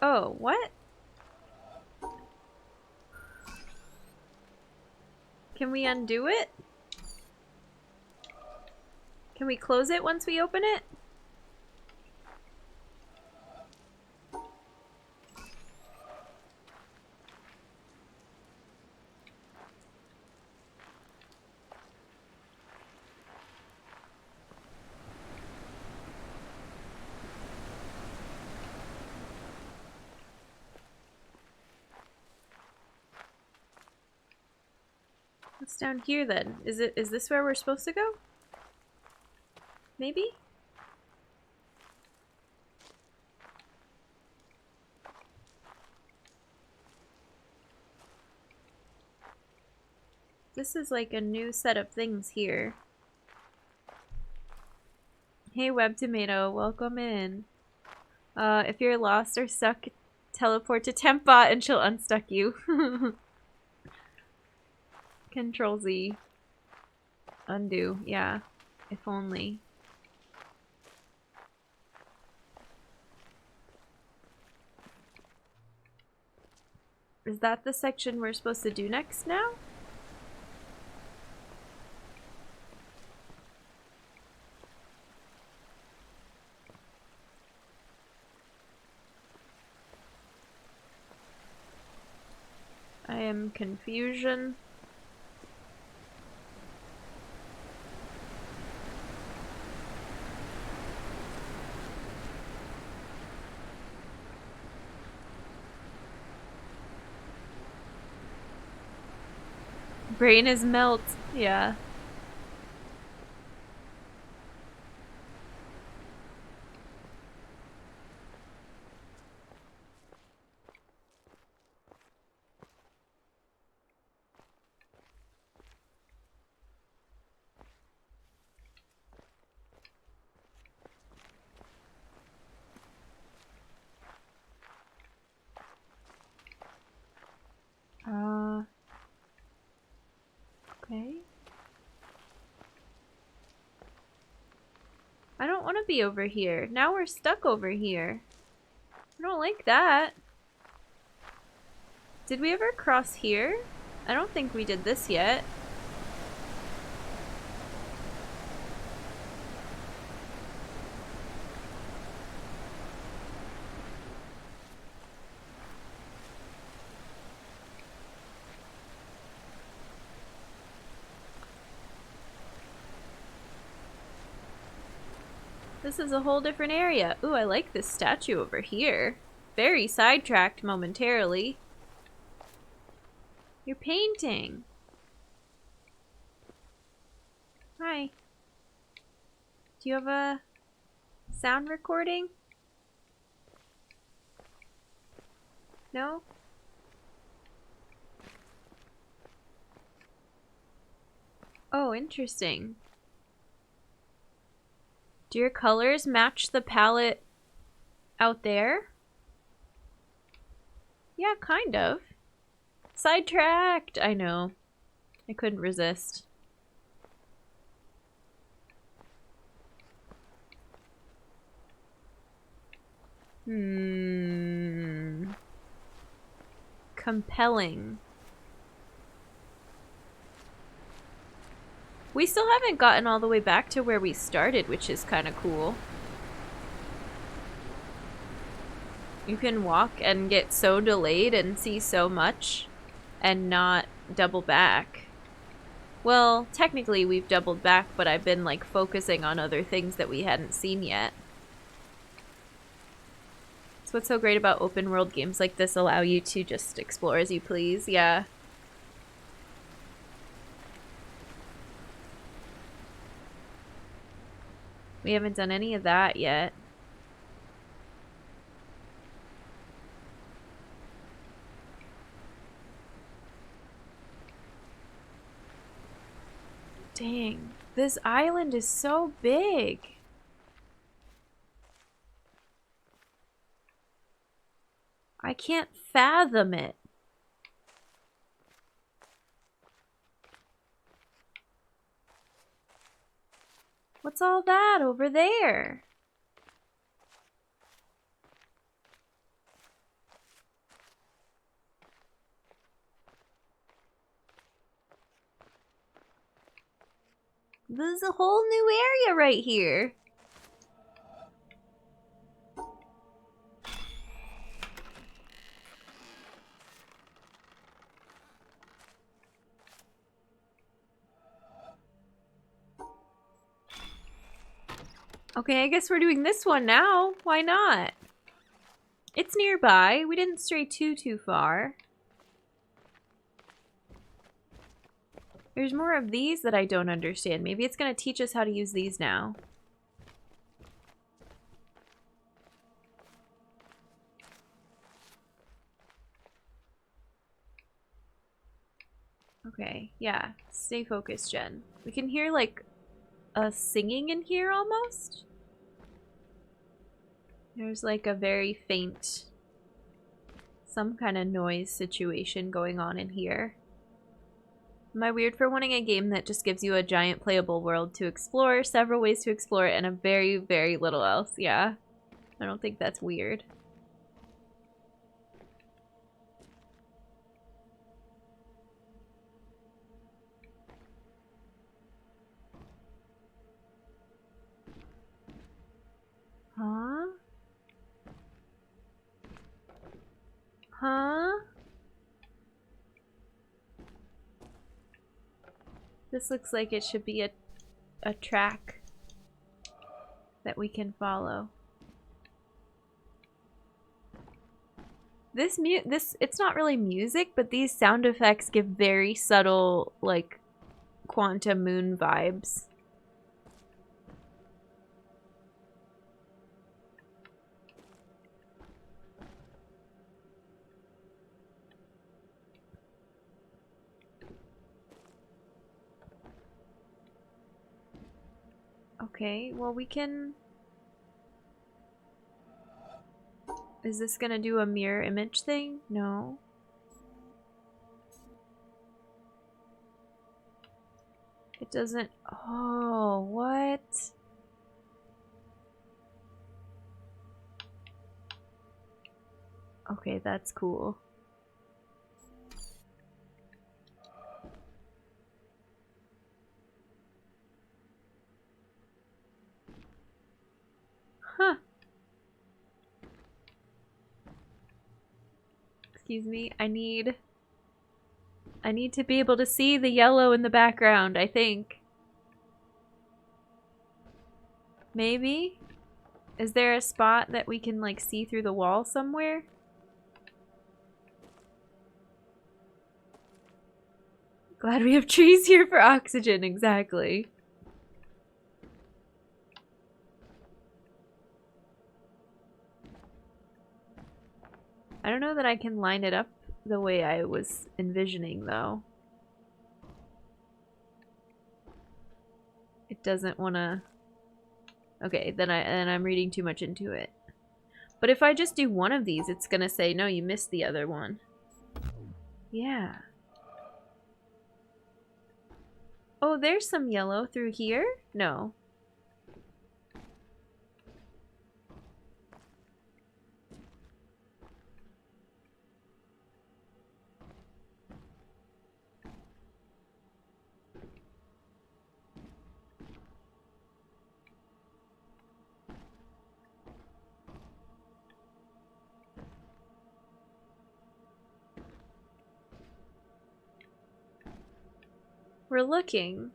Oh, what? Can we undo it? Can we close it once we open it? What's down here then? Is this where we're supposed to go? Maybe? This is like a new set of things here. Hey Web Tomato, welcome in. If you're lost or stuck, teleport to Tempbot and she'll unstuck you. Control Z. Undo, yeah. If only. Is that the section we're supposed to do next now? I am confusion. Brain is melt, yeah. I don't want to be over here. Now we're stuck over here. I don't like that. Did we ever cross here? I don't think we did this yet. This is a whole different area. Ooh, I like this statue over here. Very sidetracked momentarily. You're painting. Hi. Do you have a sound recording? No? Oh, interesting. Do your colors match the palette out there? Yeah, kind of. Sidetracked! I know. I couldn't resist. Compelling. We still haven't gotten all the way back to where we started, which is kind of cool. You can walk and get so delayed and see so much and not double back. Well, technically we've doubled back, but I've been like focusing on other things that we hadn't seen yet. That's what's so great about open world games like this, allow you to just explore as you please. Yeah. We haven't done any of that yet. Dang, this island is so big. I can't fathom it. What's all that over there? This is a whole new area right here. Okay, I guess we're doing this one now. Why not? It's nearby. We didn't stray too far. There's more of these that I don't understand. Maybe it's going to teach us how to use these now. Okay, yeah. Stay focused, Jen. We can hear, like, a singing in here almost. There's, like, a very faint, some kind of noise situation going on in here. Am I weird for wanting a game that just gives you a giant playable world to explore, several ways to explore it, and a very, very little else? Yeah. I don't think that's weird. Huh? Huh? This looks like it should be a track that we can follow. This it's not really music, but these sound effects give very subtle, like, quantum moon vibes. Okay, well we can... Is this gonna do a mirror image thing? No. It doesn't... Oh, what? Okay, that's cool. Huh. Excuse me, I need to be able to see the yellow in the background, I think. Maybe? Is there a spot that we can, like, see through the wall somewhere? Glad we have trees here for oxygen, exactly. I don't know that I can line it up the way I was envisioning, though. It doesn't want to... Okay, then I'm reading too much into it. But if I just do one of these, it's gonna say, no, you missed the other one. Yeah. Oh, there's some yellow through here? No. We're looking.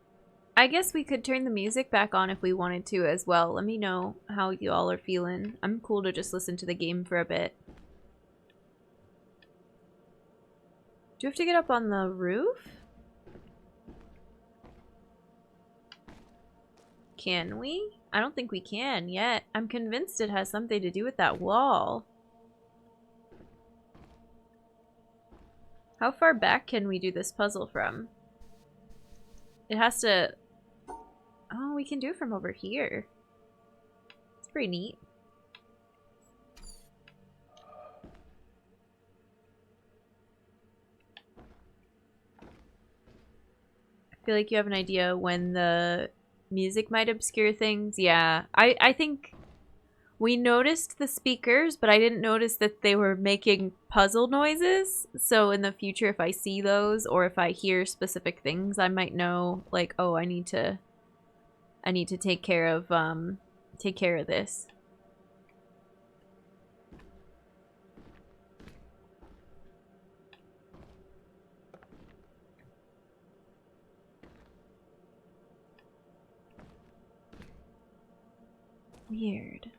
I guess we could turn the music back on if we wanted to as well. Let me know how you all are feeling. I'm cool to just listen to the game for a bit. Do you have to get up on the roof? Can we? I don't think we can yet. I'm convinced it has something to do with that wall. How far back can we do this puzzle from? It has to... Oh, we can do it from over here. It's pretty neat. I feel like you have an idea when the music might obscure things. Yeah, I think we noticed the speakers, but I didn't notice that they were making puzzle noises. So in the future, if I see those or if I hear specific things, I might know, like, oh, I need to take care of this. Weird.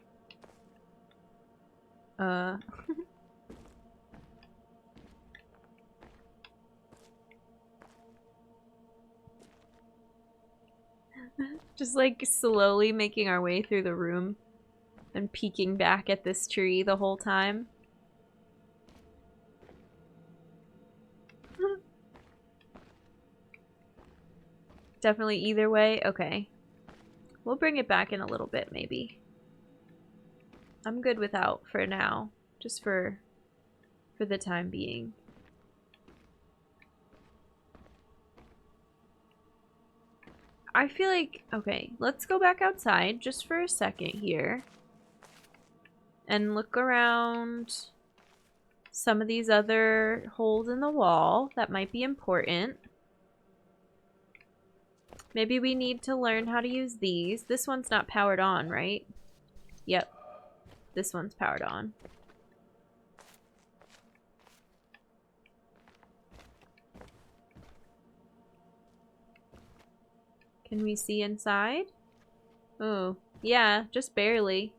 Just like slowly making our way through the room and peeking back at this tree the whole time. Definitely either way. Okay. We'll bring it back in a little bit, maybe. I'm good without for now. Just for the time being. I feel like... Okay, let's go back outside just for a second here. And look around some of these other holes in the wall that might be important. Maybe we need to learn how to use these. This one's not powered on, right? Yep. This one's powered on. Can we see inside? Oh, yeah, just barely.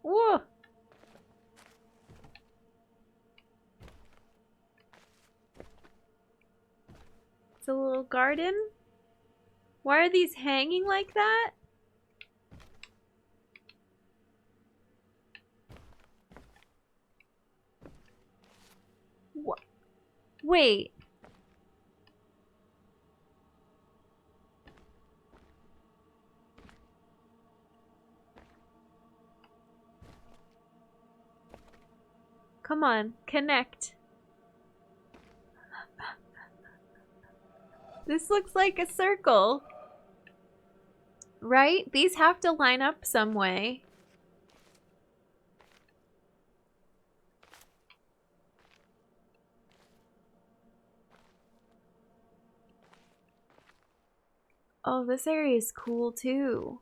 Whoa! It's a little garden? Why are these hanging like that? What? Wait. Come on, connect. This looks like a circle. Right? These have to line up some way. Oh, this area is cool too.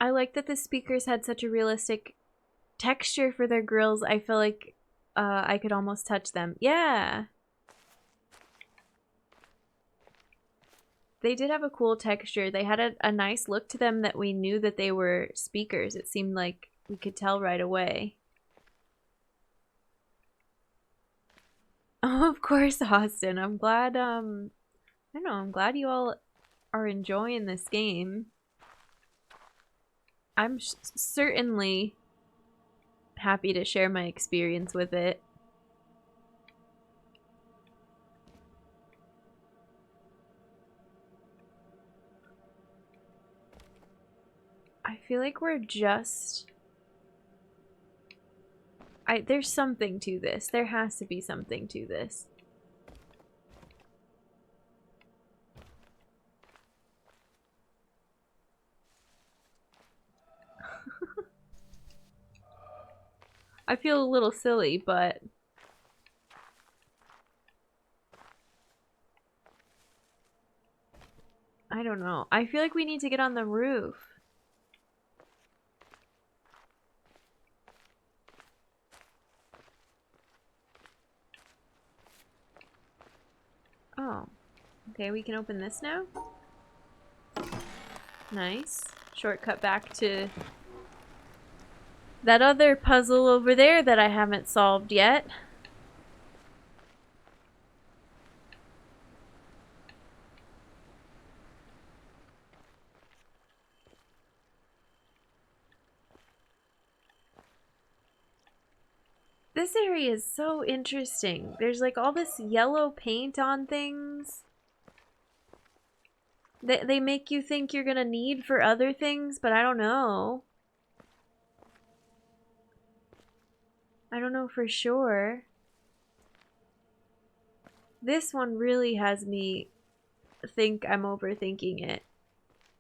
I like that the speakers had such a realistic texture for their grills. I feel like I could almost touch them. Yeah. They did have a cool texture. They had a nice look to them that we knew that they were speakers. It seemed like we could tell right away. Oh, of course, Austin. I'm glad, I don't know, I'm glad you all are enjoying this game. I'm certainly happy to share my experience with it. I feel like we're just... there's something to this. There has to be something to this. I feel a little silly, but... I don't know. I feel like we need to get on the roof. Oh. Okay, we can open this now? Nice. Shortcut back to that other puzzle over there that I haven't solved yet. This area is so interesting. There's like all this yellow paint on things. They make you think you're gonna need for other things, but I don't know. I don't know for sure. This one really has me think I'm overthinking it.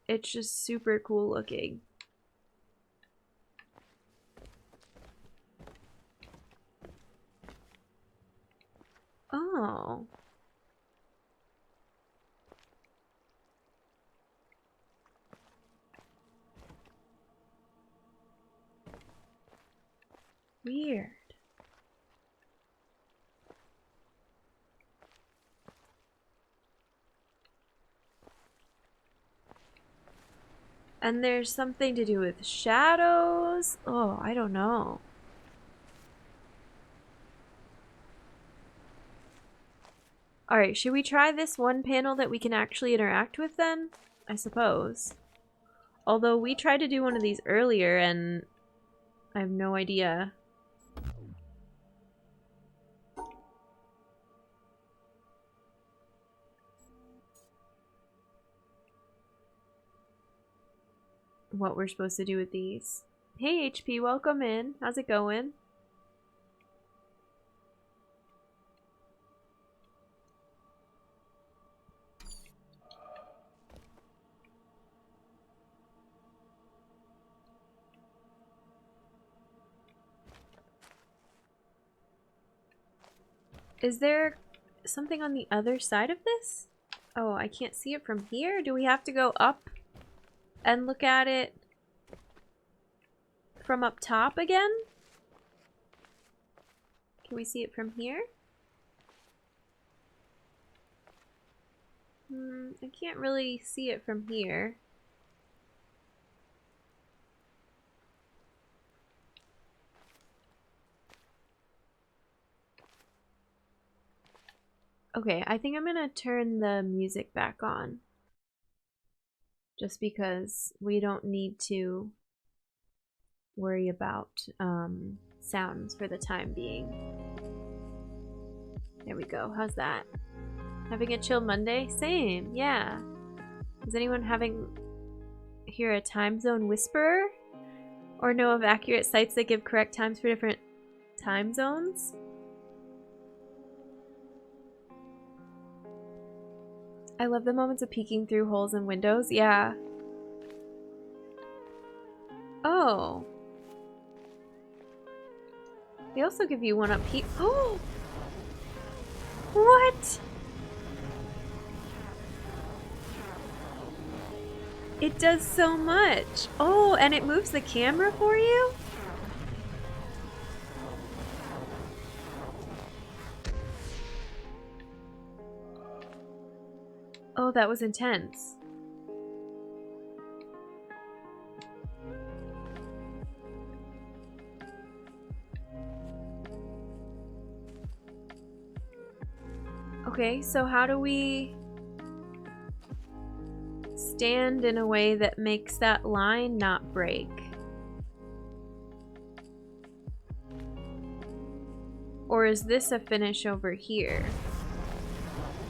It's just super cool looking. Oh. Weird. And there's something to do with shadows. Oh, I don't know. Alright, should we try this one panel that we can actually interact with then? I suppose. Although we tried to do one of these earlier and I have no idea. What we're supposed to do with these. Hey HP, welcome in. How's it going? Is there something on the other side of this? Oh, I can't see it from here? Do we have to go up and look at it from up top again? Can we see it from here? I can't really see it from here. Okay, I think I'm gonna turn the music back on. Just because we don't need to worry about sounds for the time being. There we go. How's that? Having a chill Monday? Same, yeah. Is anyone hear a time zone whisperer? Or know of accurate sites that give correct times for different time zones? I love the moments of peeking through holes in windows. Yeah. Oh. They also give you one up here. Oh! What? It does so much. Oh, and it moves the camera for you? Oh, that was intense. Okay, so how do we stand in a way that makes that line not break? Or is this a finish over here?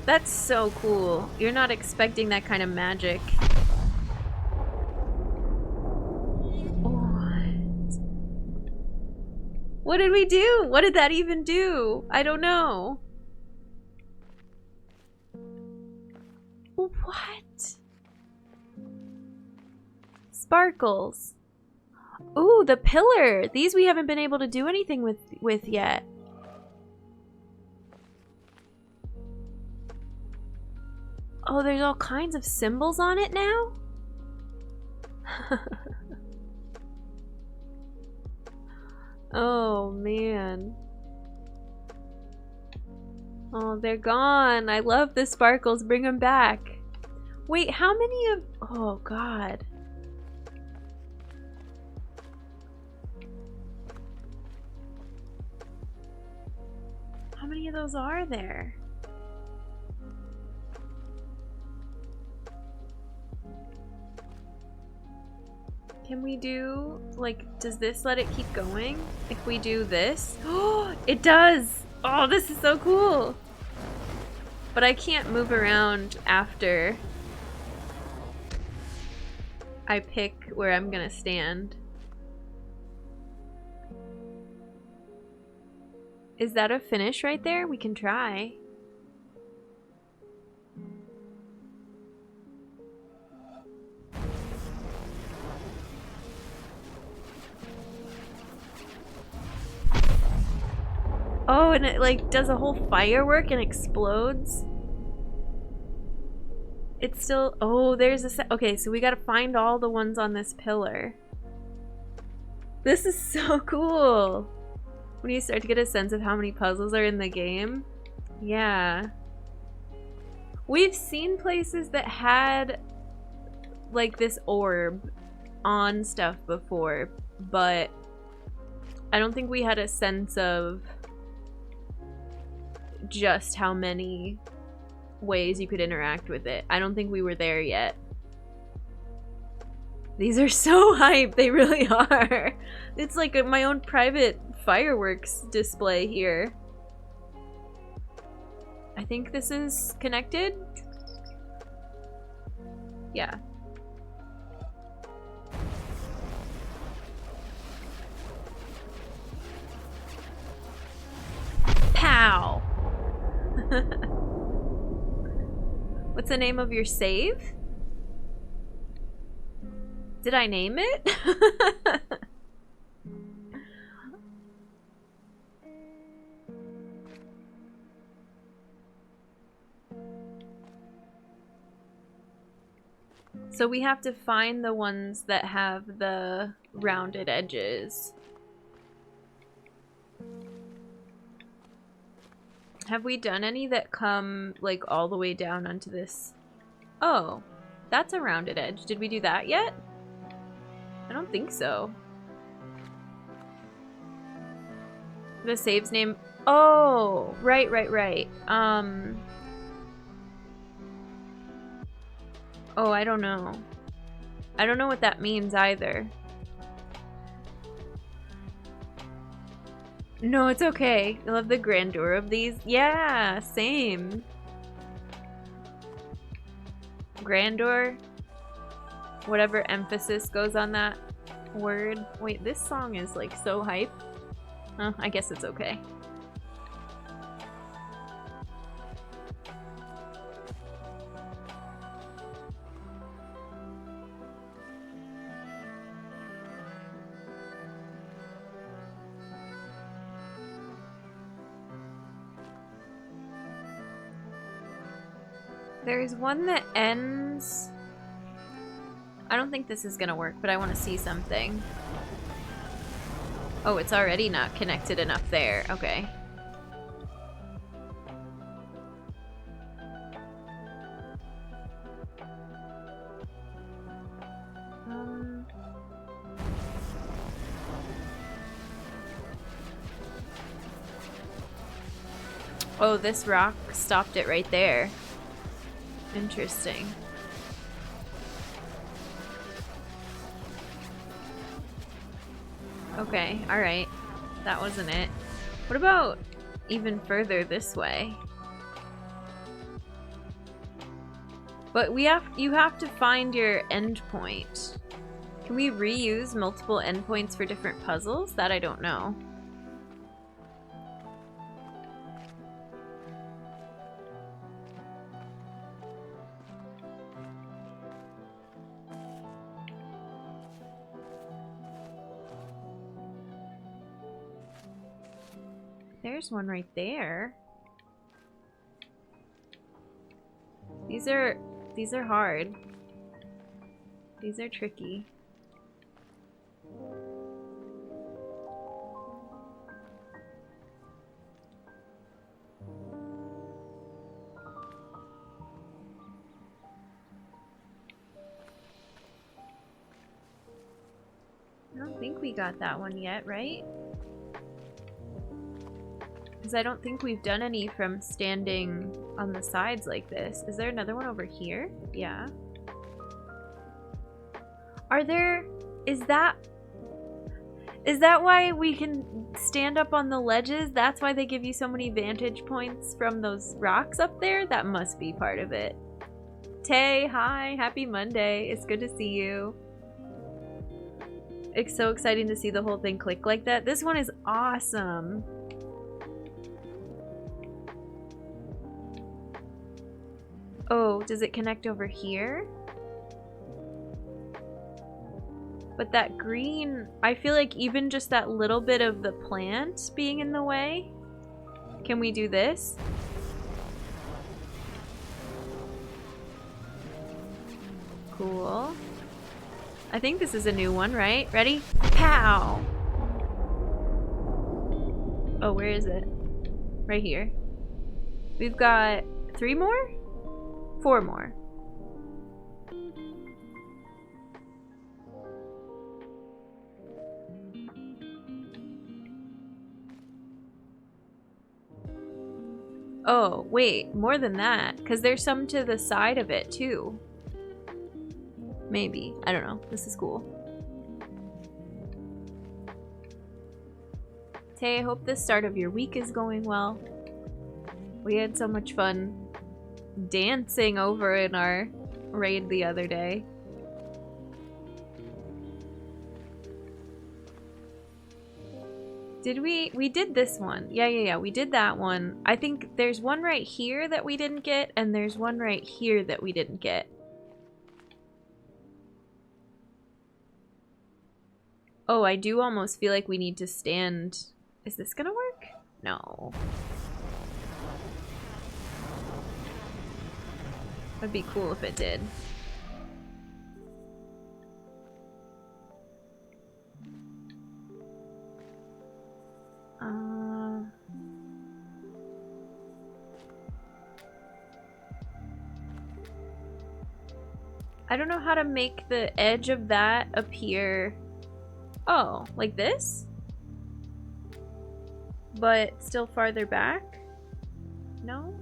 That's so cool. You're not expecting that kind of magic. What did we do? What did that even do? I don't know. What? Sparkles. Ooh, the pillar. These we haven't been able to do anything with yet. Oh, there's all kinds of symbols on it now? Oh, man. Oh, they're gone. I love the sparkles. Bring them back. Wait, how many of... Oh, God. How many of those are there? Can we do, like, does this let it keep going? If we do this? Oh, it does! Oh, this is so cool! But I can't move around after I pick where I'm gonna stand. Is that a finish right there? We can try. Oh, and it like does a whole firework and explodes. It's still, oh, there's a set. Okay, so we gotta find all the ones on this pillar. This is so cool. When you start to get a sense of how many puzzles are in the game. Yeah. We've seen places that had like this orb on stuff before, but I don't think we had a sense of just how many ways you could interact with it. I don't think we were there yet. These are so hype. They really are. It's like my own private fireworks display here. I think this is connected. Yeah. Pow! What's the name of your save? Did I name it? So we have to find the ones that have the rounded edges. Have we done any that come like all the way down onto this? Oh, that's a rounded edge. Did we do that yet? I don't think so. The save's name. Oh, right. Oh, I don't know. I don't know what that means either. No, it's okay. I love the grandeur of these. Yeah, same. Grandeur. Whatever emphasis goes on that word. Wait, this song is like so hype. Huh, I guess it's okay. There's one that ends I don't think this is gonna work, but I want to see something. Oh, it's already not connected enough there. Okay. Oh, this rock stopped it right there. Interesting. Okay, alright. That wasn't it. What about even further this way? But you have to find your endpoint. Can we reuse multiple endpoints for different puzzles? That I don't know. There's one right there. These are hard. These are tricky. I don't think we got that one yet, right? Because I don't think we've done any from standing on the sides like this. Is there another one over here? Yeah. Are there... Is that why we can stand up on the ledges? That's why they give you so many vantage points from those rocks up there? That must be part of it. Tay, hi. Happy Monday. It's good to see you. It's so exciting to see the whole thing click like that. This one is awesome. Oh, does it connect over here? But that green, I feel like even just that little bit of the plant being in the way. Can we do this? Cool. I think this is a new one, right? Ready? Pow! Oh, where is it? Right here. We've got 3 more? 4 more. Oh, wait, more than that, because there's some to the side of it too. Maybe. I don't know. This is cool. Tay, I hope the start of your week is going well. We had so much fun dancing over in our raid the other day. Did we? We did this one. Yeah. We did that one. I think there's one right here that we didn't get, and there's one right here that we didn't get. Oh, I do almost feel like we need to stand. Is this gonna work? No. That'd be cool if it did. I don't know how to make the edge of that appear. Oh, like this? But still farther back? No?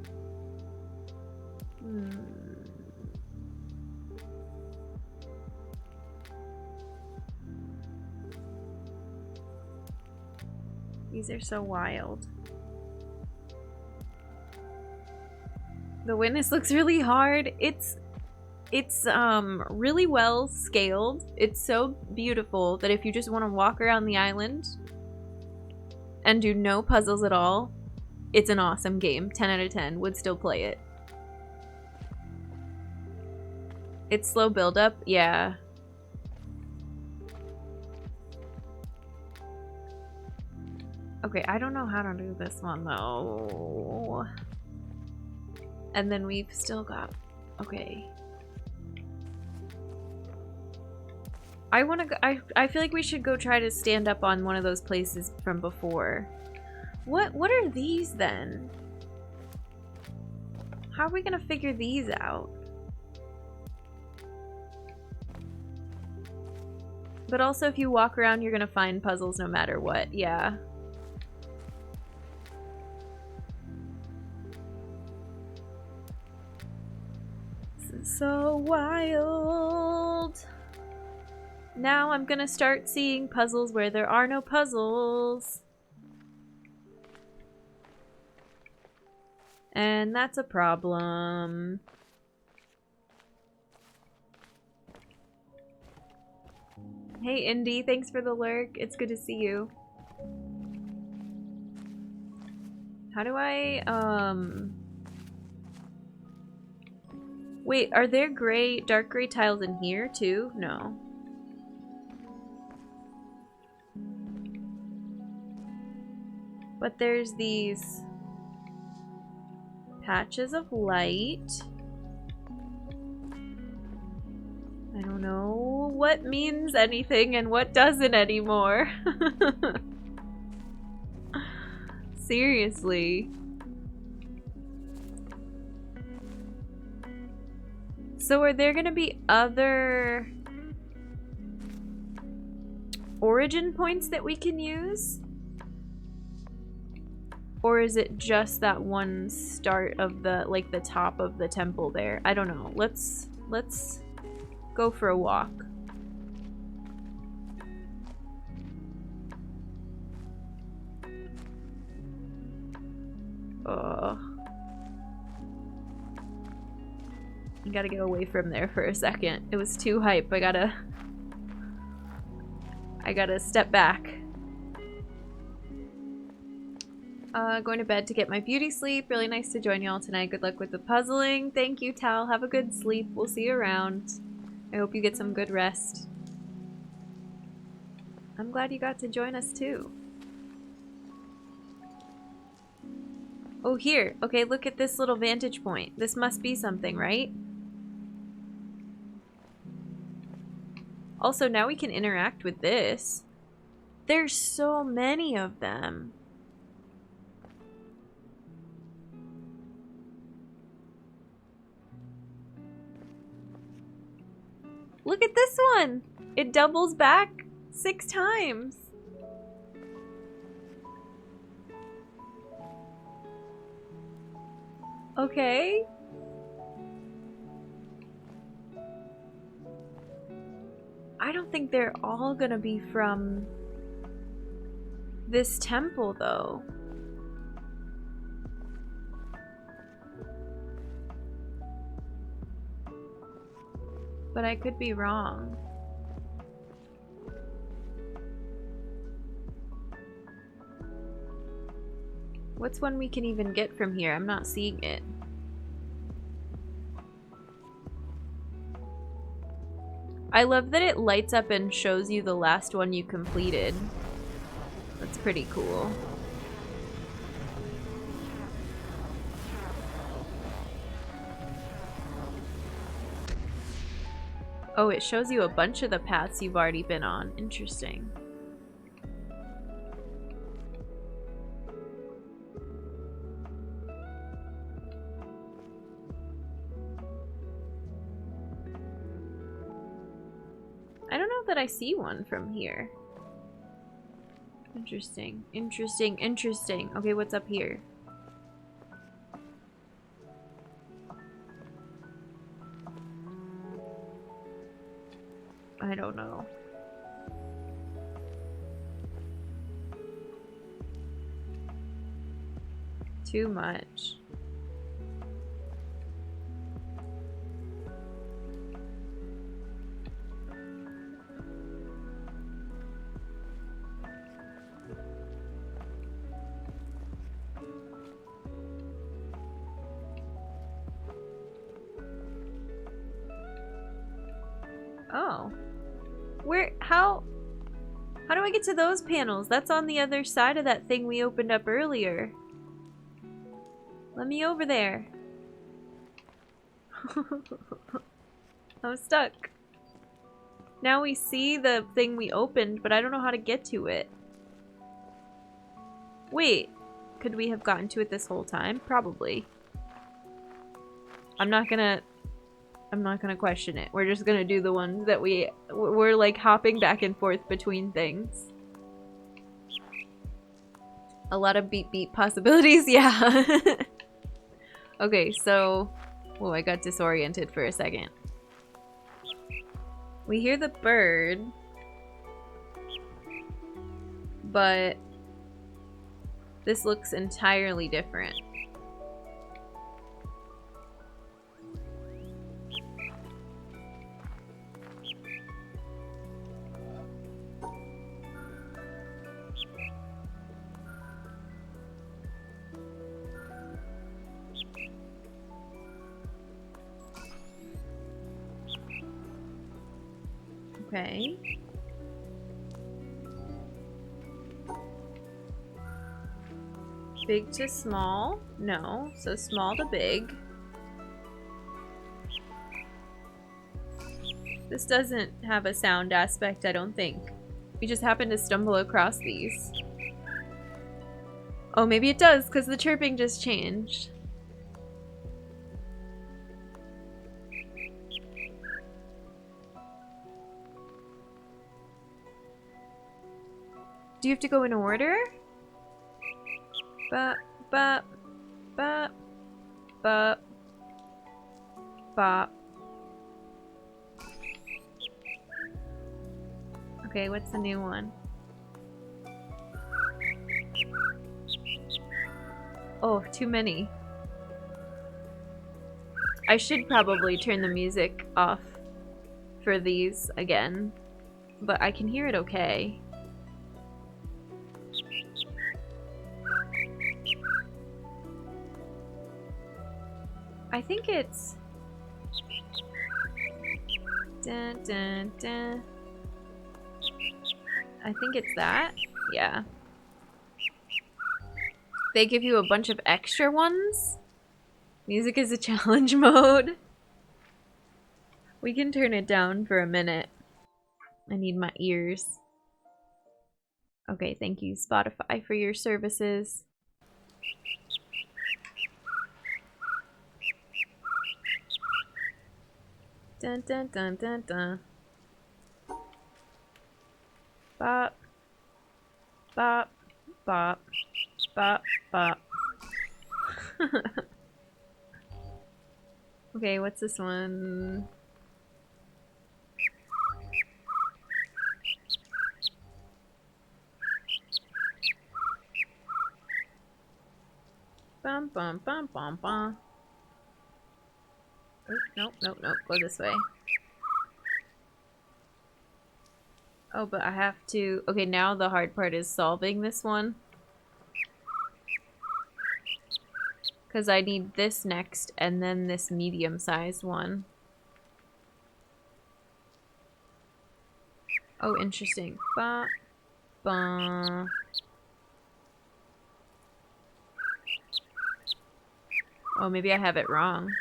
These are so wild. The witness looks really hard. It's really well scaled. It's so beautiful that if you just want to walk around the island and do no puzzles at all, it's an awesome game. 10 out of 10. Would still play it. It's slow build up, yeah. Okay, I don't know how to do this one though. And then we've still got, okay. I want to go. I feel like we should go try to stand up on one of those places from before. What are these then? How are we gonna figure these out? But also, if you walk around, you're gonna find puzzles no matter what. Yeah. This is so wild. Now I'm gonna start seeing puzzles where there are no puzzles. And that's a problem. Hey Indy, thanks for the lurk. It's good to see you. How do I, Wait, are there dark gray tiles in here too? No. But there's these patches of light. I don't know what means anything and what doesn't anymore. Seriously. So are there gonna be other origin points that we can use? Or is it just that one start of the, like, the top of the temple there? I don't know. Let's go for a walk. Ugh. I gotta get away from there for a second. It was too hype. I gotta step back. Going to bed to get my beauty sleep. Really nice to join y'all tonight. Good luck with the puzzling. Thank you, Tal. Have a good sleep. We'll see you around. I hope you get some good rest. I'm glad you got to join us too. Oh, here. Okay, look at this little vantage point. This must be something, right? Also, now we can interact with this. There's so many of them. Look at this one! It doubles back 6 times. Okay. I don't think they're all gonna be from this temple, though. But I could be wrong. What's one we can even get from here? I'm not seeing it. I love that it lights up and shows you the last one you completed. That's pretty cool. Oh, it shows you a bunch of the paths you've already been on. Interesting. I don't know that I see one from here. Interesting. Interesting. Interesting. Okay, what's up here? I don't know. Too much. Oh. How do I get to those panels? That's on the other side of that thing we opened up earlier. Let me over there. I'm stuck. Now we see the thing we opened, but I don't know how to get to it. Wait, could we have gotten to it this whole time? Probably. I'm not gonna question it. We're just gonna do the ones that we're like hopping back and forth between things. A lot of beep beep possibilities, yeah. Okay, so... Whoa, I got disoriented for a second. We hear the bird, but this looks entirely different. Okay. Big to small? No. So small to big. This doesn't have a sound aspect, I don't think. We just happened to stumble across these. Oh, maybe it does, because the chirping just changed. Do you have to go in order? Bop, bop, bop, bop, bop. Okay, what's the new one? Oh, too many. I should probably turn the music off for these again, but I can hear it okay. I think it's... Dun, dun, dun. I think it's that. Yeah. They give you a bunch of extra ones. Music is a challenge mode. We can turn it down for a minute. I need my ears. Okay, thank you, Spotify, for your services. Dun dun dun dun dun. Bop. Bop. Bop. Bop. Bop. Okay, what's this one? Bum bum bum bum bum. Oop, nope, nope, nope. Go this way. Oh, but I have to... Okay, now the hard part is solving this one. Because I need this next, and then this medium-sized one. Oh, interesting. Ba, ba. Oh, maybe I have it wrong.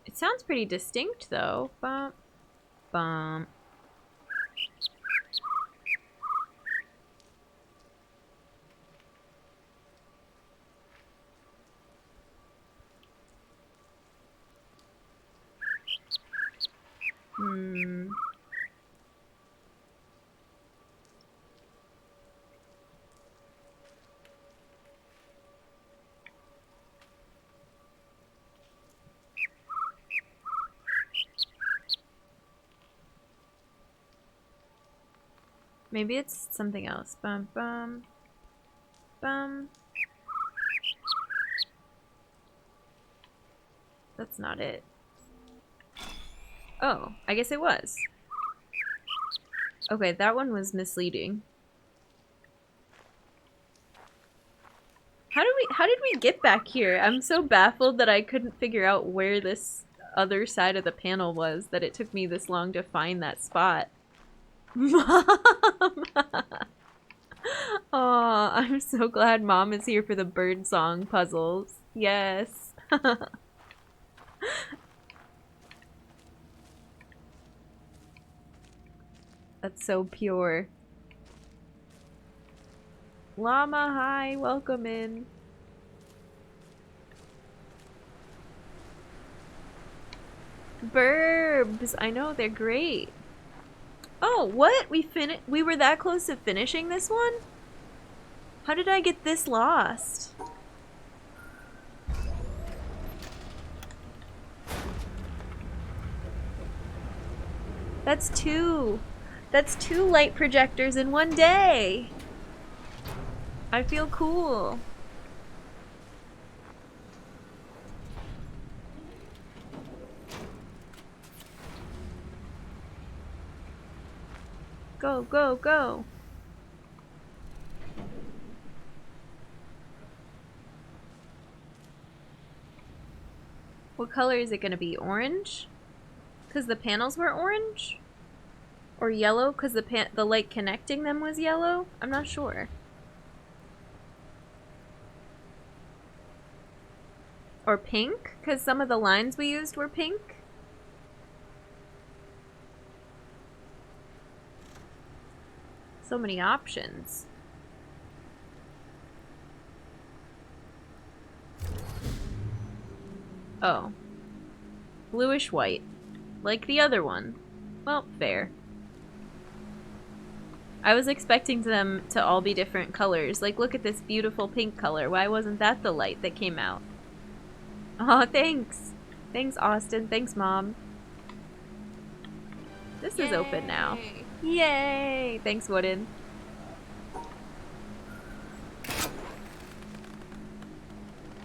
It sounds pretty distinct, though. Bum, bum. Maybe it's something else. Bum, bum, bum. That's not it. Oh, I guess it was. Okay, that one was misleading. How did we get back here? I'm so baffled that I couldn't figure out where this other side of the panel was, that it took me this long to find that spot. Mom! Aw, I'm so glad Mom is here for the bird song puzzles. Yes. That's so pure. Llama, hi, welcome in. Burbs, I know, they're great. Oh, what? We were that close to finishing this one? How did I get this lost? That's two light projectors in one day. I feel cool. Go, go, go. What color is it gonna be? Orange? Because the panels were orange? Or yellow because the light connecting them was yellow? I'm not sure. Or pink because some of the lines we used were pink? So many options. Oh. Bluish white. Like the other one. Well, fair. I was expecting them to all be different colors. Like, look at this beautiful pink color. Why wasn't that the light that came out? Oh, thanks. Thanks, Austin. Thanks, Mom. This is open now. Yay! Thanks, Wooden.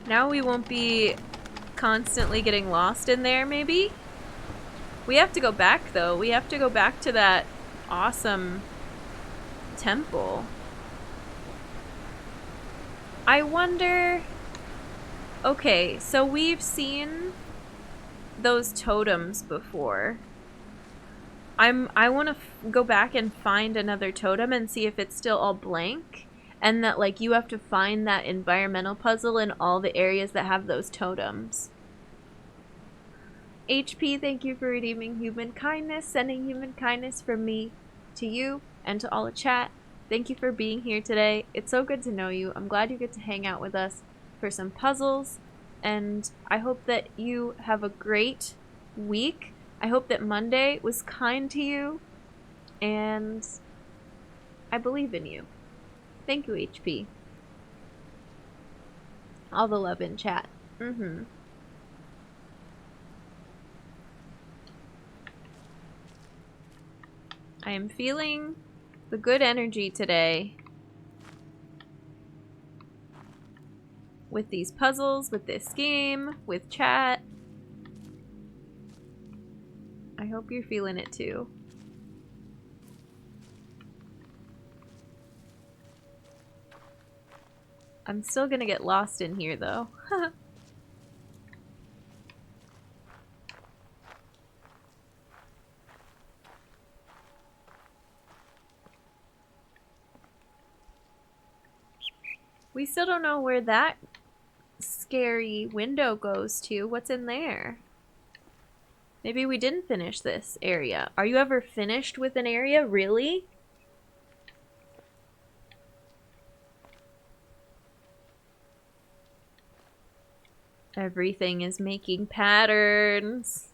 Now we won't be constantly getting lost in there, maybe? We have to go back, though. We have to go back to that awesome temple. I wonder... Okay, so we've seen those totems before. I want to go back and find another totem and see if it's still all blank. And that, like, you have to find that environmental puzzle in all the areas that have those totems. HP, thank you for redeeming human kindness. Sending human kindness from me to you and to all the chat. Thank you for being here today. It's so good to know you. I'm glad you get to hang out with us for some puzzles. And I hope that you have a great week. I hope that Monday was kind to you. And I believe in you. Thank you, HP. All the love in chat. I am feeling the good energy today. With these puzzles, with this game, with chat. I hope you're feeling it too. I'm still gonna get lost in here though. We still don't know where that scary window goes to. What's in there? Maybe we didn't finish this area. Are you ever finished with an area? Really? Everything is making patterns.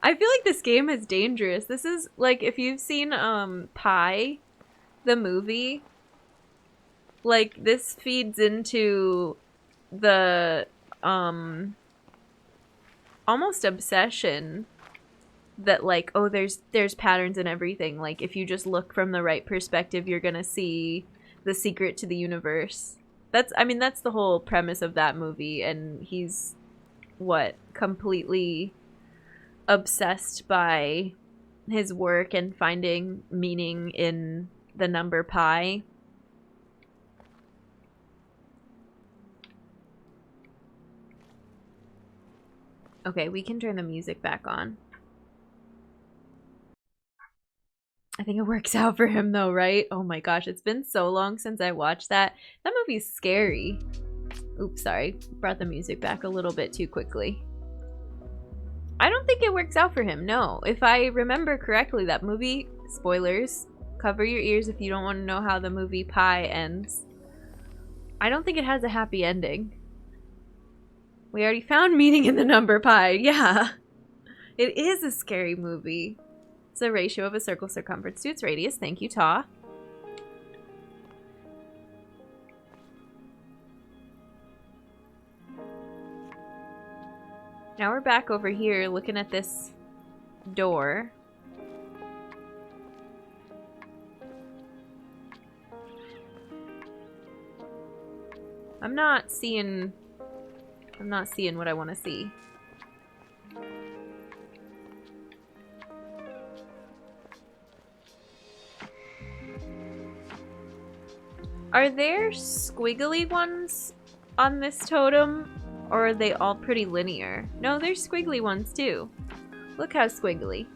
I feel like this game is dangerous. This is like if you've seen Pi, the movie, like this feeds into the almost obsession that like, oh, there's patterns in everything. Like if you just look from the right perspective, you're gonna see the secret to the universe. That's the whole premise of that movie, and he's what, completely obsessed by his work and finding meaning in the number pi. Okay, we can turn the music back on. I think it works out for him though, right? Oh my gosh, it's been so long since I watched that. That movie's scary. Oops, sorry. Brought the music back a little bit too quickly. I don't think it works out for him, no. If I remember correctly, that movie, spoilers, cover your ears if you don't want to know how the movie Pi ends. I don't think it has a happy ending. We already found meaning in the number pi, yeah. It is a scary movie. It's a ratio of a circle's circumference to its radius. Thank you, Ta. Now we're back over here looking at this door. I'm not seeing what I want to see. Are there squiggly ones on this totem, or are they all pretty linear? No, there's squiggly ones too. Look how squiggly.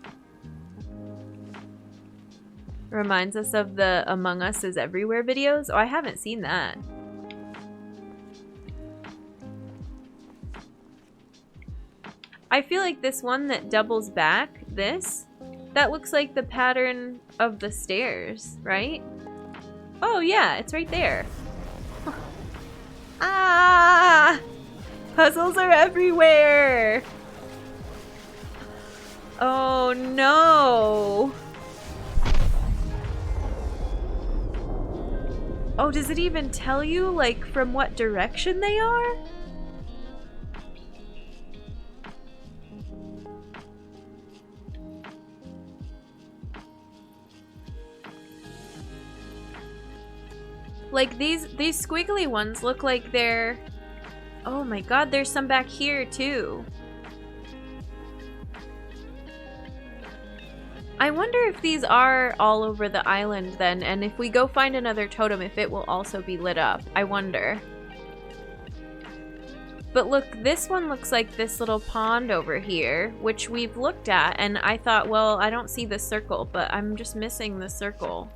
Reminds us of the Among Us is Everywhere videos. Oh, I haven't seen that. I feel like this one that doubles back, that looks like the pattern of the stairs, right? Oh yeah, it's right there. Ah! Puzzles are everywhere! Oh no! Oh, does it even tell you, like, from what direction they are? Like, these squiggly ones look like they're... Oh my god, there's some back here, too. I wonder if these are all over the island, then, and if we go find another totem, if it will also be lit up. I wonder. But look, this one looks like this little pond over here, which we've looked at, and I thought, well, I don't see the circle, but I'm just missing the circle.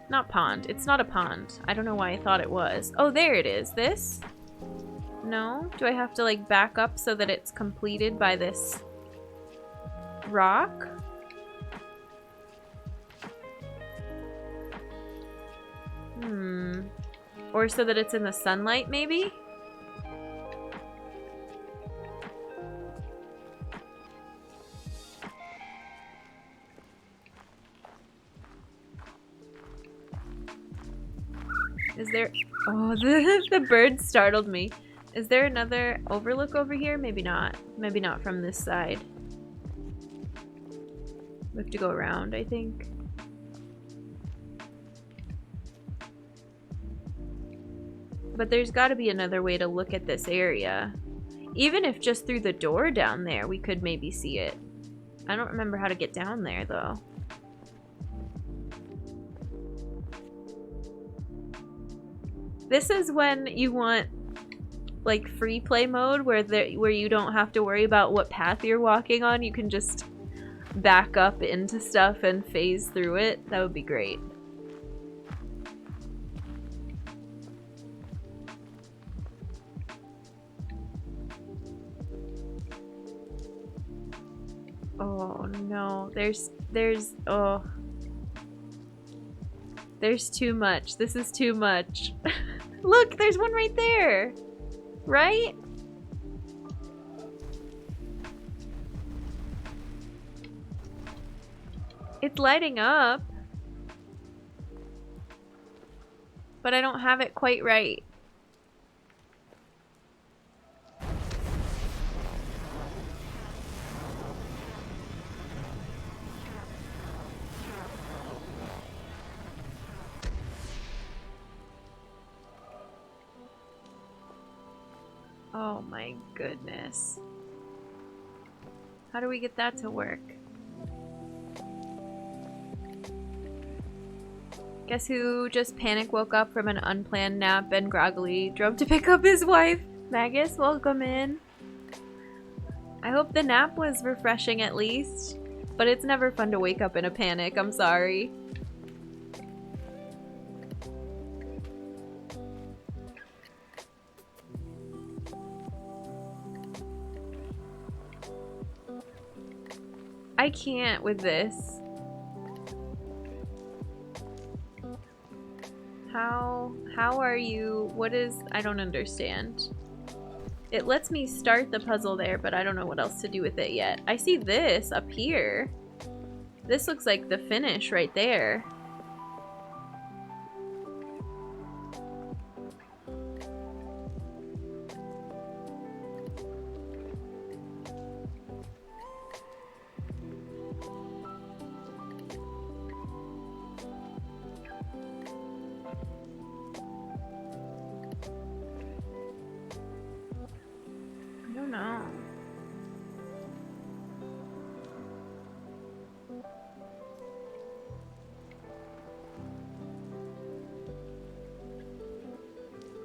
Not pond. It's not a pond. I don't know why I thought it was. Oh, there it is. This? No? Do I have to, like, back up so that it's completed by this rock? Or so that it's in the sunlight, maybe? Is there... Oh, the bird startled me. Is there another overlook over here? Maybe not. Maybe not from this side. We have to go around, I think. But there's got to be another way to look at this area. Even if just through the door down there, we could maybe see it. I don't remember how to get down there, though. This is when you want, like, free play mode, where you don't have to worry about what path you're walking on. You can just back up into stuff and phase through it. That would be great. Oh no, there's too much. This is too much. Look, there's one right there. Right? It's lighting up. But I don't have it quite right. Oh my goodness. How do we get that to work? Guess who just panic woke up from an unplanned nap and groggily drove to pick up his wife? Magus, welcome in. I hope the nap was refreshing at least, but it's never fun to wake up in a panic, I'm sorry. I can't with this. How are you? What is... I don't understand. It lets me start the puzzle there, but I don't know what else to do with it yet. I see this up here. This looks like the finish right there. I don't know.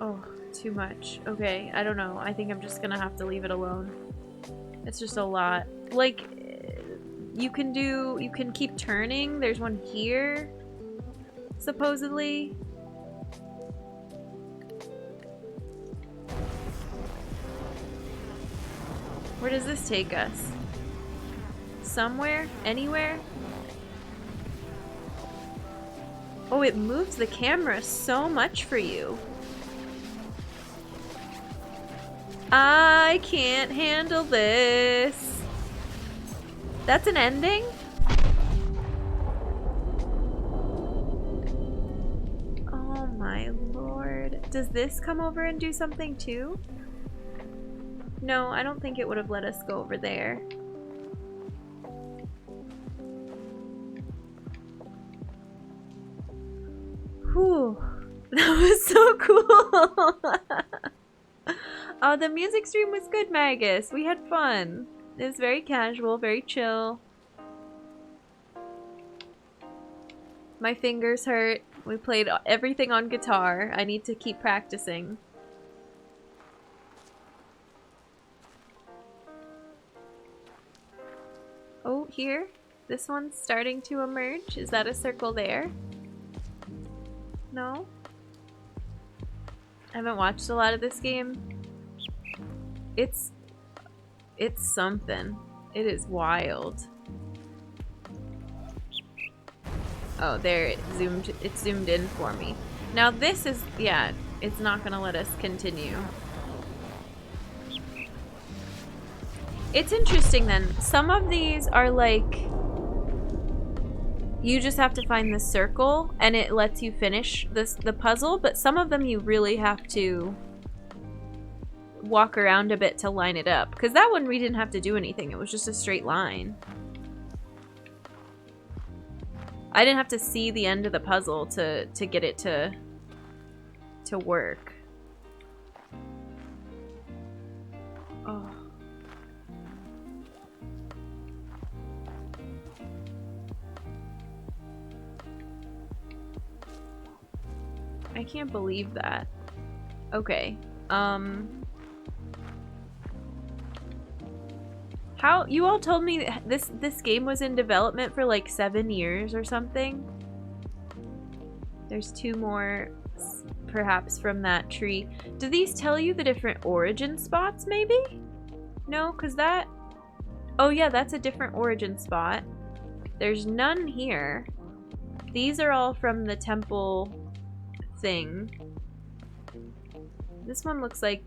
Oh, too much. Okay, I don't know. I think I'm just gonna have to leave it alone. It's just a lot. Like, you can keep turning. There's one here, supposedly. Where does this take us? Somewhere? Anywhere? Oh, it moves the camera so much for you. I can't handle this. That's an ending? Oh my lord. Does this come over and do something too? No, I don't think it would have let us go over there. Whew. That was so cool. Oh, the music stream was good, Magus. We had fun. It was very casual, very chill. My fingers hurt. We played everything on guitar. I need to keep practicing. Oh, here? This one's starting to emerge. Is that a circle there? No? I haven't watched a lot of this game. It's something. It is wild. Oh, there it zoomed in for me. Now this is, yeah, it's not gonna let us continue. It's interesting then. Some of these are like, you just have to find the circle and it lets you finish the puzzle, but some of them you really have to walk around a bit to line it up. Because that one we didn't have to do anything. It was just a straight line. I didn't have to see the end of the puzzle to get it to work. Oh. I can't believe that. Okay. How you all told me this game was in development for like 7 years or something? There's 2 more perhaps from that tree. Do these tell you the different origin spots maybe? No, cuz that... Oh yeah, that's a different origin spot. There's none here. These are all from the temple thing. This one looks like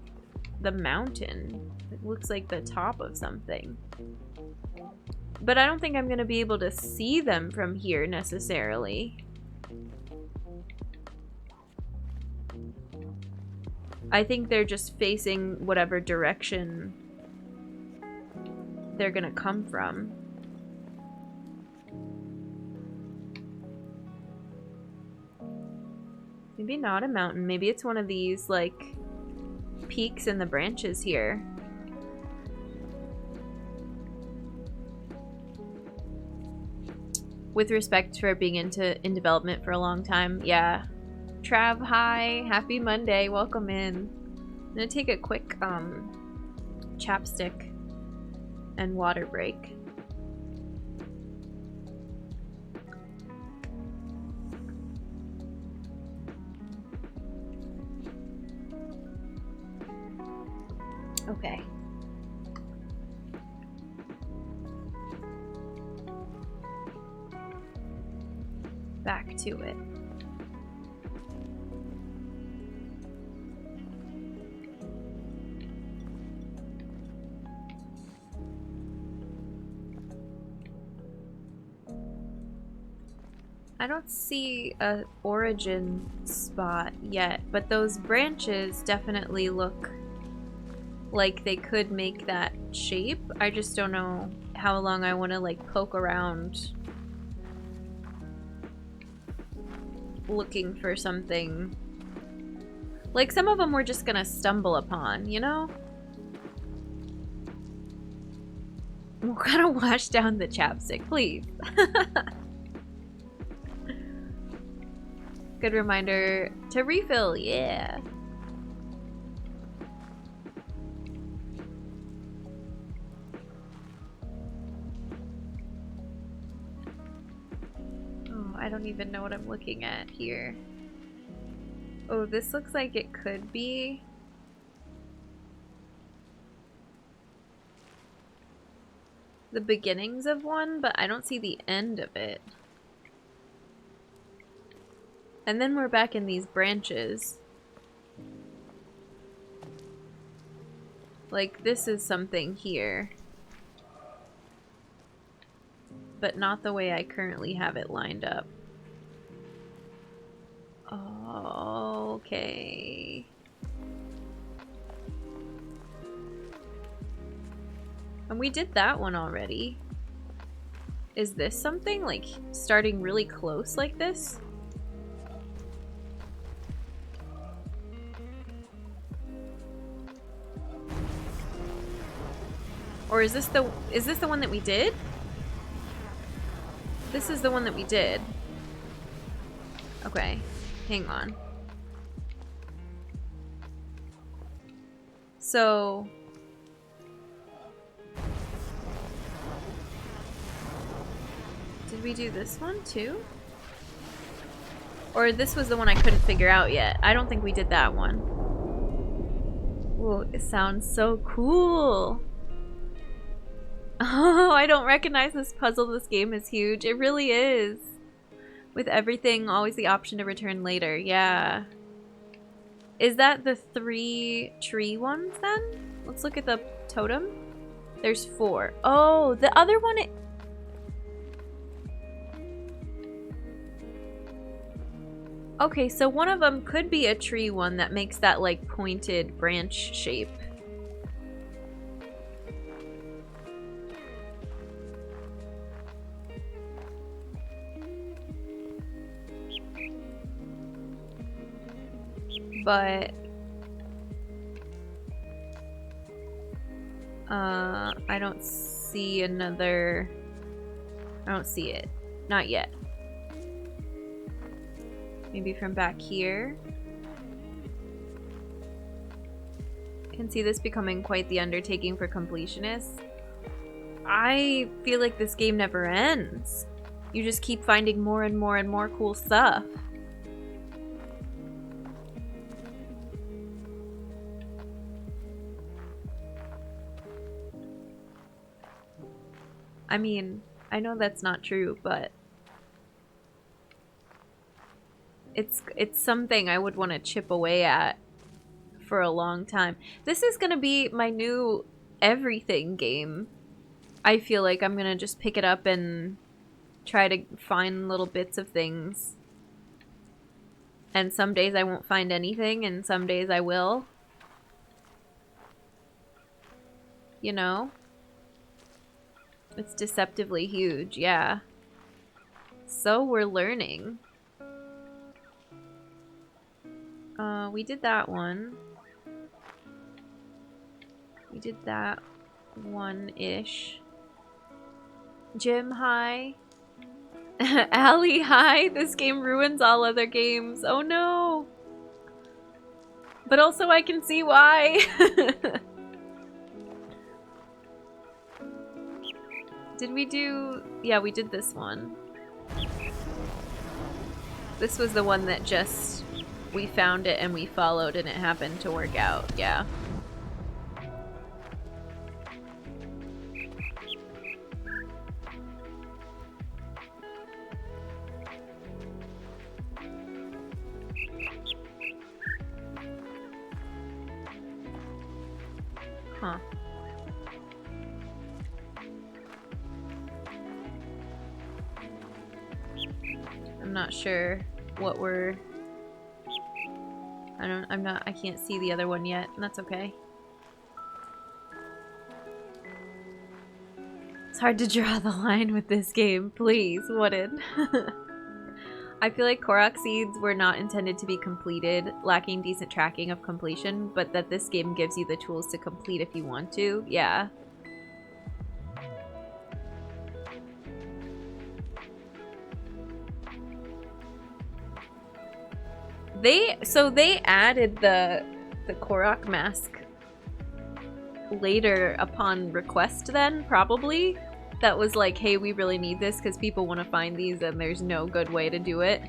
the mountain. It looks like the top of something. But I don't think I'm gonna be able to see them from here necessarily. I think they're just facing whatever direction they're gonna come from. Maybe not a mountain. Maybe it's one of these, like, peaks in the branches here. With respect for being in development for a long time, yeah. Trav, hi. Happy Monday. Welcome in. I'm gonna take a quick chapstick and water break. Okay. to it. I don't see a origin spot yet, but those branches definitely look like they could make that shape. I just don't know how long I want to like poke around looking for something. Like some of them we're just gonna stumble upon, you know? We're gonna wash down the chapstick, please. Good reminder to refill, yeah. Oh, I don't even know what I'm looking at here. Oh, this looks like it could be the beginnings of one, but I don't see the end of it. And then we're back in these branches. Like, this is something here. But not the way I currently have it lined up. Okay. And we did that one already. Is this something? Like, starting really close like this? Or is this the one that we did? This is the one that we did. Okay, hang on. So did we do this one too? Or this was the one I couldn't figure out yet. I don't think we did that one. Whoa, it sounds so cool. Oh, I don't recognize this puzzle. This game is huge. It really is. With everything, always the option to return later. Yeah. Is that the 3 tree ones then? Let's look at the totem. There's 4. Oh, the other one... Okay, so one of them could be a tree one that makes that like pointed branch shape. But I don't see another. I don't see it. Not yet. Maybe from back here. Can see this becoming quite the undertaking for completionists. I feel like this game never ends. You just keep finding more and more and more cool stuff. I mean, I know that's not true, but it's something I would want to chip away at for a long time. This is gonna be my new everything game. I feel like I'm gonna just pick it up and try to find little bits of things. And some days I won't find anything, and some days I will. You know? It's deceptively huge, yeah. So we're learning. We did that one. We did that one-ish. Gym high. Alley high. This game ruins all other games. Oh no. But also I can see why. Did we do... Yeah, we did this one. This was the one that just... We found it and we followed and it happened to work out. Yeah. Huh. I'm not sure what we're... I can't see the other one yet, and that's okay. It's hard to draw the line with this game. Please, Wooden. I feel like Korok seeds were not intended to be completed, lacking decent tracking of completion, but that this game gives you the tools to complete if you want to. Yeah. They added the Korok mask later upon request then, probably. That was like, hey, we really need this because people want to find these and there's no good way to do it.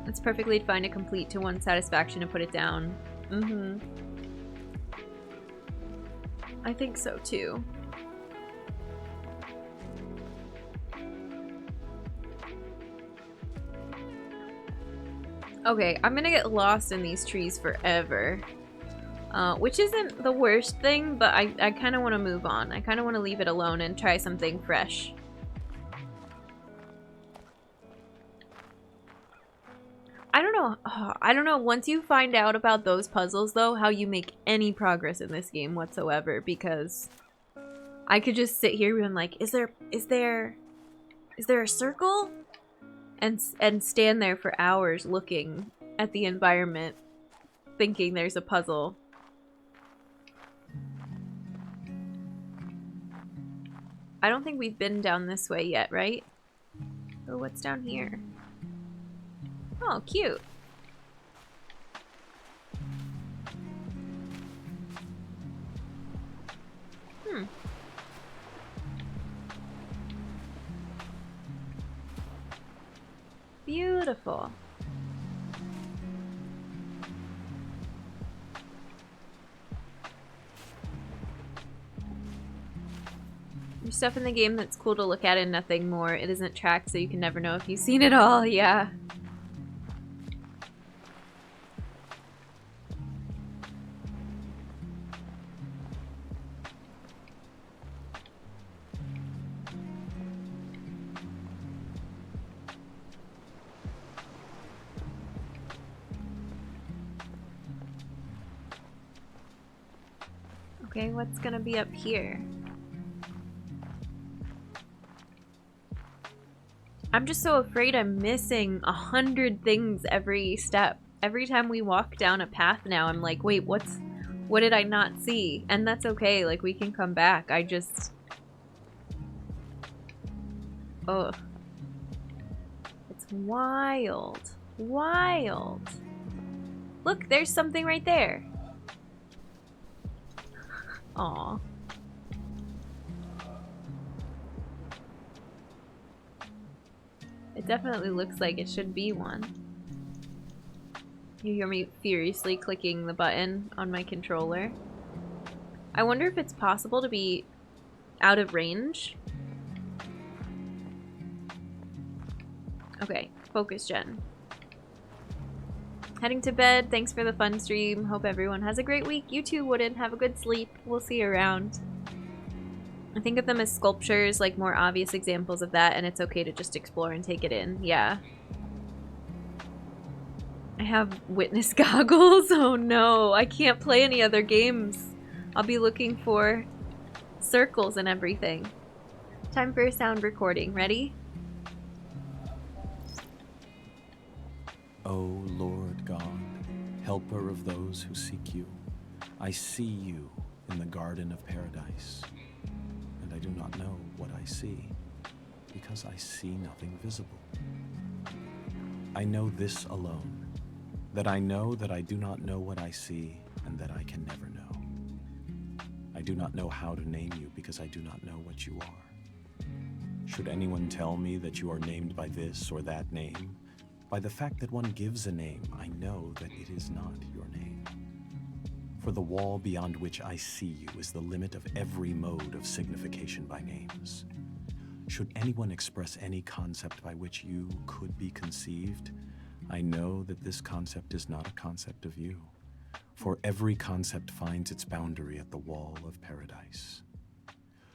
It's perfectly fine to complete to one's satisfaction and put it down. Mm-hmm. I think so too. Okay, I'm gonna get lost in these trees forever. Which isn't the worst thing, but I kind of want to move on. I kind of want to leave it alone and try something fresh. I don't know. I don't know. Once you find out about those puzzles, though, how you make any progress in this game whatsoever, because I could just sit here and like, is there a circle? And stand there for hours looking at the environment, thinking there's a puzzle. I don't think we've been down this way yet, right? Oh, what's down here? Oh, cute. Hmm. Beautiful. There's stuff in the game that's cool to look at and nothing more. It isn't tracked, so you can never know if you've seen it all. Yeah. Okay, what's gonna be up here? I'm just so afraid I'm missing 100 things every step. Every time we walk down a path now, I'm like, wait, what did I not see? And that's okay, like, we can come back. I just... Ugh. It's wild. Wild. Look, there's something right there. Aw. It definitely looks like it should be one. You hear me furiously clicking the button on my controller. I wonder if it's possible to be out of range. Okay, focus, Jen. Heading to bed. Thanks for the fun stream. Hope everyone has a great week. You too, Wooden. Have a good sleep. We'll see you around. I think of them as sculptures, like more obvious examples of that, and it's okay to just explore and take it in. Yeah. I have witness goggles. Oh no, I can't play any other games. I'll be looking for circles and everything. Time for a sound recording. Ready? O Lord God, helper of those who seek you, I see you in the garden of paradise, and I do not know what I see, because I see nothing visible. I know this alone, that I know that I do not know what I see, and that I can never know. I do not know how to name you, because I do not know what you are. Should anyone tell me that you are named by this or that name, by the fact that one gives a name, I know that it is not your name. For the wall beyond which I see you is the limit of every mode of signification by names. Should anyone express any concept by which you could be conceived, I know that this concept is not a concept of you. For every concept finds its boundary at the wall of paradise.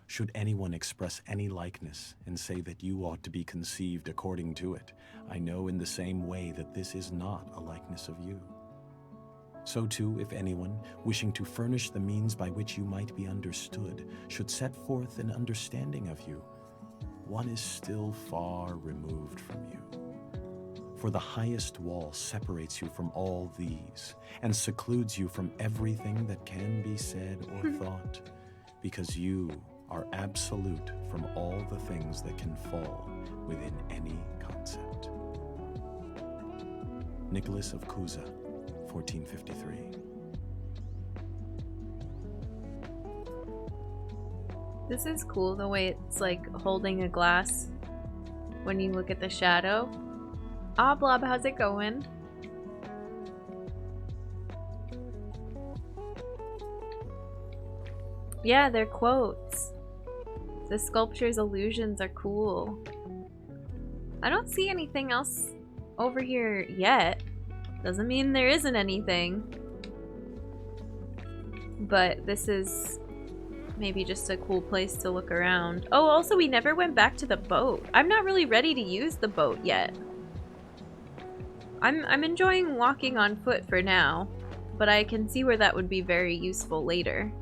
Should anyone express any likeness and say that you ought to be conceived according to it, I know in the same way that this is not a likeness of you. So too, if anyone, wishing to furnish the means by which you might be understood, should set forth an understanding of you, one is still far removed from you. For the highest wall separates you from all these, and secludes you from everything that can be said or thought, because you are absolute from all the things that can fall within any concept. Nicholas of Cusa, 1453. This is cool, the way it's like holding a glass when you look at the shadow. Ah, Blob, how's it going? Yeah, they're quotes. The sculpture's illusions are cool. I don't see anything else over here yet. Doesn't mean there isn't anything. But this is maybe just a cool place to look around. Oh, also we never went back to the boat. I'm not really ready to use the boat yet. I'm enjoying walking on foot for now, but I can see where that would be very useful later.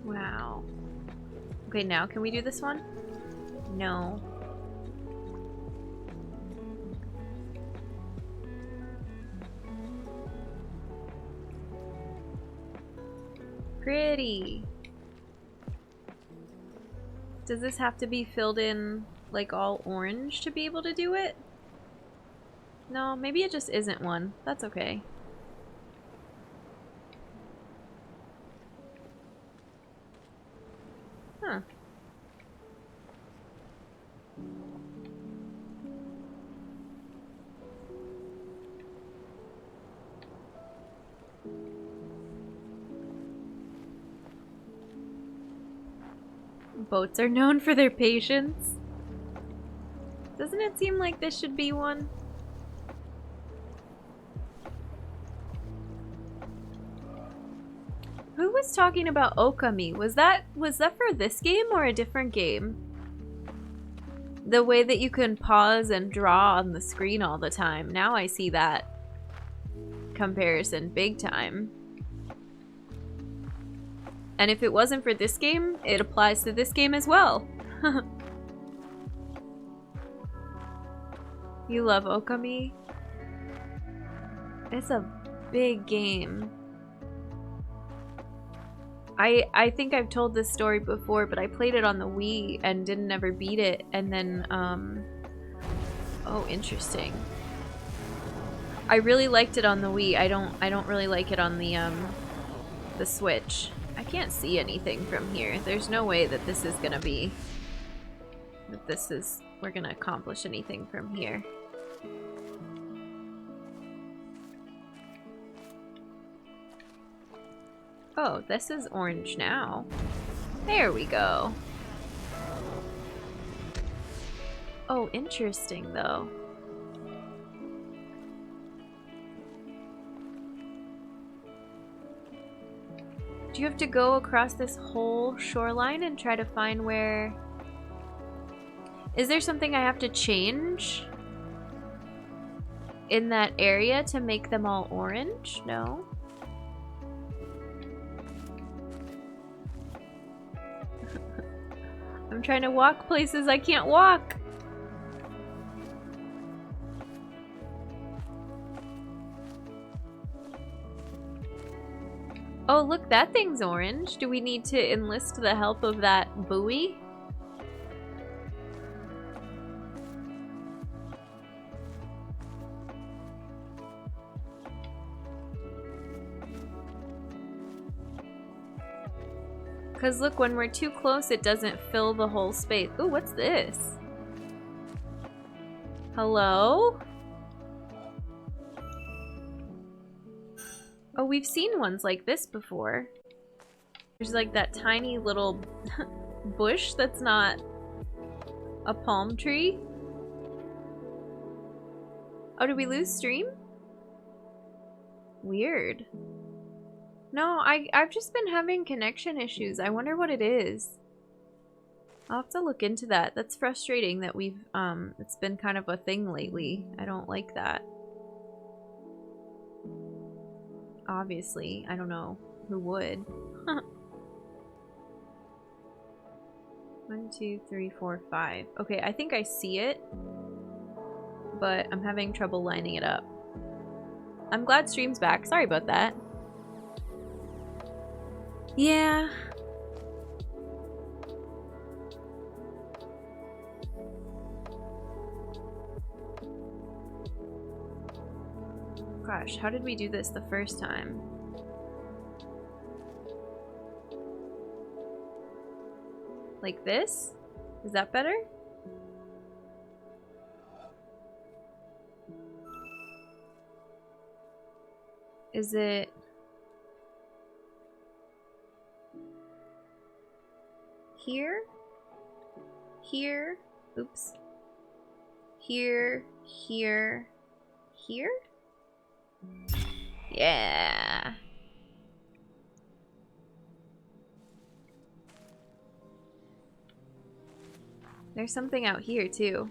Wow. Okay, now can we do this one? No. Pretty. Does this have to be filled in like all orange to be able to do it? No, maybe it just isn't one. That's okay. Huh. Boats are known for their patience. Doesn't it seem like this should be one? Who was talking about Okami? Was that for this game or a different game? The way that you can pause and draw on the screen all the time. Now I see that comparison big time. And if it wasn't for this game, it applies to this game as well. You love Okami? It's a big game. I think I've told this story before, but I played it on the Wii and didn't ever beat it, and then, oh, interesting. I really liked it on the Wii. I don't really like it on the Switch. I can't see anything from here. There's no way that this is gonna be... we're gonna accomplish anything from here. Oh, this is orange now. There we go. Oh, interesting though. Do you have to go across this whole shoreline and try to find where... Is there something I have to change in that area to make them all orange? No? I'm trying to walk places I can't walk. Oh, look, that thing's orange. Do we need to enlist the help of that buoy? Because look, when we're too close, it doesn't fill the whole space. Ooh, what's this? Hello? Oh, we've seen ones like this before. There's like that tiny little bush that's not a palm tree. Oh, did we lose stream? Weird. No, I've just been having connection issues. I wonder what it is. I'll have to look into that. That's frustrating that we've, it's been kind of a thing lately. I don't like that. Obviously, I don't know who would. 1, 2, 3, 4, 5. Okay, I think I see it, but I'm having trouble lining it up. I'm glad stream's back. Sorry about that. Yeah. Gosh, how did we do this the first time? Like this? Is that better? Is it... here? Here? Oops. Here, here, here? Yeah. There's something out here too.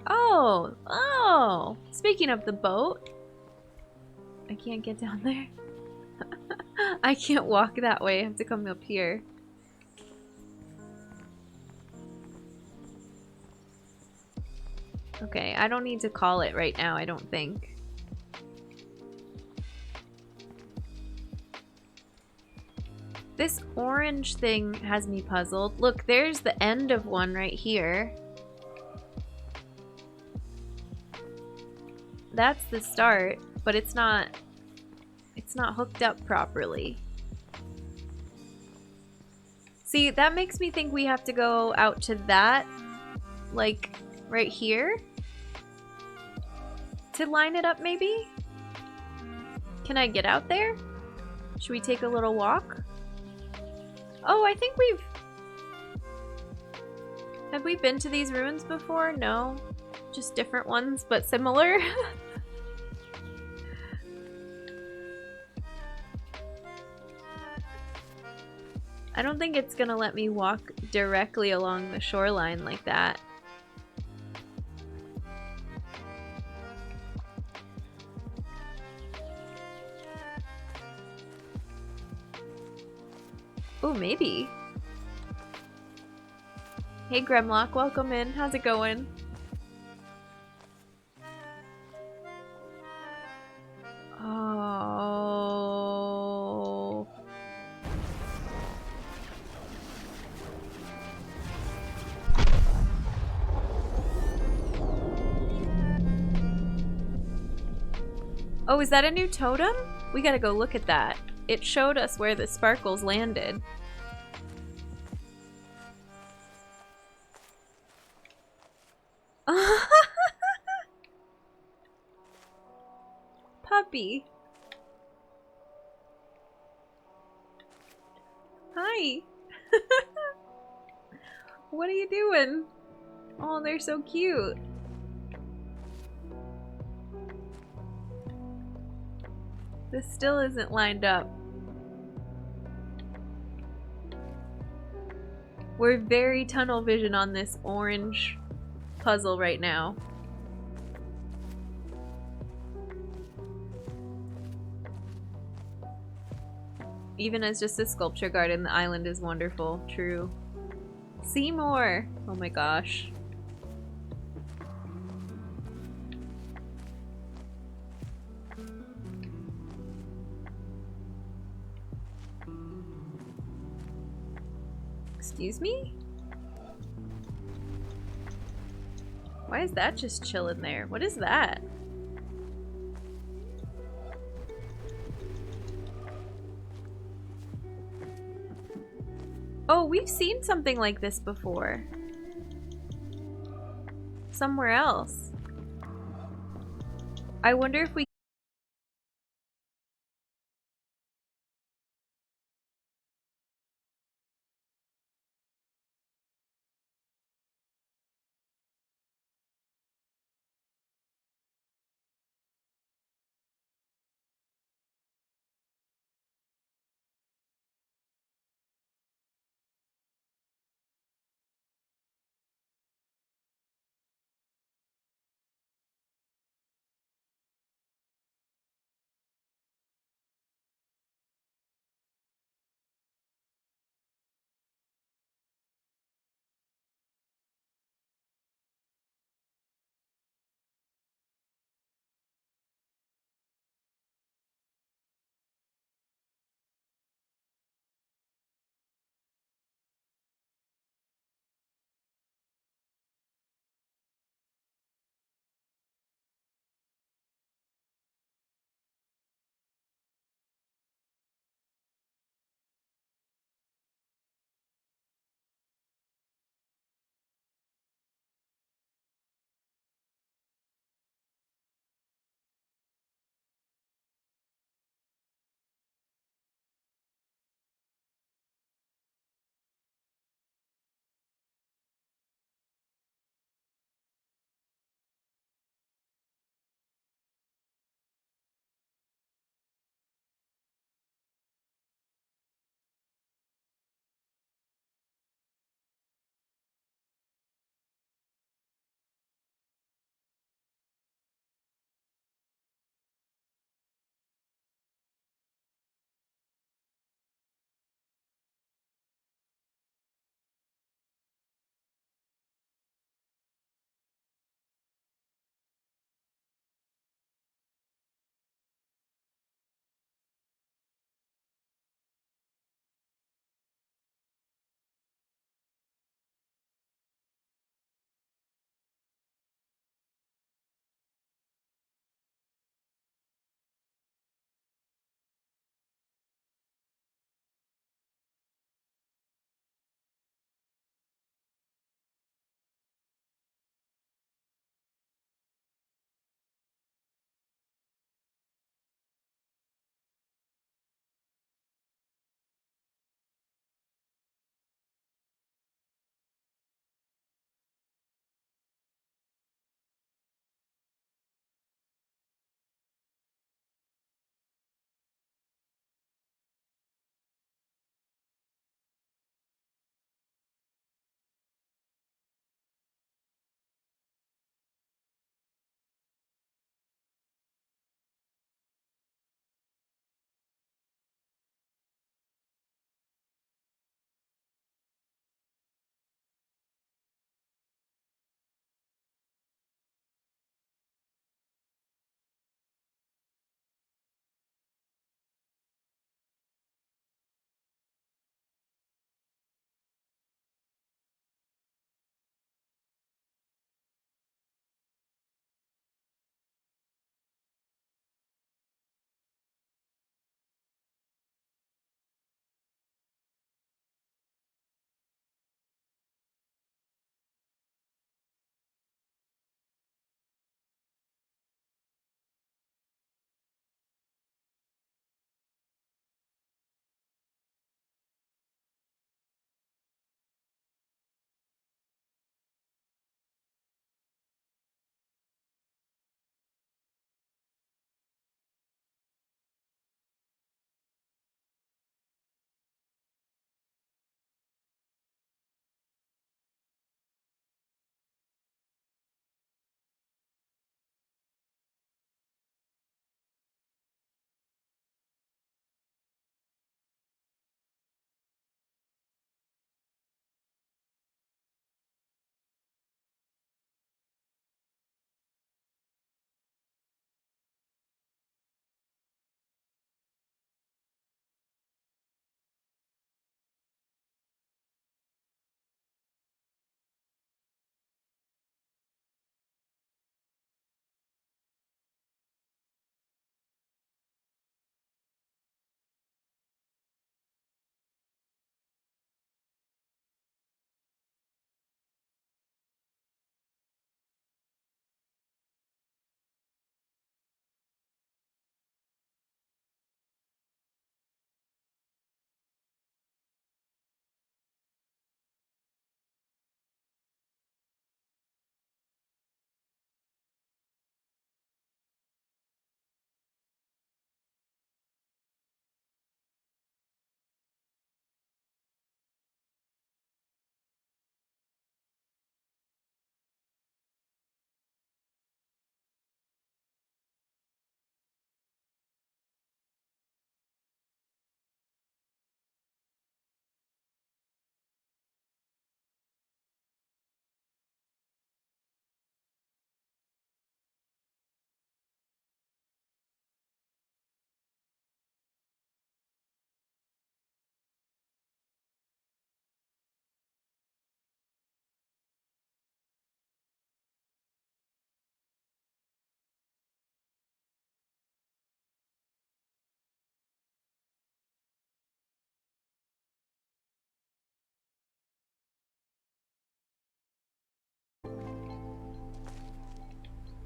Oh, oh! Speaking of the boat, I can't get down there. I can't walk that way. I have to come up here. Okay, I don't need to call it right now, I don't think. This orange thing has me puzzled. Look, there's the end of one right here. That's the start, but it's not hooked up properly. See, that makes me think we have to go out to that, like, right here? To line it up, maybe? Can I get out there? Should we take a little walk? Oh, I think we've... Have we been to these ruins before? No. Just different ones, but similar. I don't think it's gonna let me walk directly along the shoreline like that. Oh, maybe. Hey Gremlock, welcome in. How's it going? Oh. Oh, is that a new totem? We gotta go look at that. It showed us where the sparkles landed. Puppy. Hi. What are you doing? Oh, they're so cute. This still isn't lined up. We're very tunnel vision on this orange puzzle right now. Even as just a sculpture garden, the island is wonderful. True. See more! Oh my gosh. Excuse me? Why is that just chilling there? What is that? Oh, we've seen something like this before. Somewhere else. I wonder if we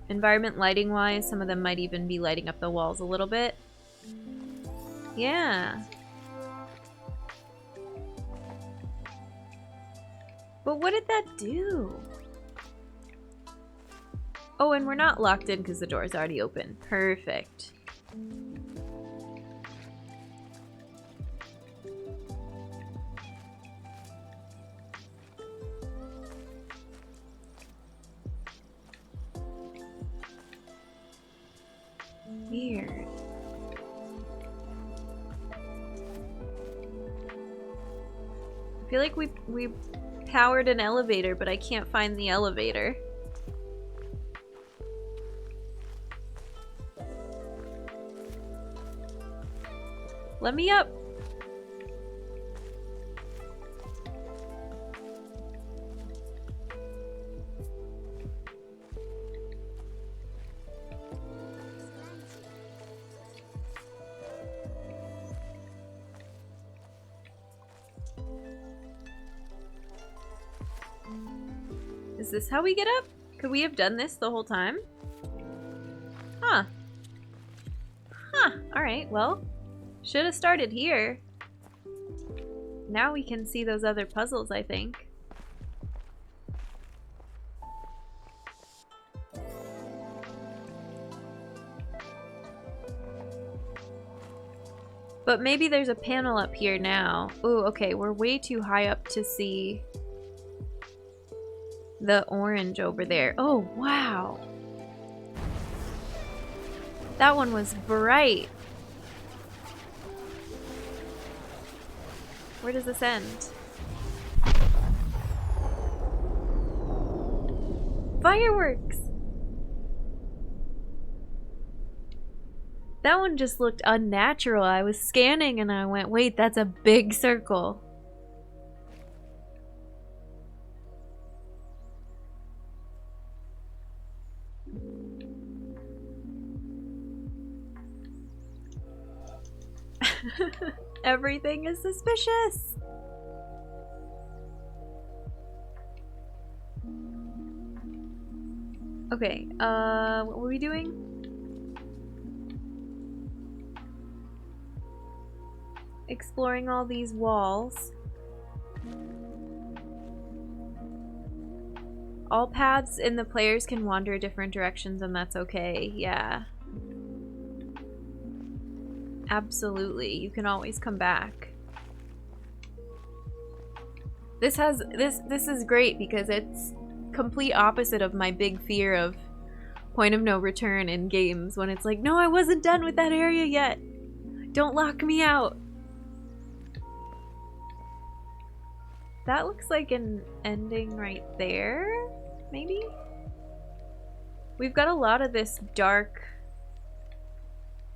Environment lighting wise, some of them might even be lighting up the walls a little bit. Yeah. But what did that do? Oh, and we're not locked in because the door's already open. Perfect. Weird. I feel like we powered an elevator, but I can't find the elevator. Let me up. Is this how we get up? Could we have done this the whole time? Huh. Huh. Alright, well. Should have started here. Now we can see those other puzzles, I think. But maybe there's a panel up here now. Ooh, okay, we're way too high up to see the orange over there. Oh, wow. That one was bright. Where does this end? Fireworks! That one just looked unnatural. I was scanning and I went, wait, that's a big circle. Everything is suspicious. Okay, what were we doing? Exploring all these walls. All paths in the players can wander different directions, and that's okay. Yeah. Absolutely. You can always come back. This is great because it's complete opposite of my big fear of point of no return in games when it's like, no, I wasn't done with that area yet. Don't lock me out. That looks like an ending right there, maybe? We've got a lot of this dark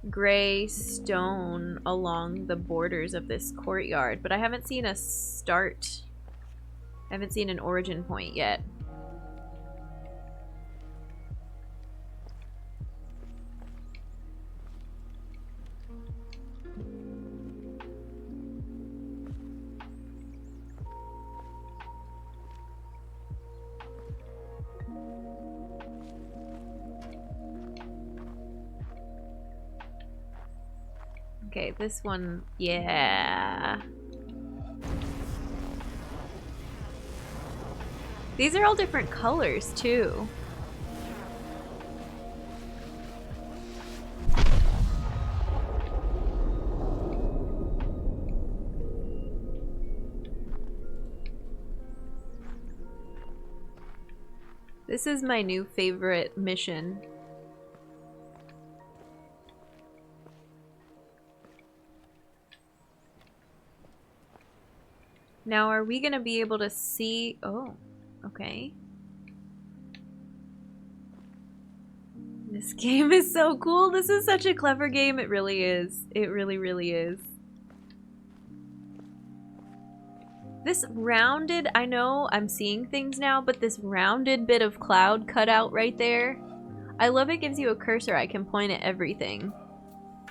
gray stone along the borders of this courtyard, but I haven't seen a start. I haven't seen an origin point yet. Okay, this one, yeah. These are all different colors, too. This is my new favorite mission. Now, are we gonna be able to see? Oh, okay. This game is so cool. This is such a clever game. It really is. It really, really is. This rounded, I know I'm seeing things now, but this rounded bit of cloud cut out right there. I love it gives you a cursor. I can point at everything.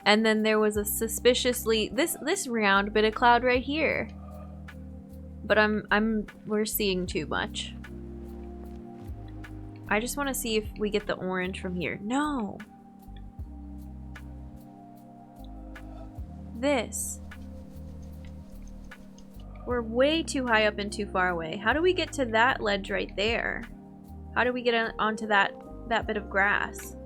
And then there was a suspiciously, this round bit of cloud right here. But we're seeing too much. I just want to see if we get the orange from here. No! This. We're way too high up and too far away. How do we get to that ledge right there? How do we get onto that bit of grass?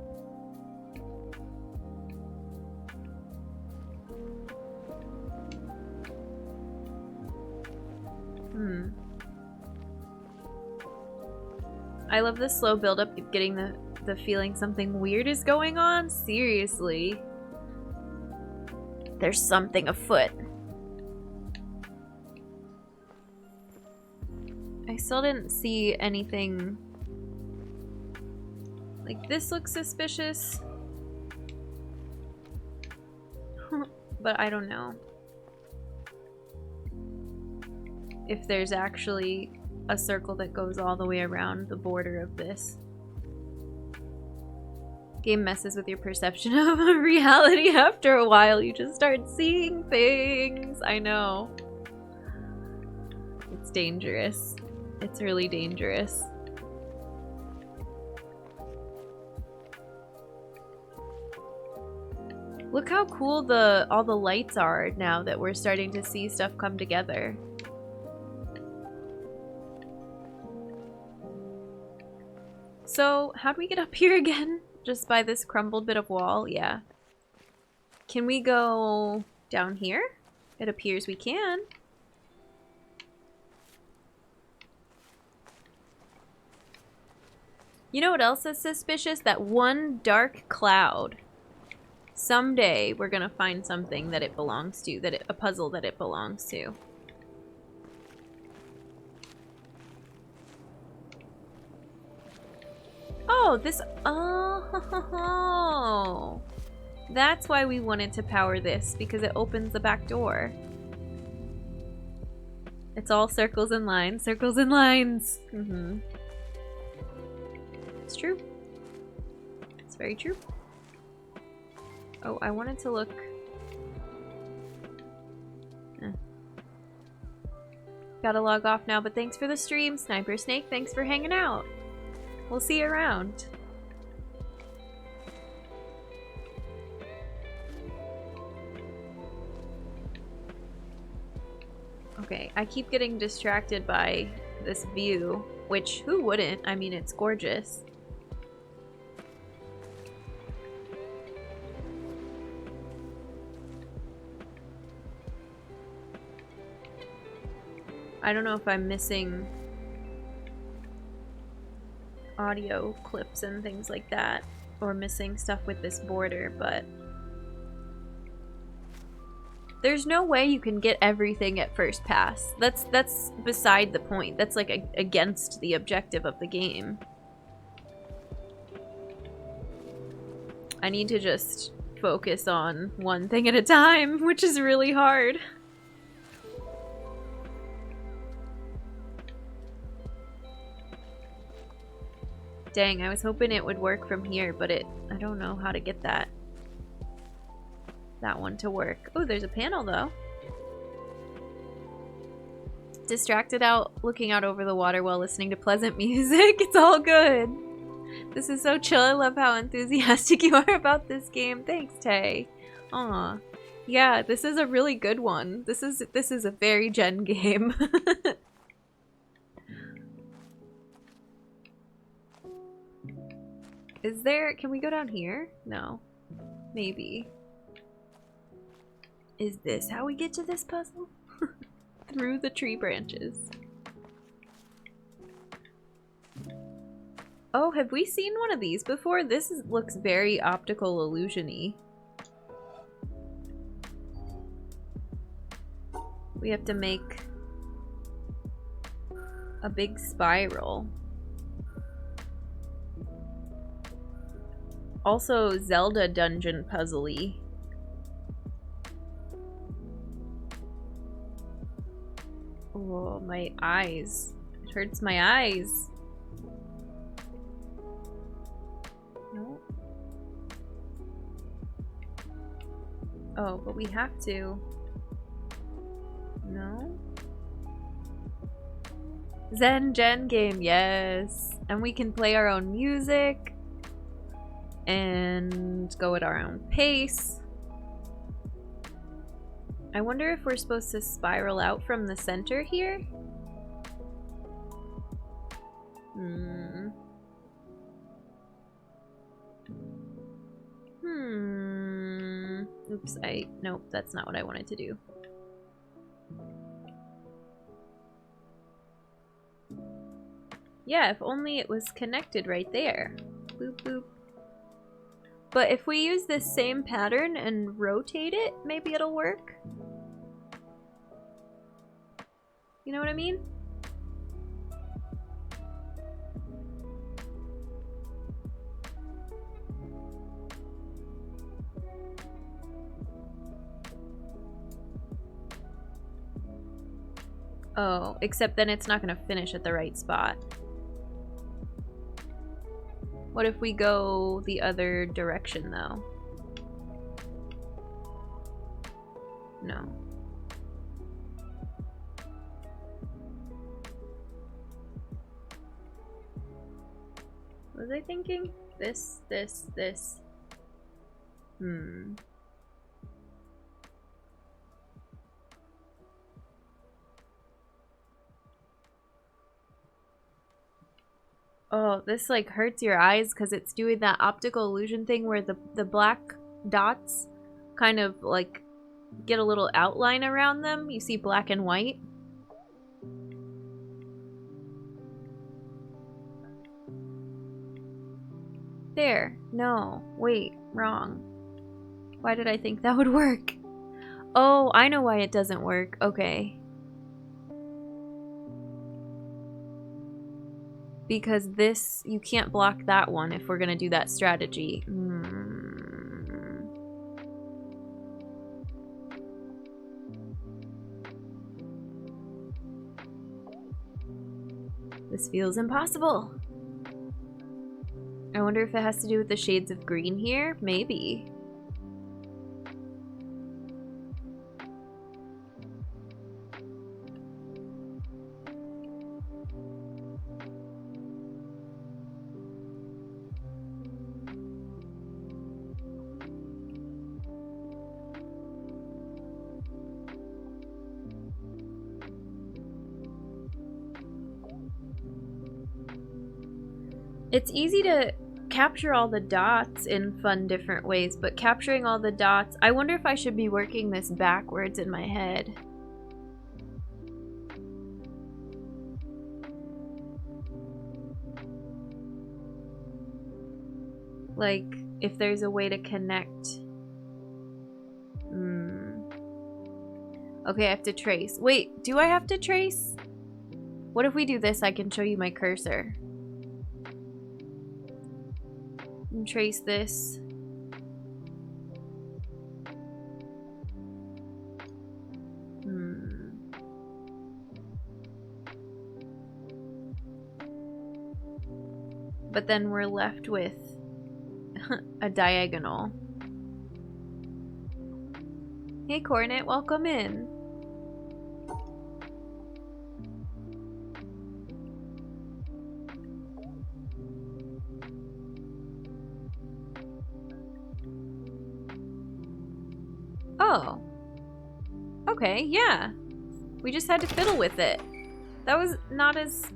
I love the slow build-up, getting the feeling something weird is going on. Seriously. There's something afoot. I still didn't see anything. Like, this looks suspicious. But I don't know if there's actually a circle that goes all the way around the border of this. Game messes with your perception of reality after a while. You just start seeing things. I know. It's dangerous. It's really dangerous. Look how cool all the lights are now that we're starting to see stuff come together. So, how do we get up here again? Just by this crumbled bit of wall? Yeah. Can we go down here? It appears we can. You know what else is suspicious? That one dark cloud. Someday we're gonna find something that it belongs to, a puzzle that it belongs to. Oh, this, oh, that's why we wanted to power this, because it opens the back door. It's all circles and lines, circles and lines. It's true. It's very true. Oh, I wanted to look. Gotta log off now, but thanks for the stream, Sniper Snake. Thanks for hanging out. We'll see you around. Okay, I keep getting distracted by this view, which who wouldn't? I mean, it's gorgeous. I don't know if I'm missing audio clips and things like that, or missing stuff with this border, but there's no way you can get everything at first pass. That's beside the point. That's like against the objective of the game. I need to just focus on one thing at a time, which is really hard. Dang, I was hoping it would work from here, but I don't know how to get that one to work. Oh, there's a panel though. Distracted out, looking out over the water while listening to pleasant music. It's all good. This is so chill. I love how enthusiastic you are about this game. Thanks, Tay. Aw. Yeah, this is a really good one. This is a very Gen game. Is there... Can we go down here? No. Maybe. Is this how we get to this puzzle? Through the tree branches. Oh, have we seen one of these before? This looks very optical illusion-y. We have to make a big spiral. Also Zelda dungeon puzzle-y. Oh, my eyes. It hurts my eyes. No. Oh, but we have to. No. Zen Gen game, yes. And we can play our own music and go at our own pace. I wonder if we're supposed to spiral out from the center here? Oops, nope, that's not what I wanted to do. Yeah, if only it was connected right there. Boop, boop. But if we use this same pattern and rotate it, maybe it'll work. You know what I mean? Oh, except then it's not gonna finish at the right spot. What if we go the other direction, though? No. What was I thinking? This. Oh, this like hurts your eyes because it's doing that optical illusion thing where the black dots kind of like get a little outline around them. You see black and white. There. No. Wait. Wrong. Why did I think that would work? Oh, I know why it doesn't work. Okay. Because this, you can't block that one if we're gonna do that strategy. This feels impossible. I wonder if it has to do with the shades of green here? Maybe. It's easy to capture all the dots in fun different ways, but capturing all the dots... I wonder if I should be working this backwards in my head. Like, if there's a way to connect... Okay, I have to trace. Wait, do I have to trace? What if we do this? I can show you my cursor. And trace this. But then we're left with a diagonal. Hey Cornet, welcome in. Oh. Okay, yeah. We just had to fiddle with it. That was not as...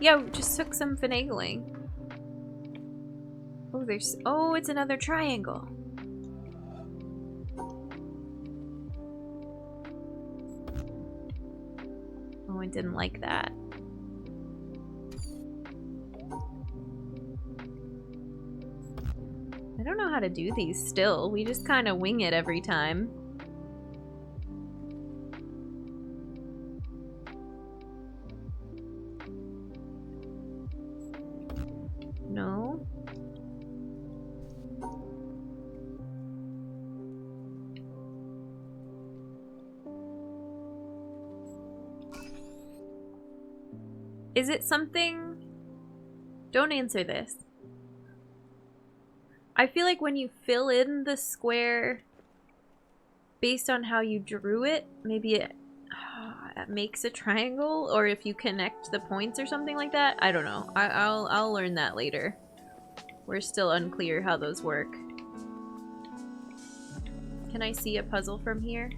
Yeah, we just took some finagling. Oh, there's... Oh, it's another triangle. Oh, I didn't like that. I don't know how to do these still. We just kind of wing it every time. No? Is it something... Don't answer this. I feel like when you fill in the square based on how you drew it, maybe it... that makes a triangle, or if you connect the points or something like that. I don't know. I'll learn that later. We're still unclear how those work. Can I see a puzzle from here?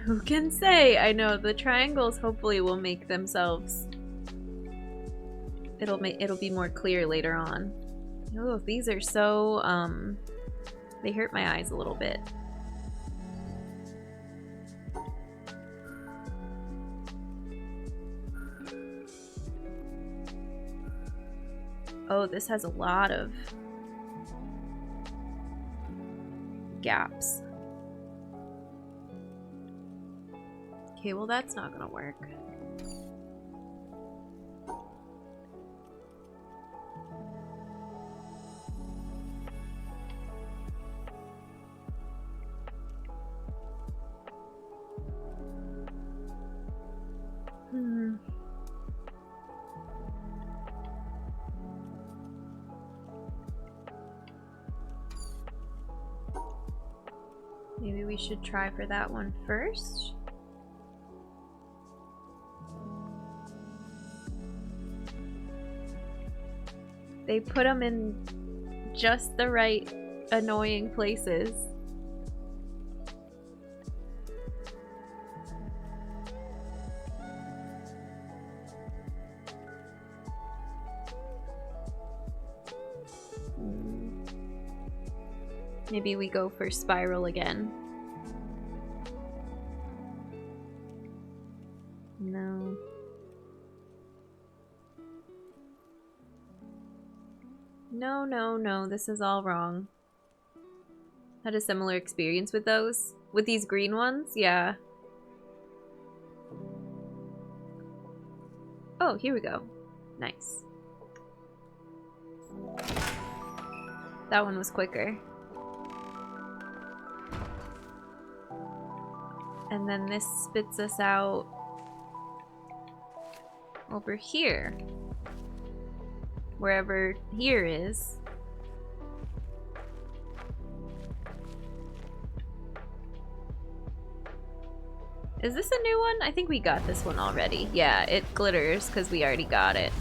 Who can say? I know the triangles hopefully will make themselves. It'll be more clear later on. Oh, these are so they hurt my eyes a little bit. Oh, this has a lot of gaps. Okay, well that's not gonna work. Maybe we should try for that one first. They put them in just the right annoying places. Maybe we go for spiral again. No. No, no, no, this is all wrong. Had a similar experience with those. With these green ones? Yeah. Oh, here we go. Nice. That one was quicker. And then this spits us out over here. Wherever here is. Is this a new one? I think we got this one already. Yeah, it glitters because we already got it.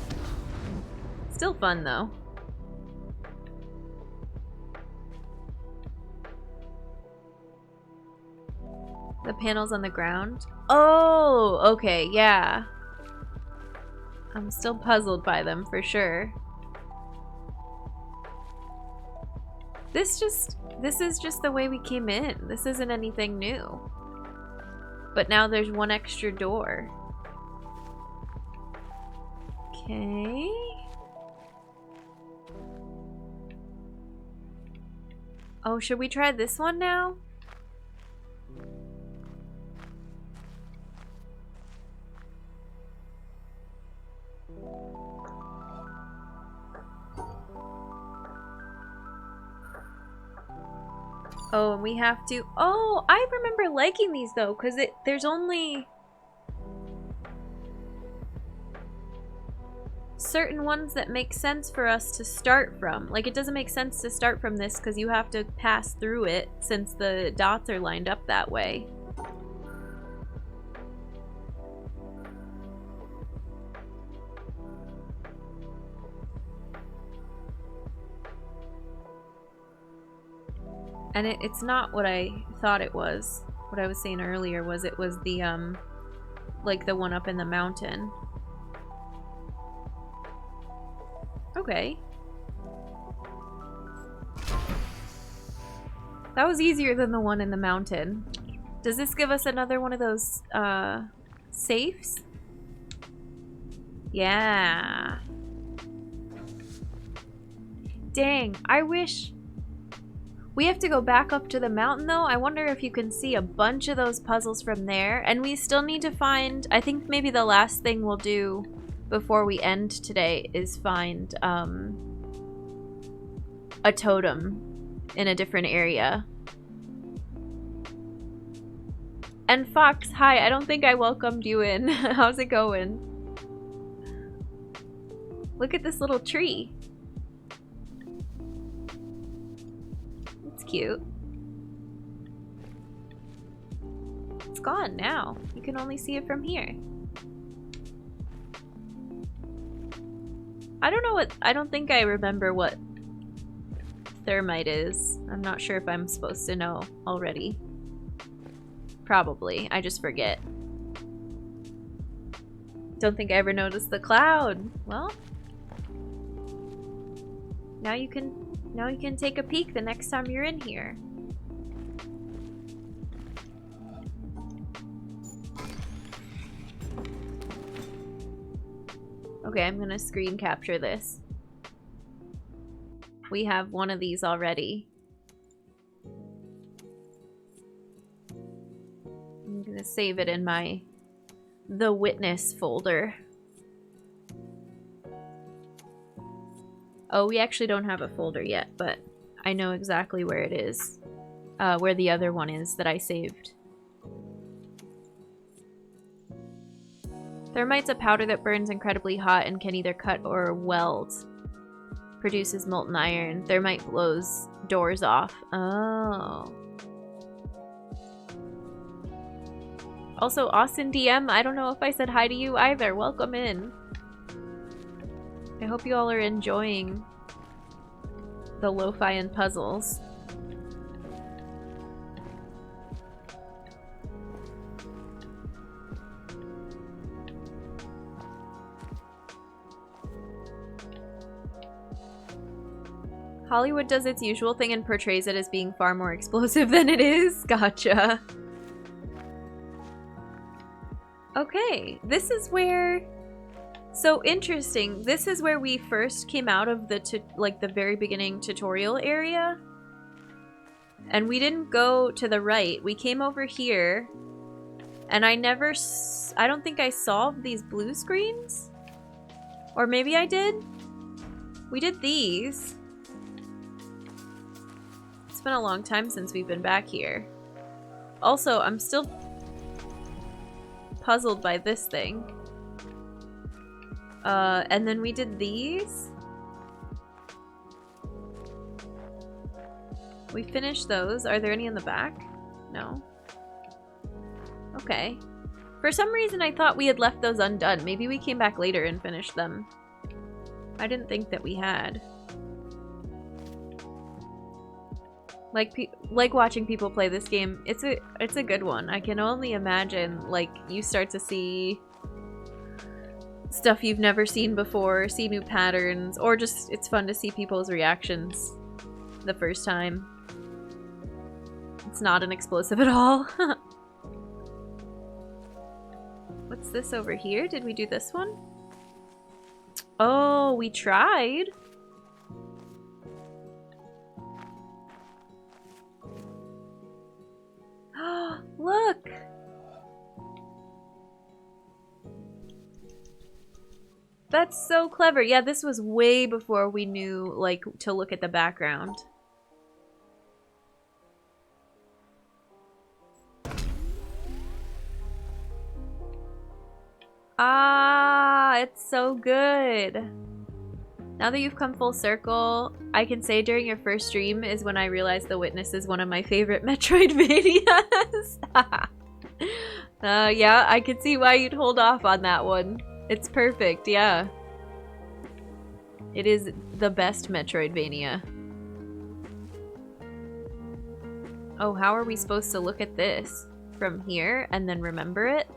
Still fun though. The panels on the ground? Oh, okay, yeah. I'm still puzzled by them for sure. This is just the way we came in. This isn't anything new. But now there's one extra door. Okay. Oh, should we try this one now? Oh, and we have to... Oh, I remember liking these though, because there's only certain ones that make sense for us to start from. Like, it doesn't make sense to start from this because you have to pass through it since the dots are lined up that way. And it's not what I thought it was. What I was saying earlier was it was the, like the one up in the mountain. Okay. That was easier than the one in the mountain. Does this give us another one of those, safes? Yeah. Dang, I wish... We have to go back up to the mountain though. I wonder if you can see a bunch of those puzzles from there. And we still need to find... I think maybe the last thing we'll do before we end today is find a totem in a different area. And Fox, hi, I don't think I welcomed you in. How's it going? Look at this little tree. It's cute. it's gone now. You can only see it from here. I don't know what, I don't think I remember what thermite is. I'm not sure if I'm supposed to know already. Probably. I just forget. Don't think I ever noticed the cloud. Well, now you can take a peek the next time you're in here. Okay, I'm gonna screen capture this. We have one of these already. I'm gonna save it in my The Witness folder. Oh, we actually don't have a folder yet, but I know exactly where it is. Where the other one is that I saved. Thermite's a powder that burns incredibly hot and can either cut or weld. Produces molten iron. Thermite blows doors off. Oh. Also, Austin DM, I don't know if I said hi to you either. Welcome in. I hope you all are enjoying the lo-fi and puzzles. Hollywood does its usual thing and portrays it as being far more explosive than it is. Gotcha. Okay, this is where... So interesting. This is where we first came out of the like the very beginning tutorial area. And we didn't go to the right. We came over here. And I don't think I solved these blue screens. Or maybe I did? We did these. It's been a long time since we've been back here. Also, I'm still puzzled by this thing. And then we did these. We finished those. Are there any in the back? No. Okay. For some reason I thought we had left those undone. Maybe we came back later and finished them. I didn't think that we had. Like watching people play this game, it's a good one. I can only imagine, like, you start to see stuff you've never seen before, see new patterns, or just it's fun to see people's reactions the first time. It's not an explosive at all. What's this over here? Did we do this one? Oh, we tried. Look! That's so clever. Yeah, this was way before we knew, like, to look at the background. Ah, it's so good. Now that you've come full circle, I can say during your first stream is when I realized The Witness is one of my favorite Metroidvanias. Yeah, I could see why you'd hold off on that one. It's perfect, yeah. It is the best Metroidvania. Oh, how are we supposed to look at this? From here and then remember it?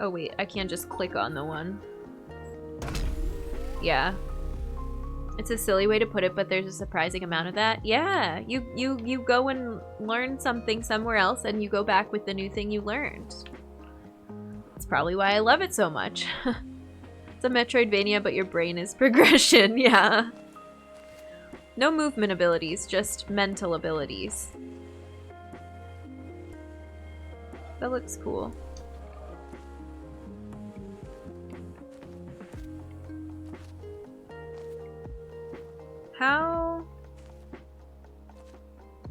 Oh wait, I can't just click on the one. Yeah. It's a silly way to put it, but there's a surprising amount of that. Yeah, you go and learn something somewhere else and you go back with the new thing you learned. That's probably why I love it so much. It's a Metroidvania, but your brain is progression, yeah. No movement abilities, just mental abilities. That looks cool. How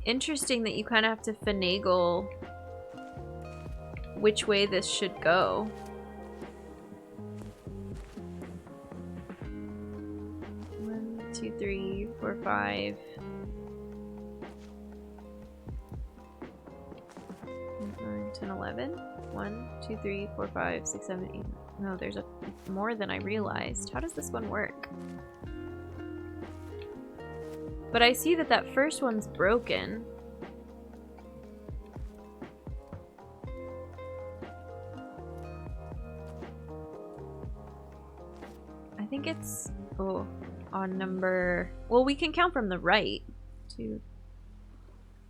interesting that you kind of have to finagle which way this should go. 2, 3, 4, 5. 9, 10, 11. 1, 2, 3, 4, 5, 6, 7, 8. No, there's more than I realized. How does this one work? But I see that that first one's broken. I think it's on number. Well, we can count from the right to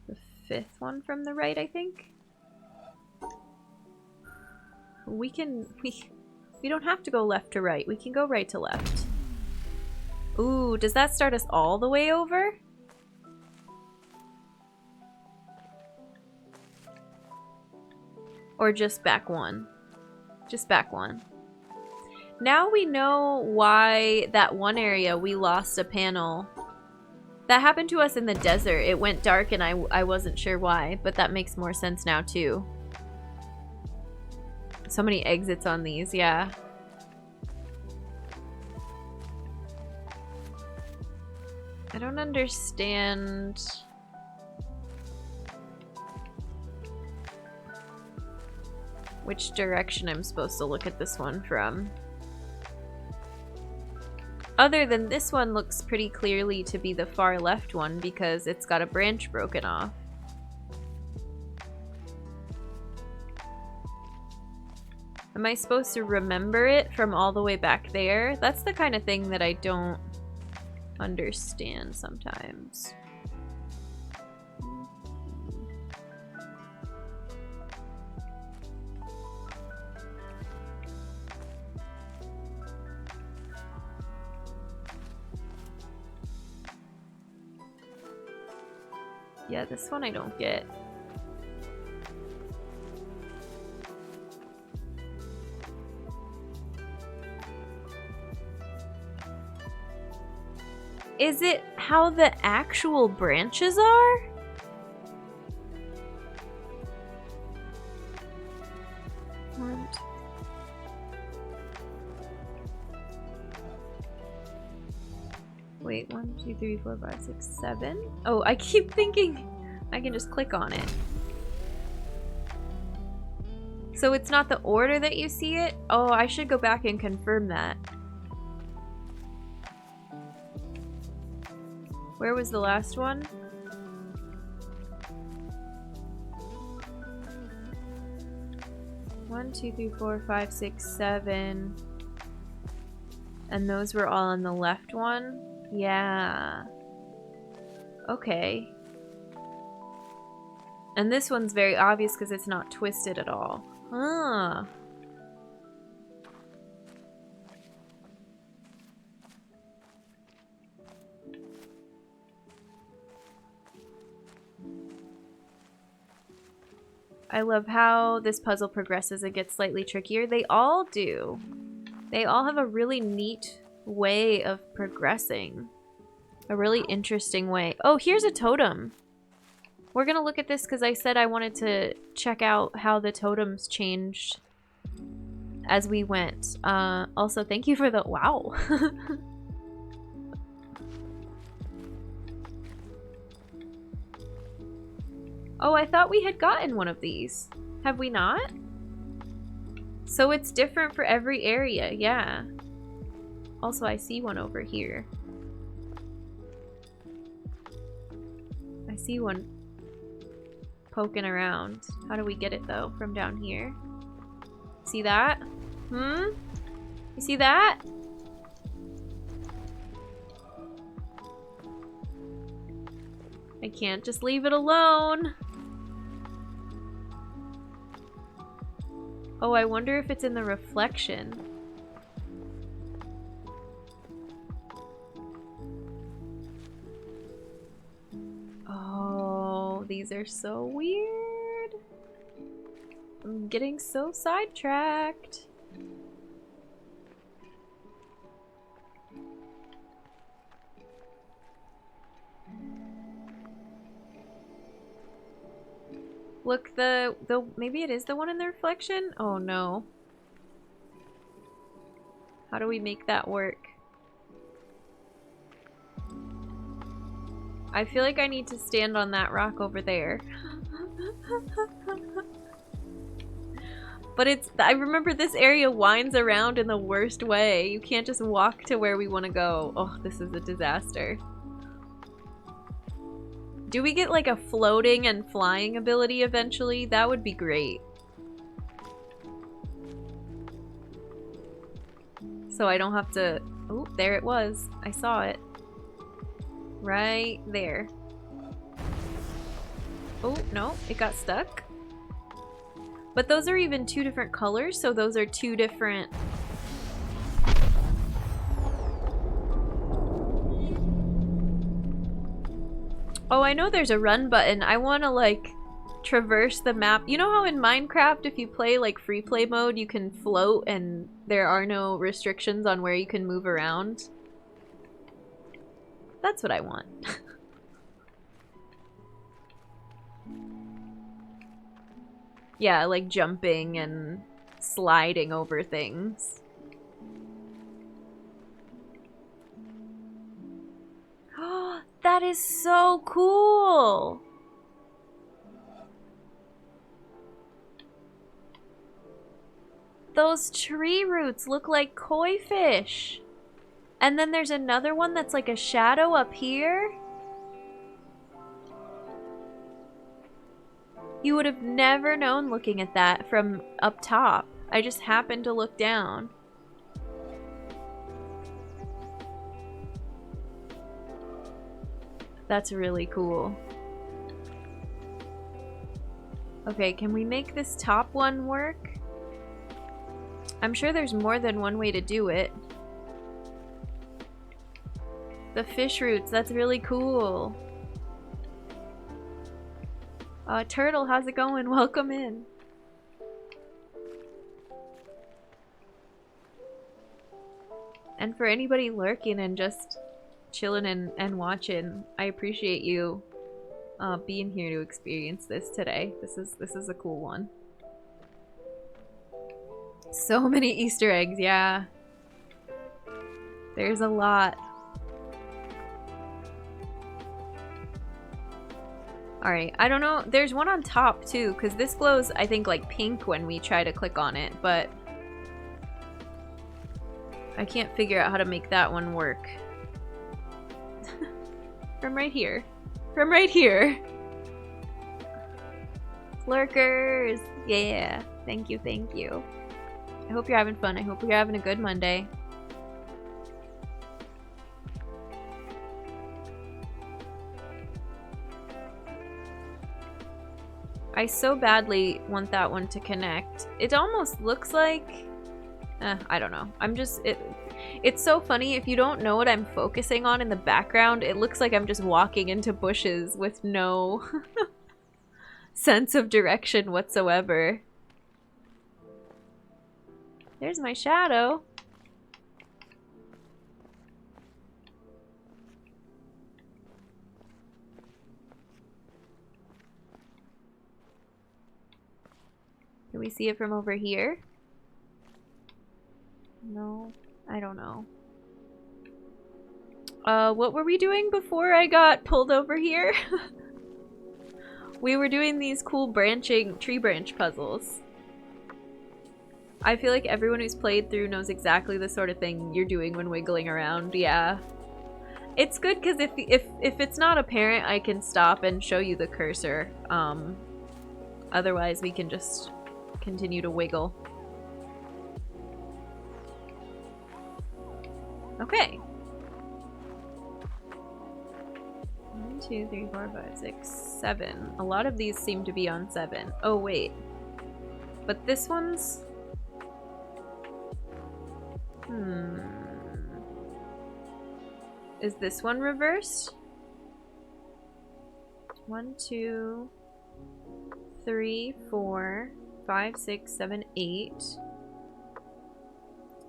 the 5th one from the right. I think we don't have to go left to right. We can go right to left. Ooh, does that start us all the way over? Or just back one? Just back one. Now we know why that one area we lost a panel. That happened to us in the desert. It went dark and I wasn't sure why, but that makes more sense now too. So many exits on these, yeah. I don't understand. Which direction I'm supposed to look at this one from. Other than this one looks pretty clearly to be the far left one because it's got a branch broken off. Am I supposed to remember it from all the way back there? That's the kind of thing that I don't understand sometimes. Yeah, this one I don't get. Is it how the actual branches are? What? Wait, 1, 2, 3, 4, 5, 6, 7. Oh, I keep thinking I can just click on it. So it's not the order that you see it? Oh, I should go back and confirm that. Where was the last one? One, 2, 3, 4, 5, 6, 7. And those were all on the left one? Yeah. Okay. And this one's very obvious because it's not twisted at all. Huh. I love how this puzzle progresses. It gets slightly trickier. They all do. They all have a really neat way of progressing. A really interesting way. Oh, here's a totem. We're gonna look at this because I said I wanted to check out how the totems changed as we went. Also, thank you for the... Wow. Oh, I thought we had gotten one of these. Have we not? So it's different for every area, yeah. Also, I see one over here. I see one poking around. How do we get it, though, from down here? See that? You see that? I can't just leave it alone. Oh, I wonder if it's in the reflection. Oh, these are so weird. I'm getting so sidetracked. Look, maybe it is the one in the reflection? Oh no. How do we make that work? I feel like I need to stand on that rock over there. But I remember this area winds around in the worst way. You can't just walk to where we want to go. Oh, this is a disaster. Do we get like a floating and flying ability eventually? That would be great. So I don't have to... Oh, there it was. I saw it. Right there. Oh, no, it got stuck. But those are even two different colors, so those are two different... Oh, I know there's a run button. I want to, like, traverse the map. You know how in Minecraft, if you play, like, free play mode, you can float and there are no restrictions on where you can move around? That's what I want. Yeah, like jumping and sliding over things. Oh, that is so cool! Those tree roots look like koi fish. And then there's another one that's like a shadow up here. You would have never known looking at that from up top. I just happened to look down. That's really cool. Okay, can we make this top one work? I'm sure there's more than one way to do it. The fish roots, that's really cool. Turtle, how's it going? Welcome in. And for anybody lurking and just chilling and watching, I appreciate you being here to experience this today. This is a cool one. So many Easter eggs, yeah. There's a lot. Alright, I don't know. There's one on top too, because this glows, I think, like pink when we try to click on it, but I can't figure out how to make that one work. From right here. From right here. Lurkers! Yeah. Thank you, thank you. I hope you're having fun. I hope you're having a good Monday. I so badly want that one to connect. It almost looks like... I don't know. I'm just... It's so funny. If you don't know what I'm focusing on in the background, it looks like I'm just walking into bushes with no sense of direction whatsoever. There's my shadow. Can we see it from over here? No, I don't know. What were we doing before I got pulled over here? We were doing these cool branching tree branch puzzles. I feel like everyone who's played through knows exactly the sort of thing you're doing when wiggling around, yeah. It's good because if it's not apparent, I can stop and show you the cursor. Otherwise we can just continue to wiggle. Okay. 1, 2, 3, 4, 5, 6, 7. A lot of these seem to be on 7. Oh, wait. But this one's... Is this one reversed? 1, 2, 3, 4, 5, 6, 7, 8.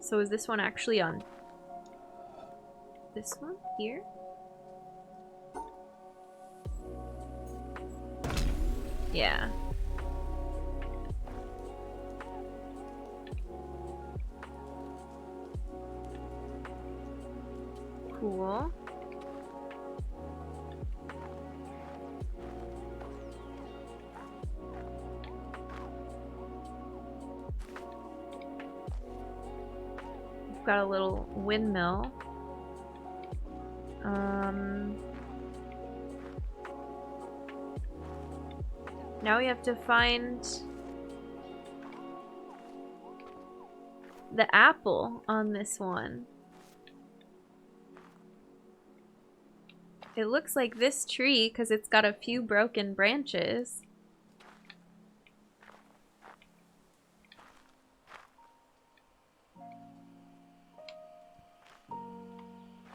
So is this one actually on this one here? Yeah. Cool. got a little windmill. Now we have to find the apple on this one. It looks like this tree because it's got a few broken branches.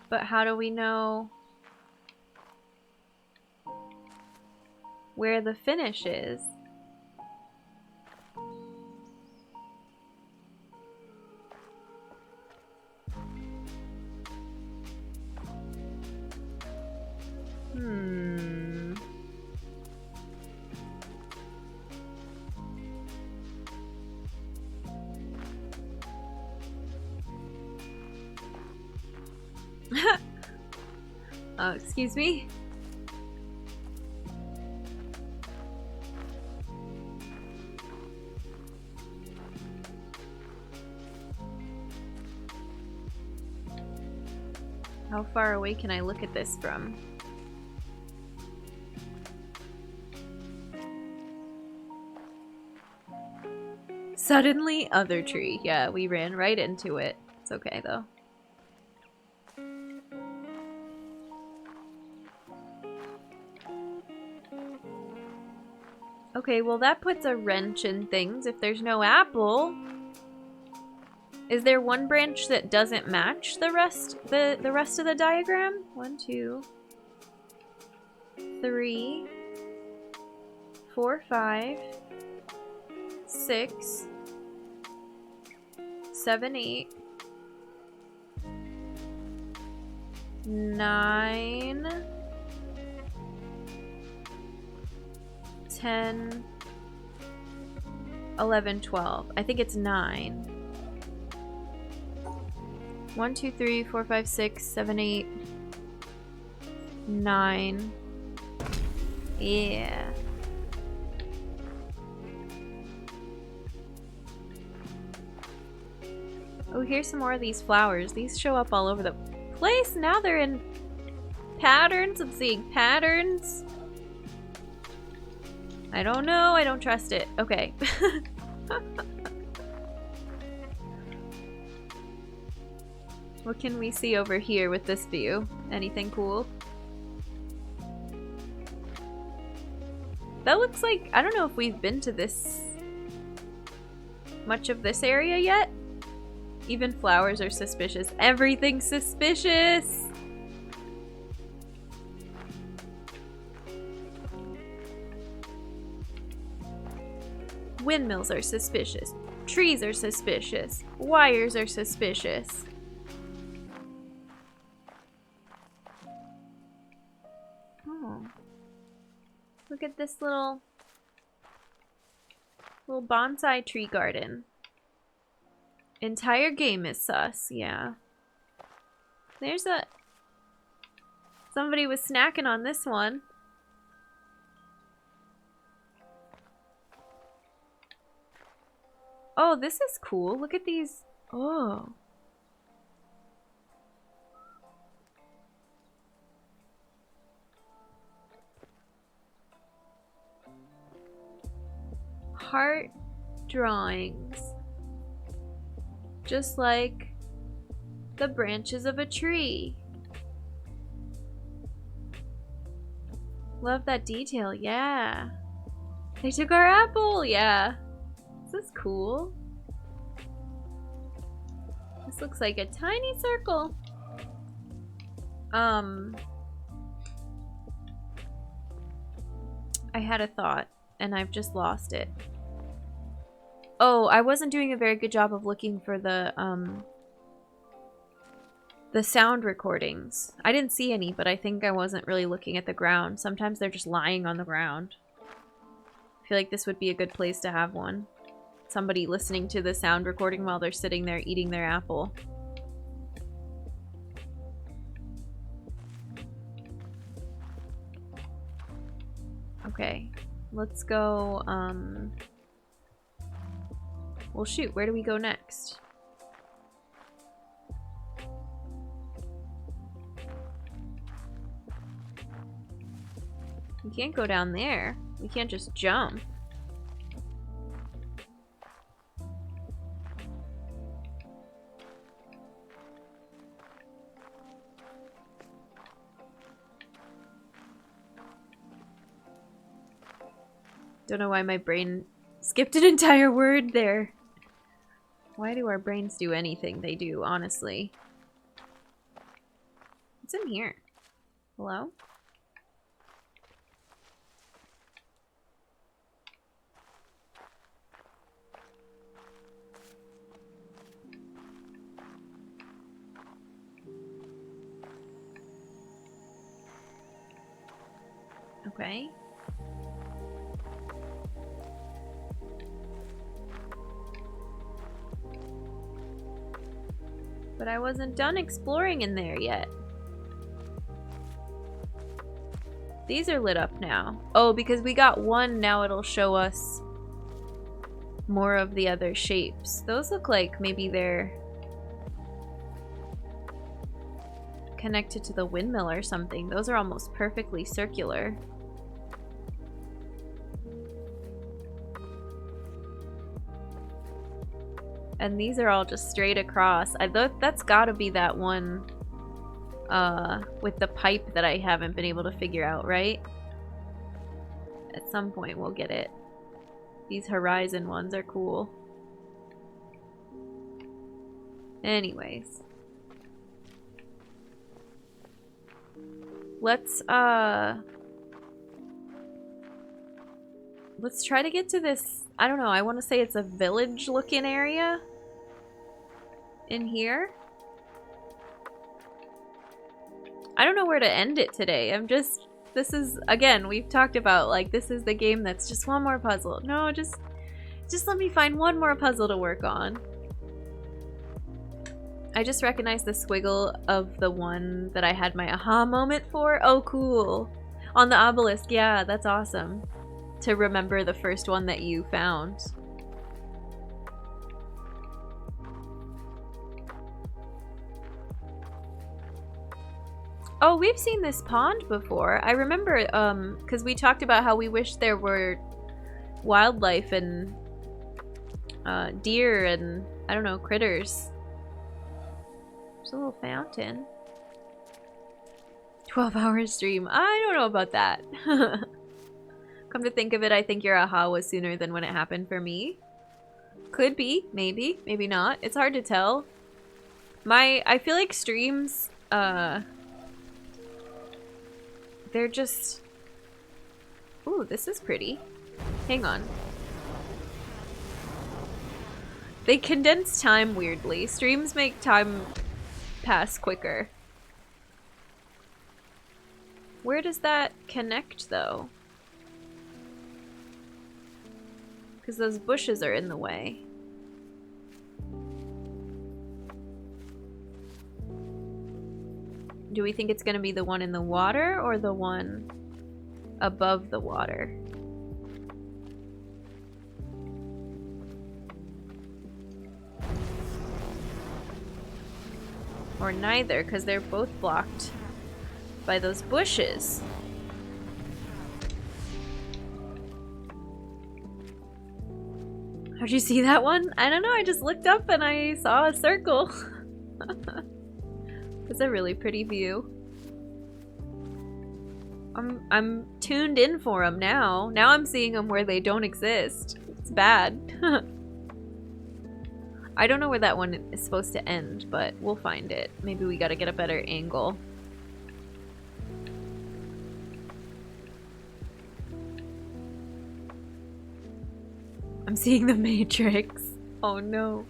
But how do we know where the finish is? Oh, excuse me? How far away can I look at this from? Suddenly, other tree. Yeah, we ran right into it. It's okay, though. Okay, well that puts a wrench in things if there's no apple. Is there one branch that doesn't match the rest of the diagram? 1, 2, 3, 4, 5, 6, 7, 8, 9, 10, 11, 12. I think it's 9. 1, 2, 3, 4, 5, 6, 7, 8, 9. Yeah. Oh, here's some more of these flowers. These show up all over the place. Now they're in patterns. I'm seeing patterns. I don't know. I don't trust it. Okay. What can we see over here with this view? Anything cool? That looks like... I don't know if we've been to this... much of this area yet. Even flowers are suspicious. Everything's suspicious! Windmills are suspicious. Trees are suspicious. Wires are suspicious. Oh. Look at this little bonsai tree garden. Entire game is sus, yeah. There's a... Somebody was snacking on this one. Oh, this is cool. Look at these. Oh. Heart drawings. Just like the branches of a tree. Love that detail, yeah. They took our apple, yeah. This is cool. This looks like a tiny circle. I had a thought and I've just lost it. Oh, I wasn't doing a very good job of looking for the sound recordings. I didn't see any, but I think I wasn't really looking at the ground. Sometimes they're just lying on the ground. I feel like this would be a good place to have one. Somebody listening to the sound recording while they're sitting there eating their apple. Okay, let's go, well shoot, where do we go next? We can't go down there. We can't just jump. Don't know why my brain skipped an entire word there. Why do our brains do anything they do, honestly? What's in here? Hello? Okay. But I wasn't done exploring in there yet. These are lit up now. Oh, because we got one, now it'll show us more of the other shapes. Those look like maybe they're connected to the windmill or something. Those are almost perfectly circular. And these are all just straight across. I thought that's gotta be that one with the pipe that I haven't been able to figure out, right? At some point we'll get it. These horizon ones are cool. Anyways. Let's try to get to this, I don't know, I want to say it's a village looking area in here. I don't know where to end it today. This is, again, we've talked about, like, this is the game that's just one more puzzle. No, just let me find one more puzzle to work on. I just recognized the squiggle of the one that I had my aha moment for. Oh, cool. On the obelisk, yeah, that's awesome. To remember the first one that you found. Oh, we've seen this pond before. I remember, because we talked about how we wish there were wildlife and deer and, I don't know, critters. There's a little fountain. 12-hour stream. I don't know about that. Come to think of it, I think your aha was sooner than when it happened for me. Could be, maybe, maybe not. It's hard to tell. I feel like streams, they're just... Ooh, this is pretty. Hang on. They condense time weirdly. Streams make time pass quicker. Where does that connect, though? Because those bushes are in the way. Do we think it's going to be the one in the water or the one above the water? Or neither, because they're both blocked by those bushes. How'd you see that one? I don't know, I just looked up and I saw a circle. It's a really pretty view. I'm tuned in for them now. Now I'm seeing them where they don't exist. It's bad. I don't know where that one is supposed to end, but we'll find it. Maybe we gotta get a better angle. I'm seeing the Matrix. Oh no.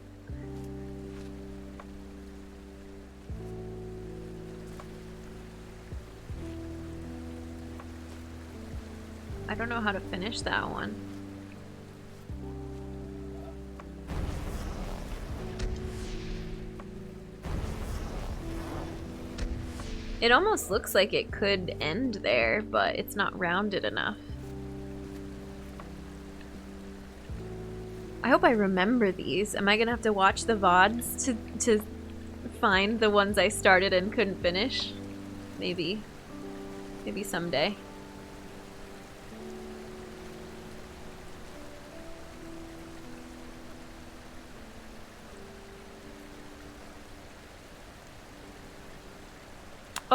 I don't know how to finish that one. It almost looks like it could end there, but it's not rounded enough. I hope I remember these. Am I gonna have to watch the VODs to find the ones I started and couldn't finish? Maybe. Maybe someday.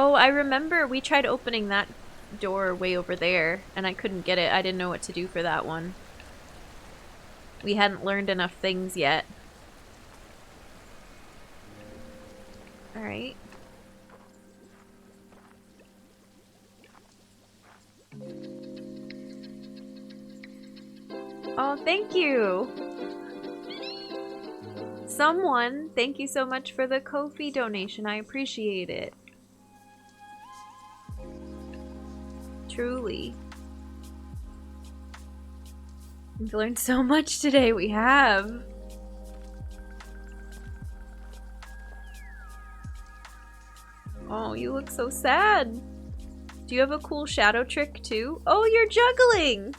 Oh, I remember we tried opening that door way over there, and I couldn't get it. I didn't know what to do for that one. We hadn't learned enough things yet. Alright. Oh, thank you! Someone, thank you so much for the Ko-fi donation. I appreciate it. Truly. We've learned so much today, we have. Oh, you look so sad. Do you have a cool shadow trick too? Oh, you're juggling!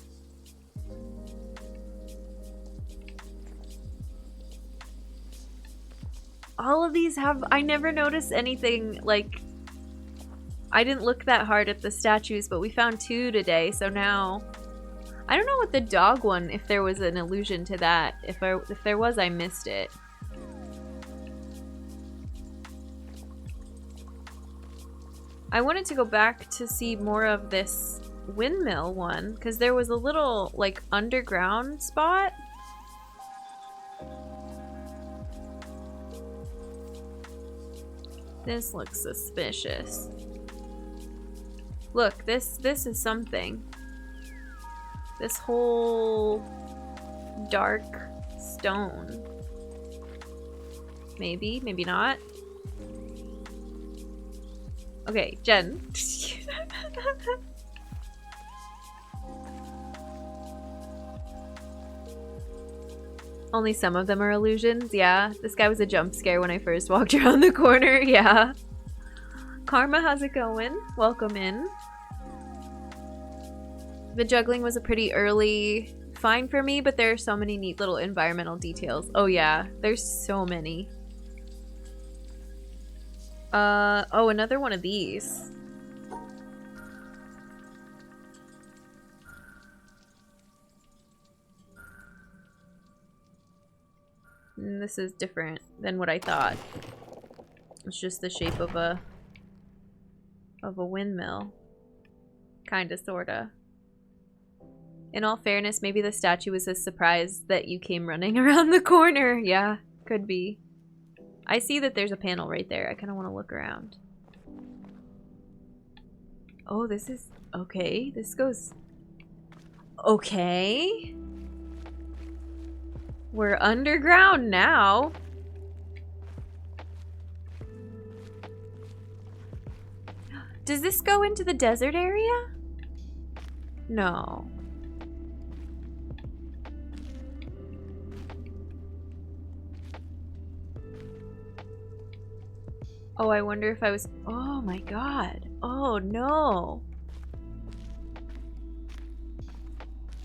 All of these have, I never noticed anything like, I didn't look that hard at the statues, but we found 2 today, so now, I don't know what the dog one, if there was an allusion to that. If there was, I missed it. I wanted to go back to see more of this windmill one, because there was a little, like, underground spot. This looks suspicious. Look, this is something. This whole dark stone. Maybe, maybe not. Okay, Jen. Only some of them are illusions, yeah. This guy was a jump scare when I first walked around the corner, yeah. Karma, how's it going? Welcome in. The juggling was a pretty early find for me, but there are so many neat little environmental details. Oh yeah, there's so many. Oh, another one of these. This is different than what I thought. It's just the shape of a windmill. Kinda, sorta. In all fairness, maybe the statue was as surprised that you came running around the corner. Yeah, could be. I see that there's a panel right there. I kinda wanna look around. Oh, this is... okay, this goes... okay. We're underground now. Does this go into the desert area? No. Oh, I wonder if I was... oh my god. Oh no.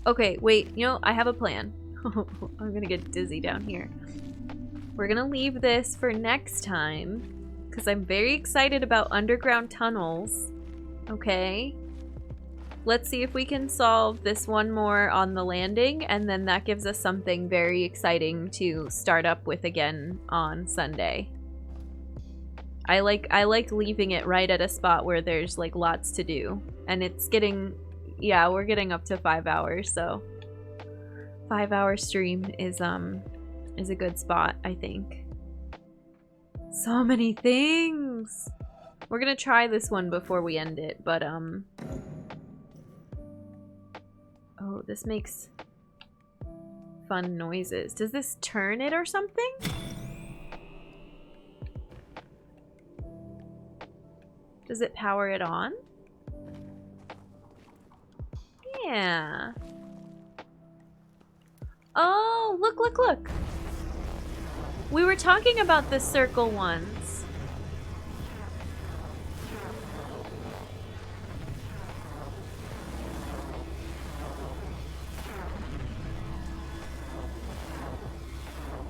Okay, wait. You know, I have a plan. I'm gonna get dizzy down here. We're gonna leave this for next time because I'm very excited about underground tunnels. Okay? Let's see if we can solve this one more on the landing, and then that gives us something very exciting to start up with again on Sunday. I like leaving it right at a spot where there's like lots to do. And it's getting... yeah, we're getting up to 5 hours, so 5-hour stream is a good spot, I think. So many things. We're gonna try this one before we end it, but oh, this makes fun noises. Does this turn it or something? Does it power it on? Yeah. Oh, look, look, look. We were talking about the circle ones.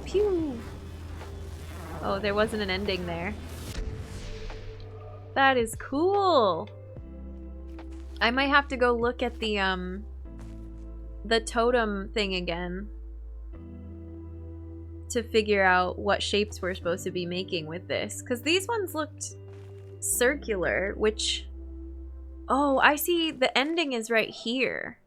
Pew. Oh, there wasn't an ending there. That is cool. I might have to go look at the totem thing again to figure out what shapes we're supposed to be making with this, because these ones looked circular, which... Oh, I see. The ending is right here.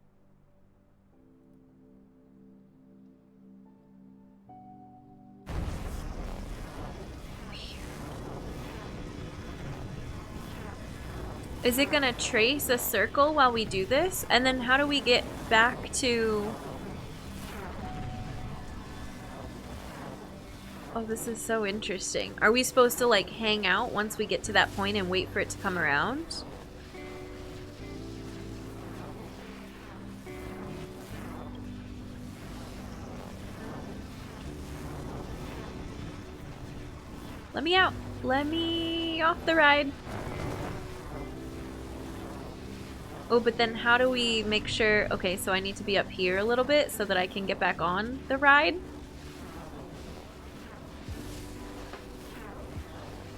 Is it gonna trace a circle while we do this? And then how do we get back to... Oh, this is so interesting. Are we supposed to like hang out once we get to that point and wait for it to come around? Let me out. Let me off the ride. Oh, but then how do we make sure... Okay, so I need to be up here a little bit so that I can get back on the ride.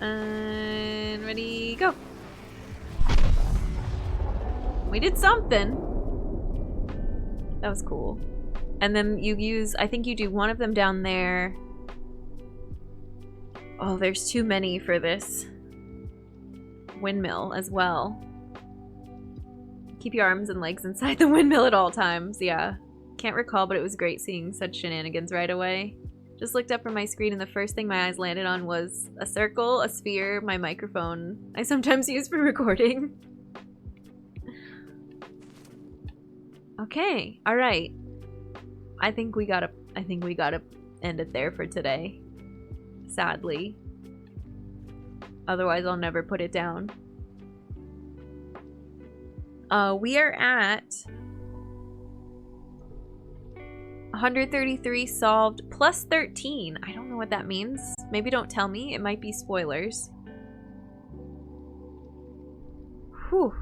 And ready, go. We did something. That was cool. And then you use... I think you do one of them down there. Oh, there's too many for this windmill as well. Keep your arms and legs inside the windmill at all times. Yeah. Can't recall, but it was great seeing such shenanigans right away. Just looked up from my screen and the first thing my eyes landed on was a circle, a sphere, my microphone I sometimes use for recording. Okay. All right. I think we gotta end it there for today. Sadly. Otherwise, I'll never put it down. We are at 133 solved plus 13. I don't know what that means. Maybe don't tell me. It might be spoilers. Whew.